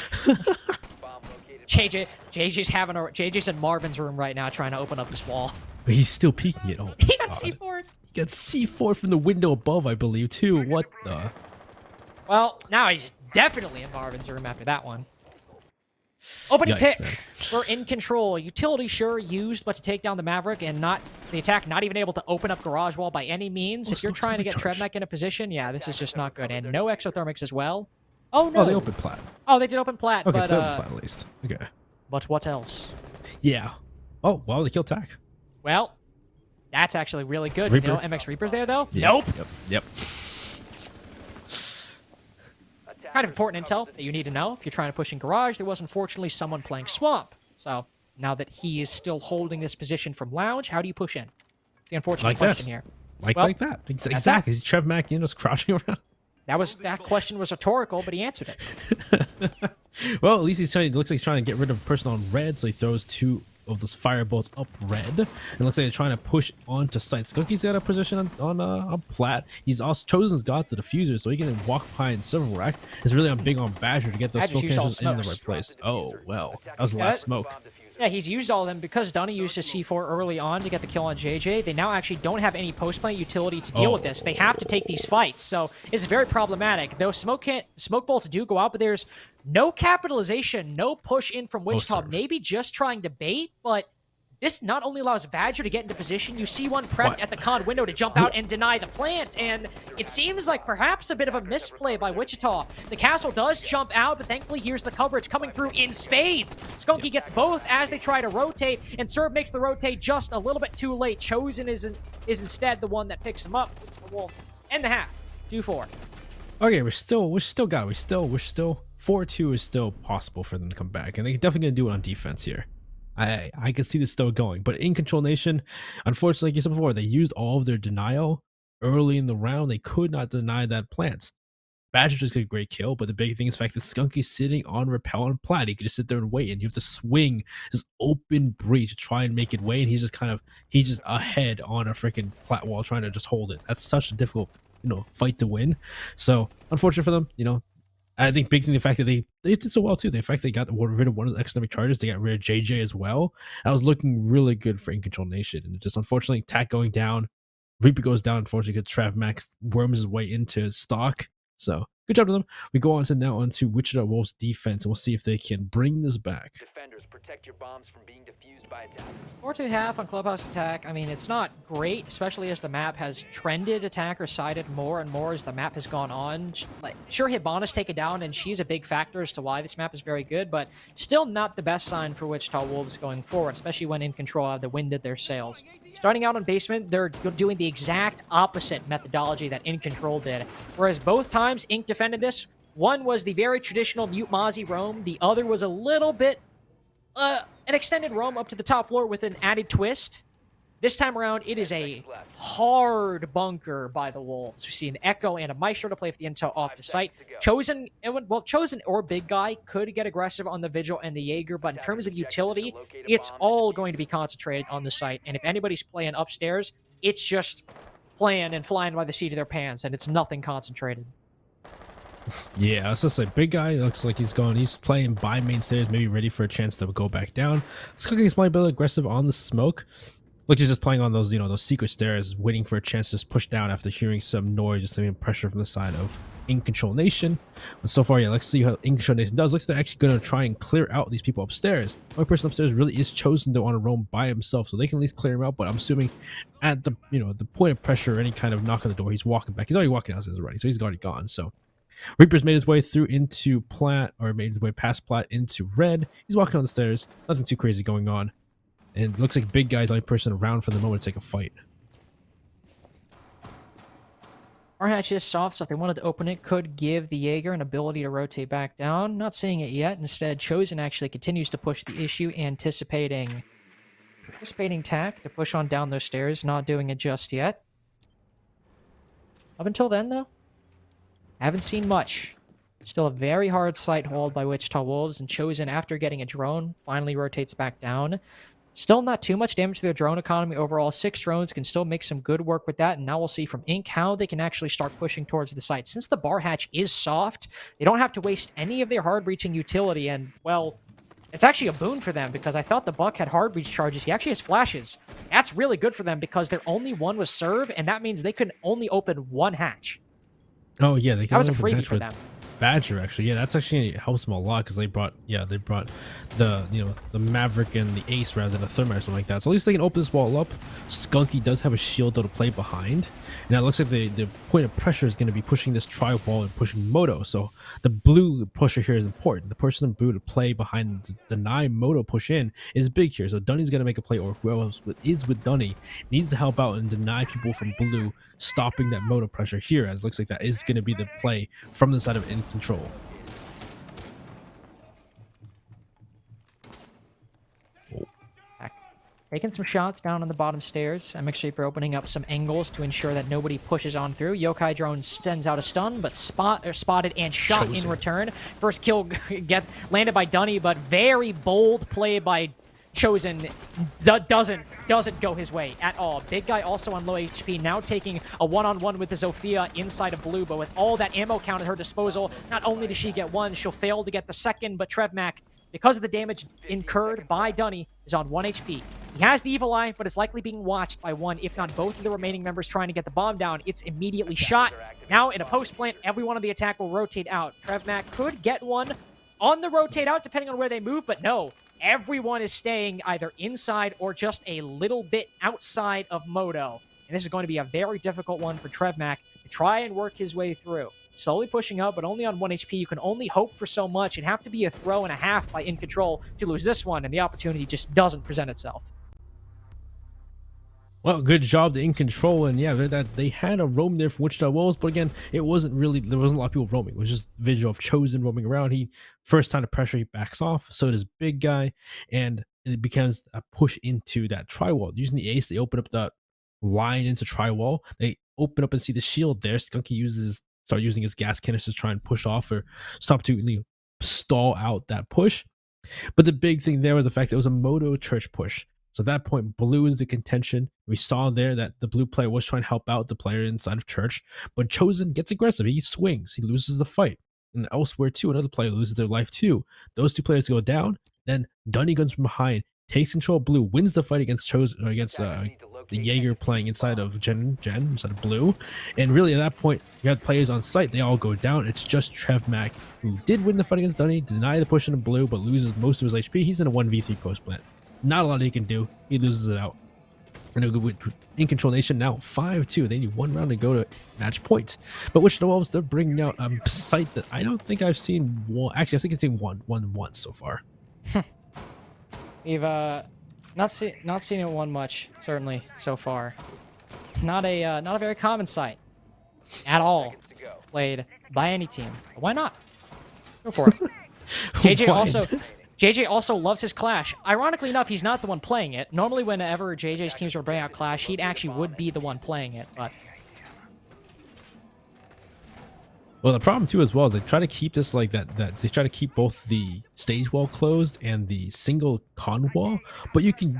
JJ's in Marvin's room right now trying to open up this wall. But he's still peeking it. Oh, he got C4'd. He got C4 from the window above, I believe, too. What the? Well, now he's definitely in Marvin's room after that one. Opening pick for In Control. Utility sure used, but to take down the Maverick and not the attack, not even able to open up garage wall by any means. If you're trying to get TrevMac in a position, yeah, this is just not good. And no exothermics as well. Oh no! Oh, they opened plat. Oh, they did open plat. Okay, but, so they opened plat at least. Okay. But what else? Yeah. Oh, well, they killed Tack. Well, that's actually really good. Reaper. You know, MX Reaper's there though. Yep. Nope. Yep. Kind of important intel that you need to know if you're trying to push in garage. There was unfortunately someone playing swamp. So now that he is still holding this position from lounge, how do you push in? It's the unfortunate question here. Like that. Exactly. He's Trevmac, just crouching around. That question was rhetorical, but he answered it. Well, at least it looks like he's trying to get rid of a person on red, so he throws two of those firebolts up red. And it looks like they're trying to push onto site. Skunky's got a position on plat. He's also chosen's got the diffuser, so he can walk behind Silver Rack. It's really big on Badger to get those smoke connections in the right place. Oh well, that was the last smoke. Yeah, he's used all of them because Dunny used his C4 early on to get the kill on JJ. They now actually don't have any post-plant utility to deal with this. They have to take these fights, so it's very problematic. Though smoke bolts do go out, but there's no capitalization, no push in from Wichita. Maybe just trying to bait, but this not only allows Badger to get into position, you see one prepped at the con window to jump out and deny the plant, and it seems like perhaps a bit of a misplay by Wichita. The castle does jump out, but thankfully here's the coverage coming through in spades. Skunky gets both as they try to rotate, and Serb makes the rotate just a little bit too late. Chosen is instead the one that picks him up. The Wolves end the half, 2-4. Okay, we're still got it. We're still 4-2 is still possible for them to come back, and they're definitely gonna do it on defense here. I can see this still going, but Incontrolnation, unfortunately, like you said before, they used all of their denial early in the round. They could not deny that plant. Badger just got a great kill, but the big thing is the fact that Skunky's sitting on Repel and Plat. He could just sit there and wait, and you have to swing this open breach to try and make it wait, and he's just ahead on a freaking Plat wall trying to just hold it. That's such a difficult, fight to win. So unfortunate for them, I think big thing the fact that they did so well too. The fact they got rid of one of the economic charges, they got rid of JJ as well. That was looking really good for Incontrolnation. And just unfortunately, Tack going down, Reaper goes down. Unfortunately, because Trav Max worms his way into stock. So good job to them. We go on to Wichita Wolves defense, and we'll see if they can bring this back. Defenders, protect your bombs from being defused by attackers. 4-2.5 on Clubhouse Attack. I mean, it's not great, especially as the map has trended attacker sided more and more as the map has gone on. Sure, Hibana's taken down, and she's a big factor as to why this map is very good, but still not the best sign for Wichita Wolves going forward, especially when in control of the wind at their sails. Starting out on basement, they're doing the exact opposite methodology that In Control did, whereas both times Inc defended this, one was the very traditional mute Mozzie roam, the other was a little bit an extended roam up to the top floor with an added twist. This time around, it is a hard bunker by the Wolves. We see an Echo and a Maestro to play for the intel off the site. Chosen or Big Guy could get aggressive on the Vigil and the Jaeger, but in terms of utility, it's all going to be concentrated on the site. And if anybody's playing upstairs, it's just playing and flying by the seat of their pants, and it's nothing concentrated. Yeah, it's just like Big Guy looks like he's going. He's playing by main stairs, maybe ready for a chance to go back down. Skunky's playing a bit aggressive on the smoke. Like he's just playing on those, those secret stairs, waiting for a chance to just push down after hearing some noise, just having pressure from the side of Incontrolnation. And so far, yeah, let's see how Incontrolnation does. Looks like they're actually going to try and clear out these people upstairs. The only person upstairs really is Chosen to want to roam by himself, so they can at least clear him out. But I'm assuming at the, the point of pressure or any kind of knock on the door, he's walking back. He's already walking downstairs already, so he's already gone. So Reaper's made his way through into Plat, or made his way past Plat into Red. He's walking on the stairs. Nothing too crazy going on. And it looks like Big Guy's the only person around for the moment to take a fight. Our hatch is soft, so if they wanted to open it, could give the Jaeger an ability to rotate back down. Not seeing it yet. Instead, Chosen actually continues to push the issue, anticipating Tack to push on down those stairs. Not doing it just yet. Up until then, though, haven't seen much. Still a very hard sight hold by Wichita Wolves, and Chosen, after getting a drone, finally rotates back down. Still not too much damage to their drone economy overall. 6 drones can still make some good work with that, and now we'll see from Inc. how they can actually start pushing towards the site. Since the bar hatch is soft, they don't have to waste any of their hard-reaching utility, and, well, it's actually a boon for them, because I thought the Buck had hard-reach charges. He actually has flashes. That's really good for them, because their only one was serve, and that means they could only open one hatch. Oh, yeah, they can. That was a freebie for them. Badger, actually, yeah, that's actually helps them a lot because they brought the the Maverick and the Ace rather than a Thermite or something like that. So at least they can open this wall up. Skunky does have a shield though to play behind, and it looks like the point of pressure is going to be pushing this tri wall and pushing Moto. So the blue pusher here is important. The person in blue to play behind the deny Moto push in is big here. So Dunny's going to make a play, or whoever else is with Dunny needs to help out and deny people from blue stopping that Moto pressure here. As it looks like that is going to be the play from the side of In Control. Taking some shots down on the bottom stairs. MX Reaper opening up some angles to ensure that nobody pushes on through. Yokai Drone sends out a stun, but spotted and shot in return. First kill landed by Dunny, but very bold play by Chosen doesn't go his way at all. Big Guy also on low HP, now taking a one-on-one with the Zofia inside of blue, but with all that ammo count at her disposal, not only does she get one, she'll fail to get the second, but Trevmac because of the damage incurred by Dunny, is on 1 HP. He has the Evil Eye, but is likely being watched by one, if not both of the remaining members trying to get the bomb down. It's immediately shot. Now, in a post-plant, everyone on the attack will rotate out. TrevMac could get one on the rotate out, depending on where they move, but no. Everyone is staying either inside or just a little bit outside of Moto. And this is going to be a very difficult one for TrevMac to try and work his way through. Slowly pushing up, but only on 1 HP. You can only hope for so much. It'd have to be a throw and a half by In Control to lose this one, and the opportunity just doesn't present itself. Well, good job to In Control, and yeah, that they had a roam there from Wichita Wolves, but again, it wasn't really, there wasn't a lot of people roaming. It was just visual of Chosen roaming around. He, first time to pressure, he backs off, so does Big Guy, and it becomes a push into that tri-wall. Using the ace, they open up the line into tri-wall. They open up and see the shield there. Skunky start using his gas canisters to try and push off or stop to stall out that push. But the big thing there was the fact that it was a Moto Church push. So at that point, blue is the contention. We saw there that the blue player was trying to help out the player inside of Church, but Chosen gets aggressive. He swings. He loses the fight. And elsewhere, too, another player loses their life, too. Those two players go down. Then Dunny guns from behind, takes control of blue, wins the fight against Chosen, or against the Jaeger playing inside of Jen, inside of blue. And really, at that point, you have players on site. They all go down. It's just TrevMac, who did win the fight against Dunny, deny the push into blue, but loses most of his HP. He's in a 1v3 post plant. Not a lot he can do. He loses it out. And with Incontrolnation now 5-2. They need one round to go to match point. But Wichita Wolves, they're bringing out a site that I don't think I've seen one. Actually, I think I've seen one once so far. We've not seen it one much, certainly so far. Not a very common sight at all played by any team. But why not? Go for it. JJ also loves his Clash. Ironically enough, he's not the one playing it. Normally, whenever JJ's teams were bringing out Clash, he actually would be the one playing it. But well, the problem too as well is they try to keep this like that. They try to keep both the stage wall closed and the single con wall, but you can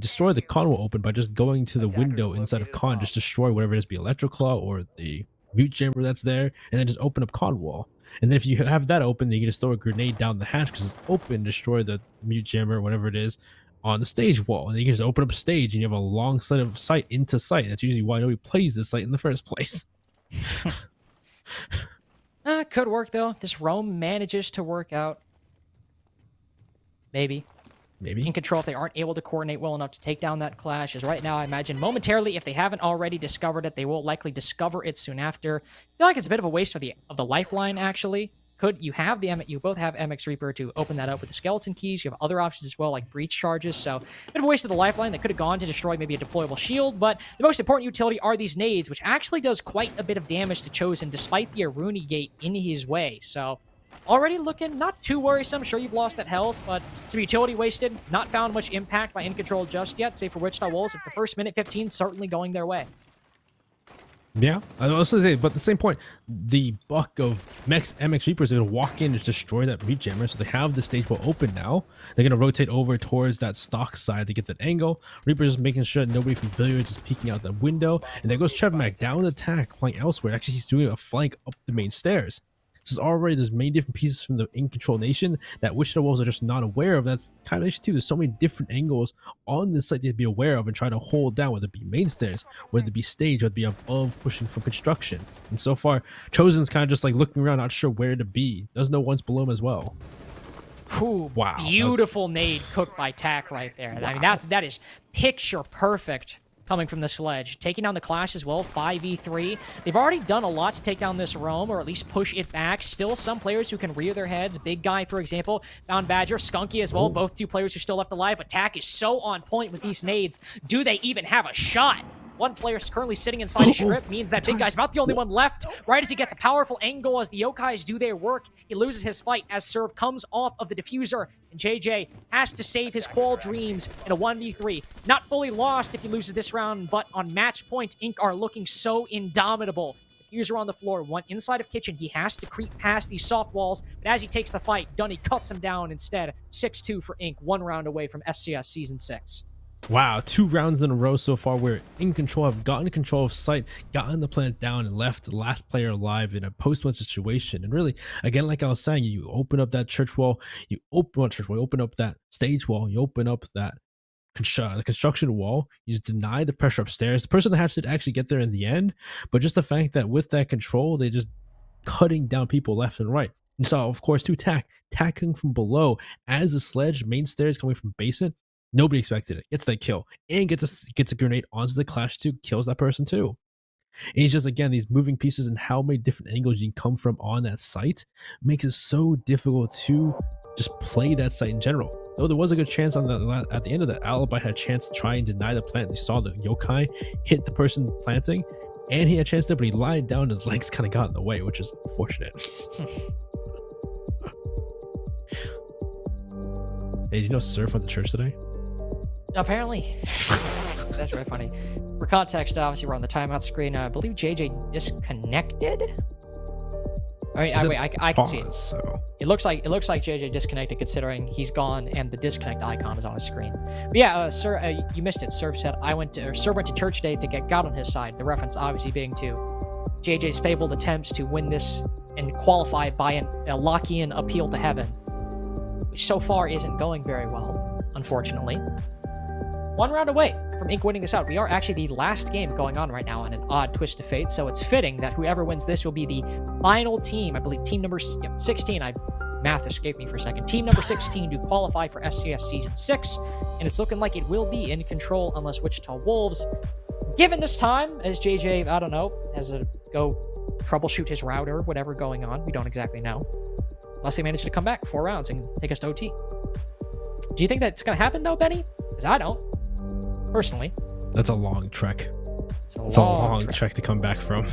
destroy the con wall open by just going to the window inside of con, just destroy whatever it is, be Electroclaw or the mute chamber that's there, and then just open up con wall. And then if you have that open, then you can just throw a grenade down the hatch because it's open, destroy the mute jammer, whatever it is, on the stage wall. And then you can just open up stage and you have a long set of sight into sight. That's usually why nobody plays this site in the first place. Could work, though. This roam manages to work out. Maybe. In Control, if they aren't able to coordinate well enough to take down that Clash, as right now, I imagine momentarily, if they haven't already discovered it, they will likely discover it soon after. I feel like it's a bit of a waste of the lifeline, actually. You both have MX Reaper to open that up with the skeleton keys. You have other options as well, like breach charges. So, a bit of a waste of the lifeline that could have gone to destroy maybe a deployable shield. But the most important utility are these nades, which actually does quite a bit of damage to Chosen, despite the Aruni gate in his way. So, already looking not too worrisome. Sure, you've lost that health, but some utility wasted. Not found much impact by In Control just yet, save for Wichita Wolves. If the first minute 15 certainly going their way. Yeah, I also say, but at the same point, the buck of MX Reapers are going to walk in and destroy that mute jammer, so they have the stage wall open now. They're going to rotate over towards that stock side to get that angle. Reapers is making sure nobody from Billiards is peeking out that window, and there goes TrevMac down the attack, playing elsewhere. Actually, he's doing a flank up the main stairs. This is already, there's many different pieces from the Incontrolnation that Wichita Wolves are just not aware of. That's kind of issue too. There's so many different angles on this site to be aware of and try to hold down, whether it be main stairs, whether it be stage, whether it be above pushing from construction. And so far, Chosen's kind of just like looking around, not sure where to be. Doesn't know what's below him as well. Ooh, wow. Beautiful nade cooked by Tack right there. Wow. I mean, that is picture perfect. Coming from the sledge. Taking down the Clash as well, 5v3. They've already done a lot to take down this roam, or at least push it back. Still some players who can rear their heads. Big Guy, for example, found Badger. Skunky as well, both two players who are still left alive. Attack is so on point with these nades. Do they even have a shot? One player is currently sitting inside a strip, means that Big Guy's about the only one left. Right as he gets a powerful angle as the Yokais do their work, he loses his fight as Serve comes off of the diffuser, and JJ has to save his Qual dreams in a 1v3. Not fully lost if he loses this round, but on match point, Inc. are looking so indomitable. Diffuser on the floor, one inside of kitchen. He has to creep past these soft walls, but as he takes the fight, Dunny cuts him down instead. 6-2 for Inc., one round away from SCS Season 6. Wow, 2 rounds in a row so far. We're in control, have gotten control of site, gotten the plant down, and left the last player alive in a post-1 situation. And really, again, like I was saying, you open up that church wall, you open up that stage wall, you open up that the construction wall, you just deny the pressure upstairs. The person that has to actually get there in the end, but just the fact that with that control, they just cutting down people left and right. You saw, of course, 2 tacking from below as the sledge main stairs coming from basement. Nobody expected it. Gets that kill and gets a grenade onto the clash 2, kills that person too. And it's just, again, these moving pieces and how many different angles you can come from on that site makes it so difficult to just play that site in general. Though there was a good chance on that at the end of the alibi had a chance to try and deny the plant. You saw the yokai hit the person planting, and he had a chance to, but he lied down. His legs kind of got in the way, which is unfortunate. Hey, did you know surf went to church today? Apparently. That's really funny. For context, obviously we're on the timeout screen. I believe JJ disconnected. I mean, I can see it. So. It looks like JJ disconnected, considering he's gone and the disconnect icon is on his screen. But yeah, sir, you missed it. Surf said Sir went to church today to get God on his side. The reference obviously being to JJ's fabled attempts to win this and qualify by a Lockean appeal to heaven, which so far isn't going very well, unfortunately. 1 round away from Inc winning this out. We are actually the last game going on right now on an odd twist of fate, so it's fitting that whoever wins this will be the final team. I believe team number 16. Math escaped me for a second. Team number 16 to qualify for SCS Season 6, and it's looking like it will be In Control unless Wichita Wolves, given this time, as JJ, I don't know, has to go troubleshoot his router, whatever going on. We don't exactly know. Unless they manage to come back 4 rounds and take us to OT. Do you think that's going to happen, though, Benny? Because I don't. Personally, that's a long trek. It's a long trek to come back from.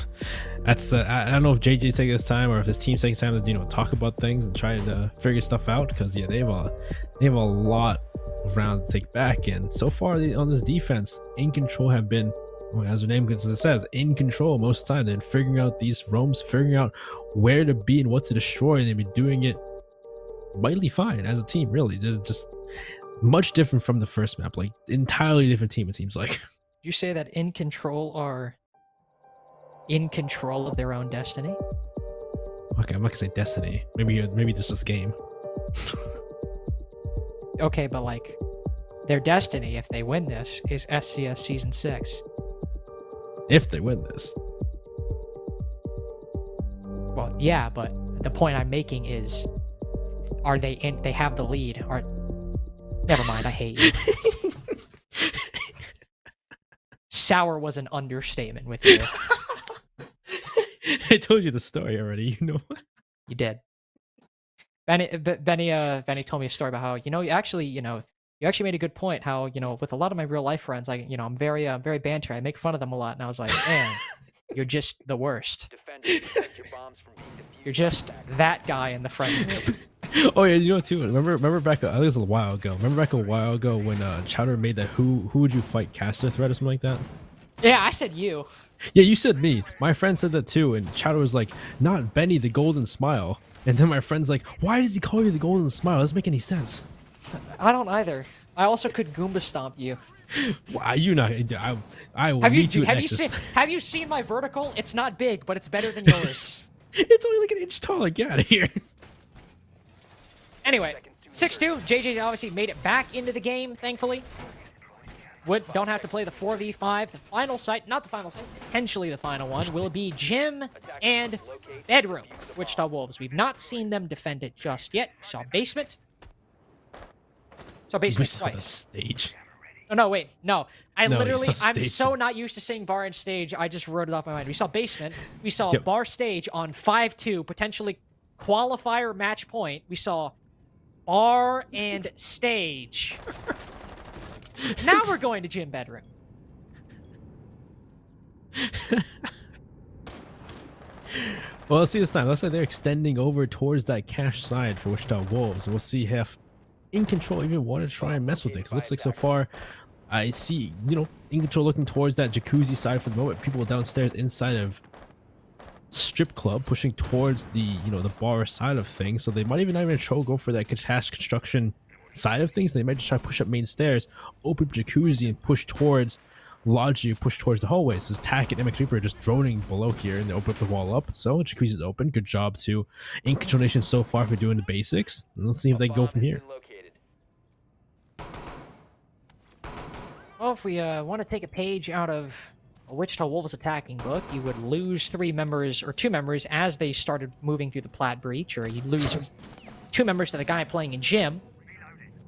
That's I don't know if JJ's taking this time or if his team's taking time to talk about things and try to figure stuff out, because yeah, they have a lot of rounds to take back, and so far on this defense, In Control have been, well, as their name says, in control most of the time. They're figuring out these roams, figuring out where to be and what to destroy, and they've been doing it mightily fine as a team. Really, just much different from the first map, like entirely different team, it seems like. You say that In Control are in control of their own destiny? Okay, I'm not gonna say destiny. Maybe this is game. Okay, but like their destiny, if they win this, is SCS Season 6. If they win this. Well, yeah, but the point I'm making is, are they in? They have the lead. Never mind, I hate you. Sour was an understatement with you. I told you the story already, you know. You did. Benny told me a story about how, you actually made a good point. How, with a lot of my real life friends, I'm very banter. I make fun of them a lot, and I was like, man, you're just the worst. You're just that guy in the friend group. Oh yeah, too. Remember back? I think it was a while ago. Remember back a while ago when Chowder made that who would you fight caster thread or something like that? Yeah, I said you. Yeah, you said me. My friend said that too, and Chowder was like, "Not Benny, the Golden Smile." And then my friend's like, "Why does he call you the Golden Smile? It doesn't make any sense." I don't either. I also could Goomba stomp you. Why you not? I will meet you. Have you seen my vertical? It's not big, but it's better than yours. It's only like an inch tall. Like, get out of here. Anyway, 6-2. JJ obviously made it back into the game, thankfully. Don't have to play the 4v5. The final site, not the final site, potentially the final one, will be gym and bedroom. Wichita Wolves. We've not seen them defend it just yet. We saw basement. Twice. Stage. Oh, no, wait. No. I'm stage. so not used to saying bar and stage, I just wrote it off my mind. We saw basement. We saw bar stage on 5-2, potentially qualifier match point. We saw bar and stage. Now we're going to gym bedroom. Well, let's see this time. Looks like they're extending over towards that cash side for Wichita Wolves. We'll see if In Control even want to try and mess with it, because it looks like so far I see, In Control looking towards that jacuzzi side for the moment. People downstairs inside of strip club pushing towards the the bar side of things, so they might even go for that cash construction side of things. They might just try to push up main stairs, open jacuzzi, and push towards Logi, push towards the hallways. This Tack and MX Reaper are just droning below here, and they open up the wall up. So jacuzzi is open. Good job to Incontrolnation so far for doing the basics. And let's see if they go from here. Well, if we want to take a page out of a Wichita Wolves attacking book, you would lose 2 members as they started moving through the plat breach, or you'd lose 2 members to the guy playing in gym.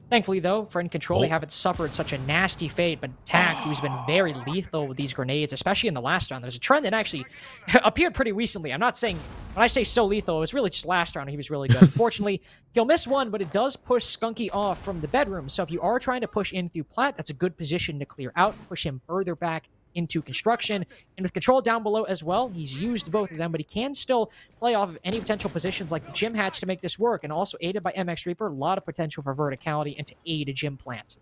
Thankfully, though, for In Control, they haven't suffered such a nasty fate, but Tack, who's been very lethal with these grenades, especially in the last round. There's a trend that actually appeared pretty recently. I'm not saying, when I say so lethal, it was really just last round he was really good. Unfortunately, he'll miss one, but it does push Skunky off from the bedroom. So if you are trying to push in through plat, that's a good position to clear out, push him further back into construction. And with Control down below as well, he's used both of them, but he can still play off of any potential positions like the gym hatch to make this work, and also aided by MX Reaper, a lot of potential for verticality and to aid a gym plant.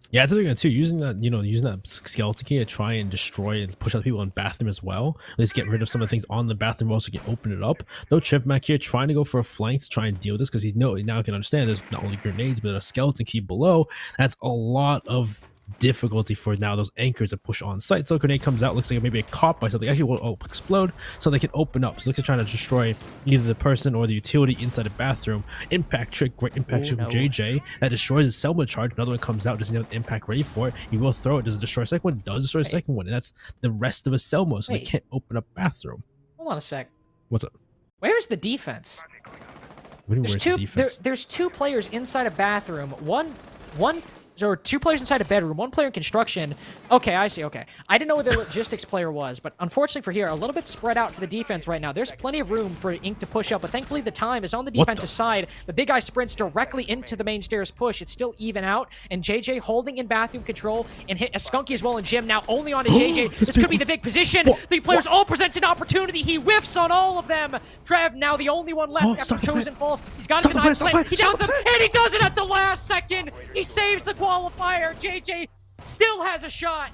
Yeah, it's a big one too. Using that skeleton key to try and destroy and push out people in bathroom as well. At least get rid of some of the things on the bathroom wall so you can open it up. Though Chevmac here trying to go for a flank to try and deal with this because he now can understand there's not only grenades but a skeleton key below. That's a lot of difficulty for now those anchors to push on site. So a grenade comes out, looks like maybe a caught by something, actually will explode so they can open up. So looks like trying to destroy either the person or the utility inside the bathroom. Impact trick, great impact trick from JJ that destroys his Selma charge. Another one comes out, doesn't have the impact ready for it. He will throw it. Does it destroy a second one? Does destroy a second one, and that's the rest of a Selma, so they can't open up bathroom. Hold on a sec. What's up? Where's the defense? There's 2 players inside a bathroom. One or 2 players inside a bedroom, 1 player in construction. Okay, I see, okay. I didn't know where the logistics player was, but unfortunately for here, a little bit spread out for the defense right now. There's plenty of room for Ink to push up, but thankfully the time is on the defensive side. The big guy sprints directly into the main stairs push. It's still even out, and JJ holding in bathroom control and hit a Skunky as well in gym. Now only on to JJ. This could be the big position. The players all present an opportunity. He whiffs on all of them. Trev, now the only one left after Chosen falls. He's got to deny play. He downs him, and he does it at the last second. He saves the qualifier. JJ still has a shot.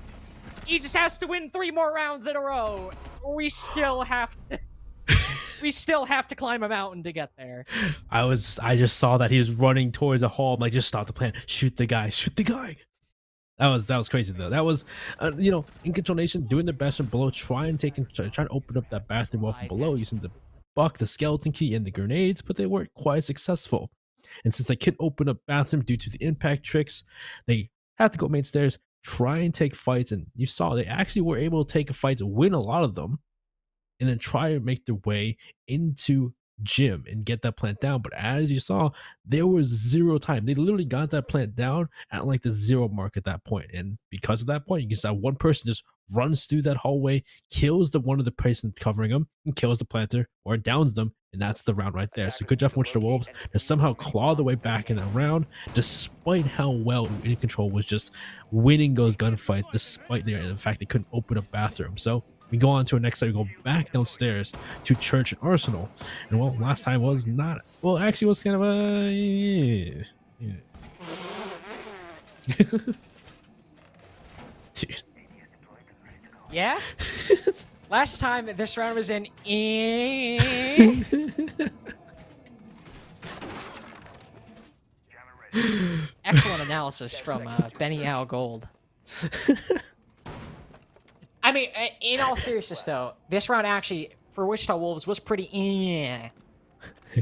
He just has to win 3 more rounds in a row. We still have to climb a mountain to get there. I just saw that he was running towards the hall. I'm like, just stop the plan. Shoot the guy. Shoot the guy. That was crazy though. That was, Incontrolnation doing their best from below, trying to open up that bathroom wall from below using the buck, the skeleton key, and the grenades, but they weren't quite successful. And since they couldn't open up bathroom due to the impact tricks, they had to go main stairs, try and take fights, and you saw they actually were able to take fights, win a lot of them, and then try to make their way into gym and get that plant down. But as you saw, there was 0 time. They literally got that plant down at like the 0 mark at that point. And because of that point, you can see one person just runs through that hallway, kills the one of the person covering them, and kills the planter or downs them, and that's the round right there. So good job from Wichita Wolves to somehow claw their way back in that round, despite how well In Control was just winning those gunfights, despite the fact they couldn't open a bathroom. So we go on to our next side. We go back downstairs to Church and Arsenal. And well, last time was not, well, actually was kind of a, Dude. Yeah? Last time this round was in Excellent analysis from Benny Al Gold. I mean, in all seriousness though, this round actually for Wichita Wolves was pretty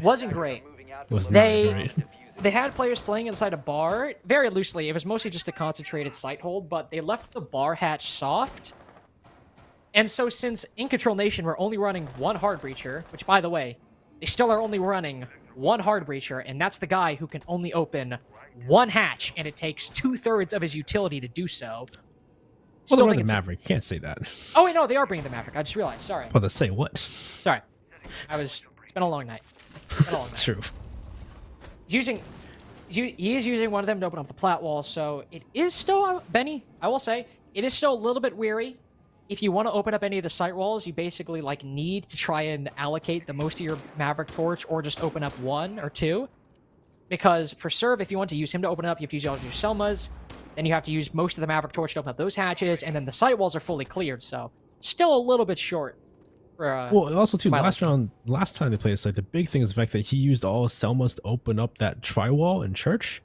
wasn't great. They had players playing inside a bar very loosely. It was mostly just a concentrated sight hold, but they left the bar hatch soft. And so since Incontrolnation were only running 1 hard breacher, which by the way, they still are only running 1 hard breacher, and that's the guy who can only open 1 hatch, and it takes 2/3 of his utility to do so. Well, they're running the Maverick. You can't say that. Oh wait, no, they are bringing the Maverick. I just realized. Sorry. Well, they say what? Sorry. It's been a long night. It's true. He is using one of them to open up the plat wall, so it is still, Benny, I will say, it is still a little bit weary. If you want to open up any of the site walls, you basically need to try and allocate the most of your Maverick torch, or just open up 1 or 2. Because for Serve, if you want to use him to open it up, you have to use all of your Selmas. Then you have to use most of the Maverick torch to open up those hatches, and then the site walls are fully cleared, so still a little bit short. Well, also too, last time they played this site, the big thing is the fact that he used all his Selmas to open up that tri-wall in Church.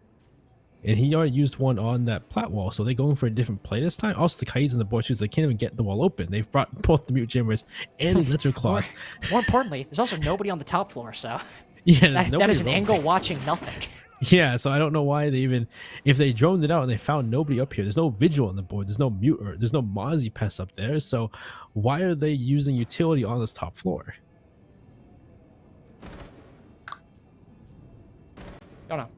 and he already used one on that plat wall, so they're going for a different play this time. Also, the Kai's and the boys, they can't even get the wall open. They've brought both the mute jammers and the electric claws. More importantly, there's also nobody on the top floor, so Yeah, that is an angle watching nothing. Yeah, so I don't know why they even, if they droned it out and they found nobody up here, there's no vigil on the board, there's no mute, or there's no Mozzie pest up there, so why are they using utility on this top floor? Don't know.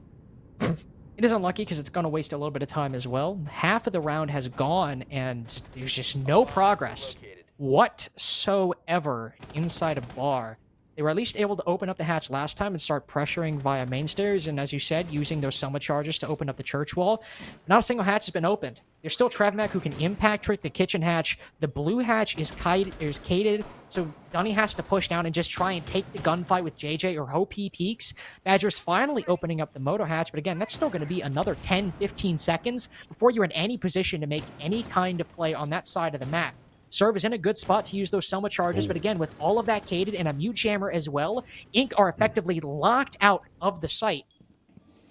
It is unlucky because it's going to waste a little bit of time as well. Half of the round has gone, and there's just no progress whatsoever inside a bar. They were at least able to open up the hatch last time and start pressuring via main stairs, and as you said, using those Selma charges to open up the church wall. Not a single hatch has been opened. There's still Trevmac who can impact trick the kitchen hatch. The blue hatch is cated, so Dunny has to push down and just try and take the gunfight with JJ or hope he peeks. Badger's finally opening up the moto hatch, but again, that's still going to be another 10-15 seconds before you're in any position to make any kind of play on that side of the map. Serve is in a good spot to use those Selma charges, but again, with all of that cated and a mute jammer as well, Inc are effectively locked out of the site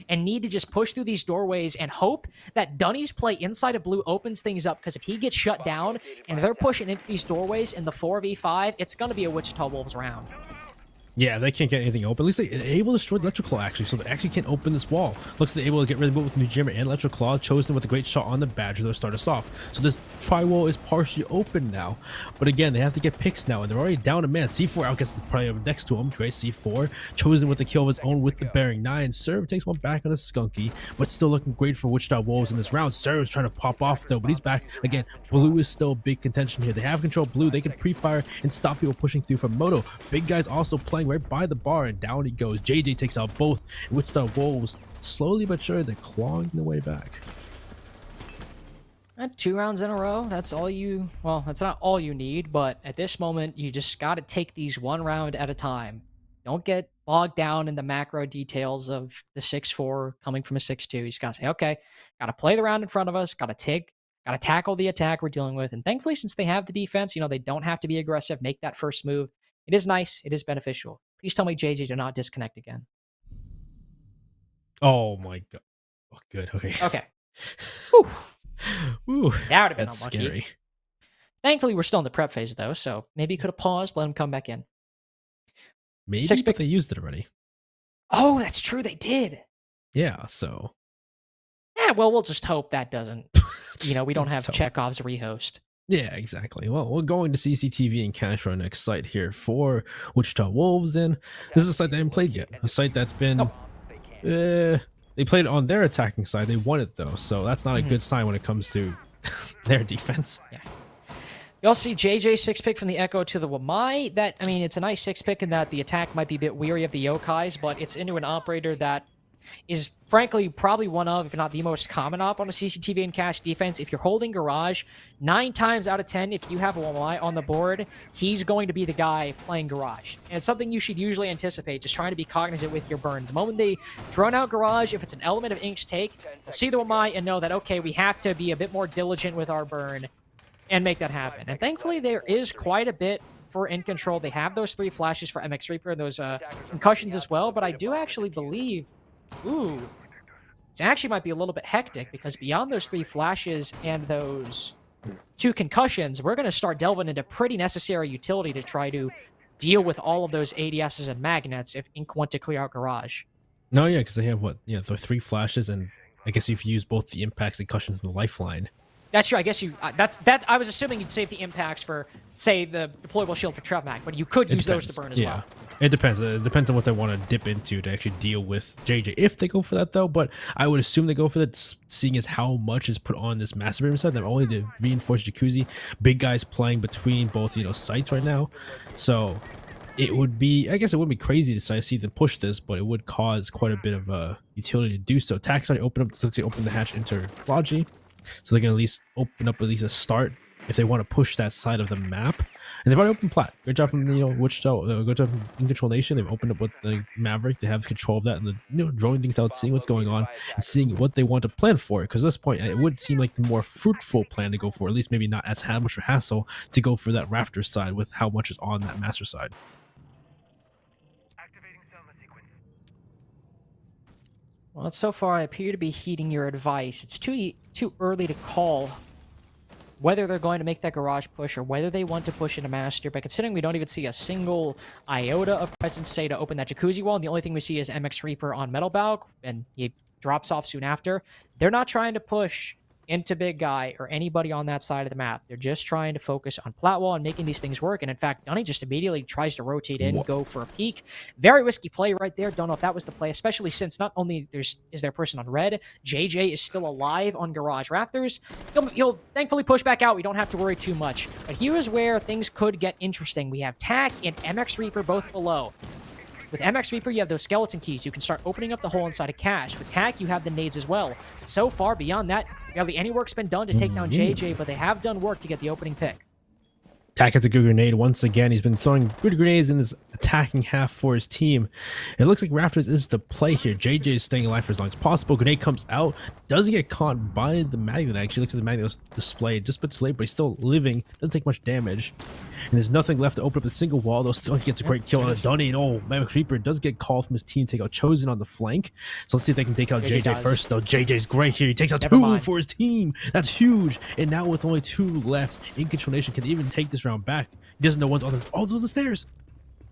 and need to just push through these doorways and hope that Dunny's play inside of blue opens things up, because if he gets shut down and they're pushing into these doorways in the 4v5, it's going to be a Wichita Wolves round. Yeah, they can't get anything open. At least they're able to destroy the electrical actually, so they actually can't open this wall. Looks like they're able to get rid of it with new jammer and electric claw. Chosen with a great shot on the Badger to start us off. So this tri-wall is partially open now. But again, they have to get picks now, and they're already down a man. C4 outgets the probably next to him. Great C4. Chosen with the kill of his own with the bearing 9. Serve takes one back on a Skunky, but still looking great for Wichita Wolves in this round. Serve's trying to pop off though, but he's back. Again, blue is still big contention here. They have control blue. They can pre-fire and stop people pushing through from Moto. Big guy's also playing right by the bar, and down he goes. JJ takes out both. Wichita Wolves slowly but surely they're clawing their way back. 2 rounds in a row. That's all you, well, that's not all you need, but at this moment, you just got to take these one round at a time. Don't get bogged down in the macro details of the 6-4 coming from a 6-2. You just got to say, okay, got to play the round in front of us, got to tackle the attack we're dealing with. And thankfully, since they have the defense, they don't have to be aggressive, make that first move. It is nice. It is beneficial. Please tell me JJ do not disconnect again. Oh my god. Oh, good. Okay. Okay. Whew. Ooh, That would have been that's unlucky. scary. Thankfully, we're still in the prep phase, though, so maybe you could have paused, let him come back in. Maybe, Six but pick. they used it already. Oh, that's true. They did. Yeah, so. Yeah, well, we'll just hope that doesn't. We don't have So- Chekhov's rehost. Yeah, exactly. Well, we're going to CCTV and cash our next site here for Wichita Wolves, and this is a site they haven't played yet. A site that's been, they played it on their attacking side. They won it though, so that's not a good sign when it comes to their defense. Yeah. You also see JJ 6-pick from the Echo to the Wamai. It's a nice 6-pick in that the attack might be a bit weary of the Yokais, but it's into an operator that is frankly probably one of, if not the most common op on a CCTV and cash defense. If you're holding Garage, 9 times out of 10, if you have a Wamai on the board, he's going to be the guy playing Garage. And it's something you should usually anticipate, just trying to be cognizant with your burn. The moment they drone out Garage, if it's an element of Ink's take, you'll see the Wamai and know that, okay, we have to be a bit more diligent with our burn and make that happen. And thankfully, there is quite a bit for In Control. They have those 3 flashes for MX Reaper and those concussions as well, but I do actually believe, ooh, it actually might be a little bit hectic, because beyond those 3 flashes and those 2 concussions, we're going to start delving into pretty necessary utility to try to deal with all of those ADSs and magnets if Ink want to clear out Garage. No, yeah, because they have the 3 flashes, and I guess if you use both the impacts, the concussions, and the lifeline. That's true. I guess I was assuming you'd save the impacts for, say, the deployable shield for Trevmac, but you could use those to burn as well. It depends. It depends on what they want to dip into to actually deal with JJ. If they go for that, though, but I would assume they go for that, seeing as how much is put on this Master Beam side. They're only the reinforced Jacuzzi. Big guys playing between both, sites right now. So it would be, I guess it wouldn't be crazy to see them push this, but it would cause quite a bit of utility to do so. Tax already open the hatch into Logi. So they're going to at least open up at least a start if they want to push that side of the map. And they've already opened plat. Great job from Wichita. Good job from Incontrolnation. They've opened up with the Maverick. They have control of that and the drawing things out, seeing what's going on, and seeing what they want to plan for it. Because at this point, it would seem like the more fruitful plan to go for, at least maybe not as much hassle, to go for that Raptor side with how much is on that Master side. Well, so far I appear to be heeding your advice. It's too early to call whether they're going to make that garage push or whether they want to push into master. But considering we don't even see a single iota of presence say to open that jacuzzi wall, and the only thing we see is MX Reaper on Metal Balk, and he drops off soon after, they're not trying to push into big guy or anybody on that side of the map. They're just trying to focus on plat wall and making these things work. And in fact, Dunny just immediately tries to rotate in, go for a peek. Very risky play right there. Don't know if that was the play, especially since not only is there a person on red, JJ is still alive on garage Raptors. He'll thankfully push back out. We don't have to worry too much. But here is where things could get interesting. We have Tack and MX Reaper both below. With MX Reaper, you have those skeleton keys. You can start opening up the hole inside of Cash. With Tack, you have the nades as well. But so far, beyond that, barely any work's been done to take down JJ, but they have done work to get the opening pick. Tack has a good grenade once again. He's been throwing good grenades in this attacking half for his team. It looks like Raptors is the play here. JJ is staying alive for as long as possible. Grenade comes out, doesn't get caught by the magnet. Actually looks at the magnet display just a bit late, but he's still living. Doesn't take much damage. And there's nothing left to open up a single wall. Though still gets a great kill on a Dunny. And oh, Mammoth Reaper does get called from his team to take out Chosen on the flank. So let's see if they can take out JJ first. Though JJ's great here. He takes out two for his team. That's huge. And now with only 2 left, Incontrolnation can even take this round back. He doesn't know what's on the... Oh, those are the stairs.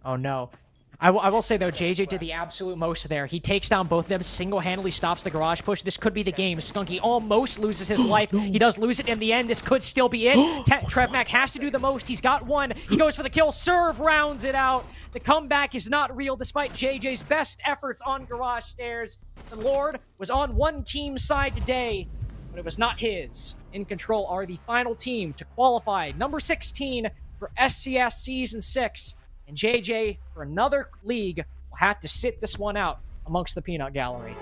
Oh, no. I will say, though, JJ did the absolute most there. He takes down both of them, single-handedly stops the garage push. This could be the game. Skunky almost loses his life. No. He does lose it in the end. This could still be it. Trevmac has to do the most. He's got one. He goes for the kill. Serve rounds it out. The comeback is not real despite JJ's best efforts on garage stairs. The Lord was on one team's side today, but it was not his. In Control are the final team to qualify. Number 16 for SCS Season 6. And JJ, for another league, will have to sit this one out amongst the peanut gallery.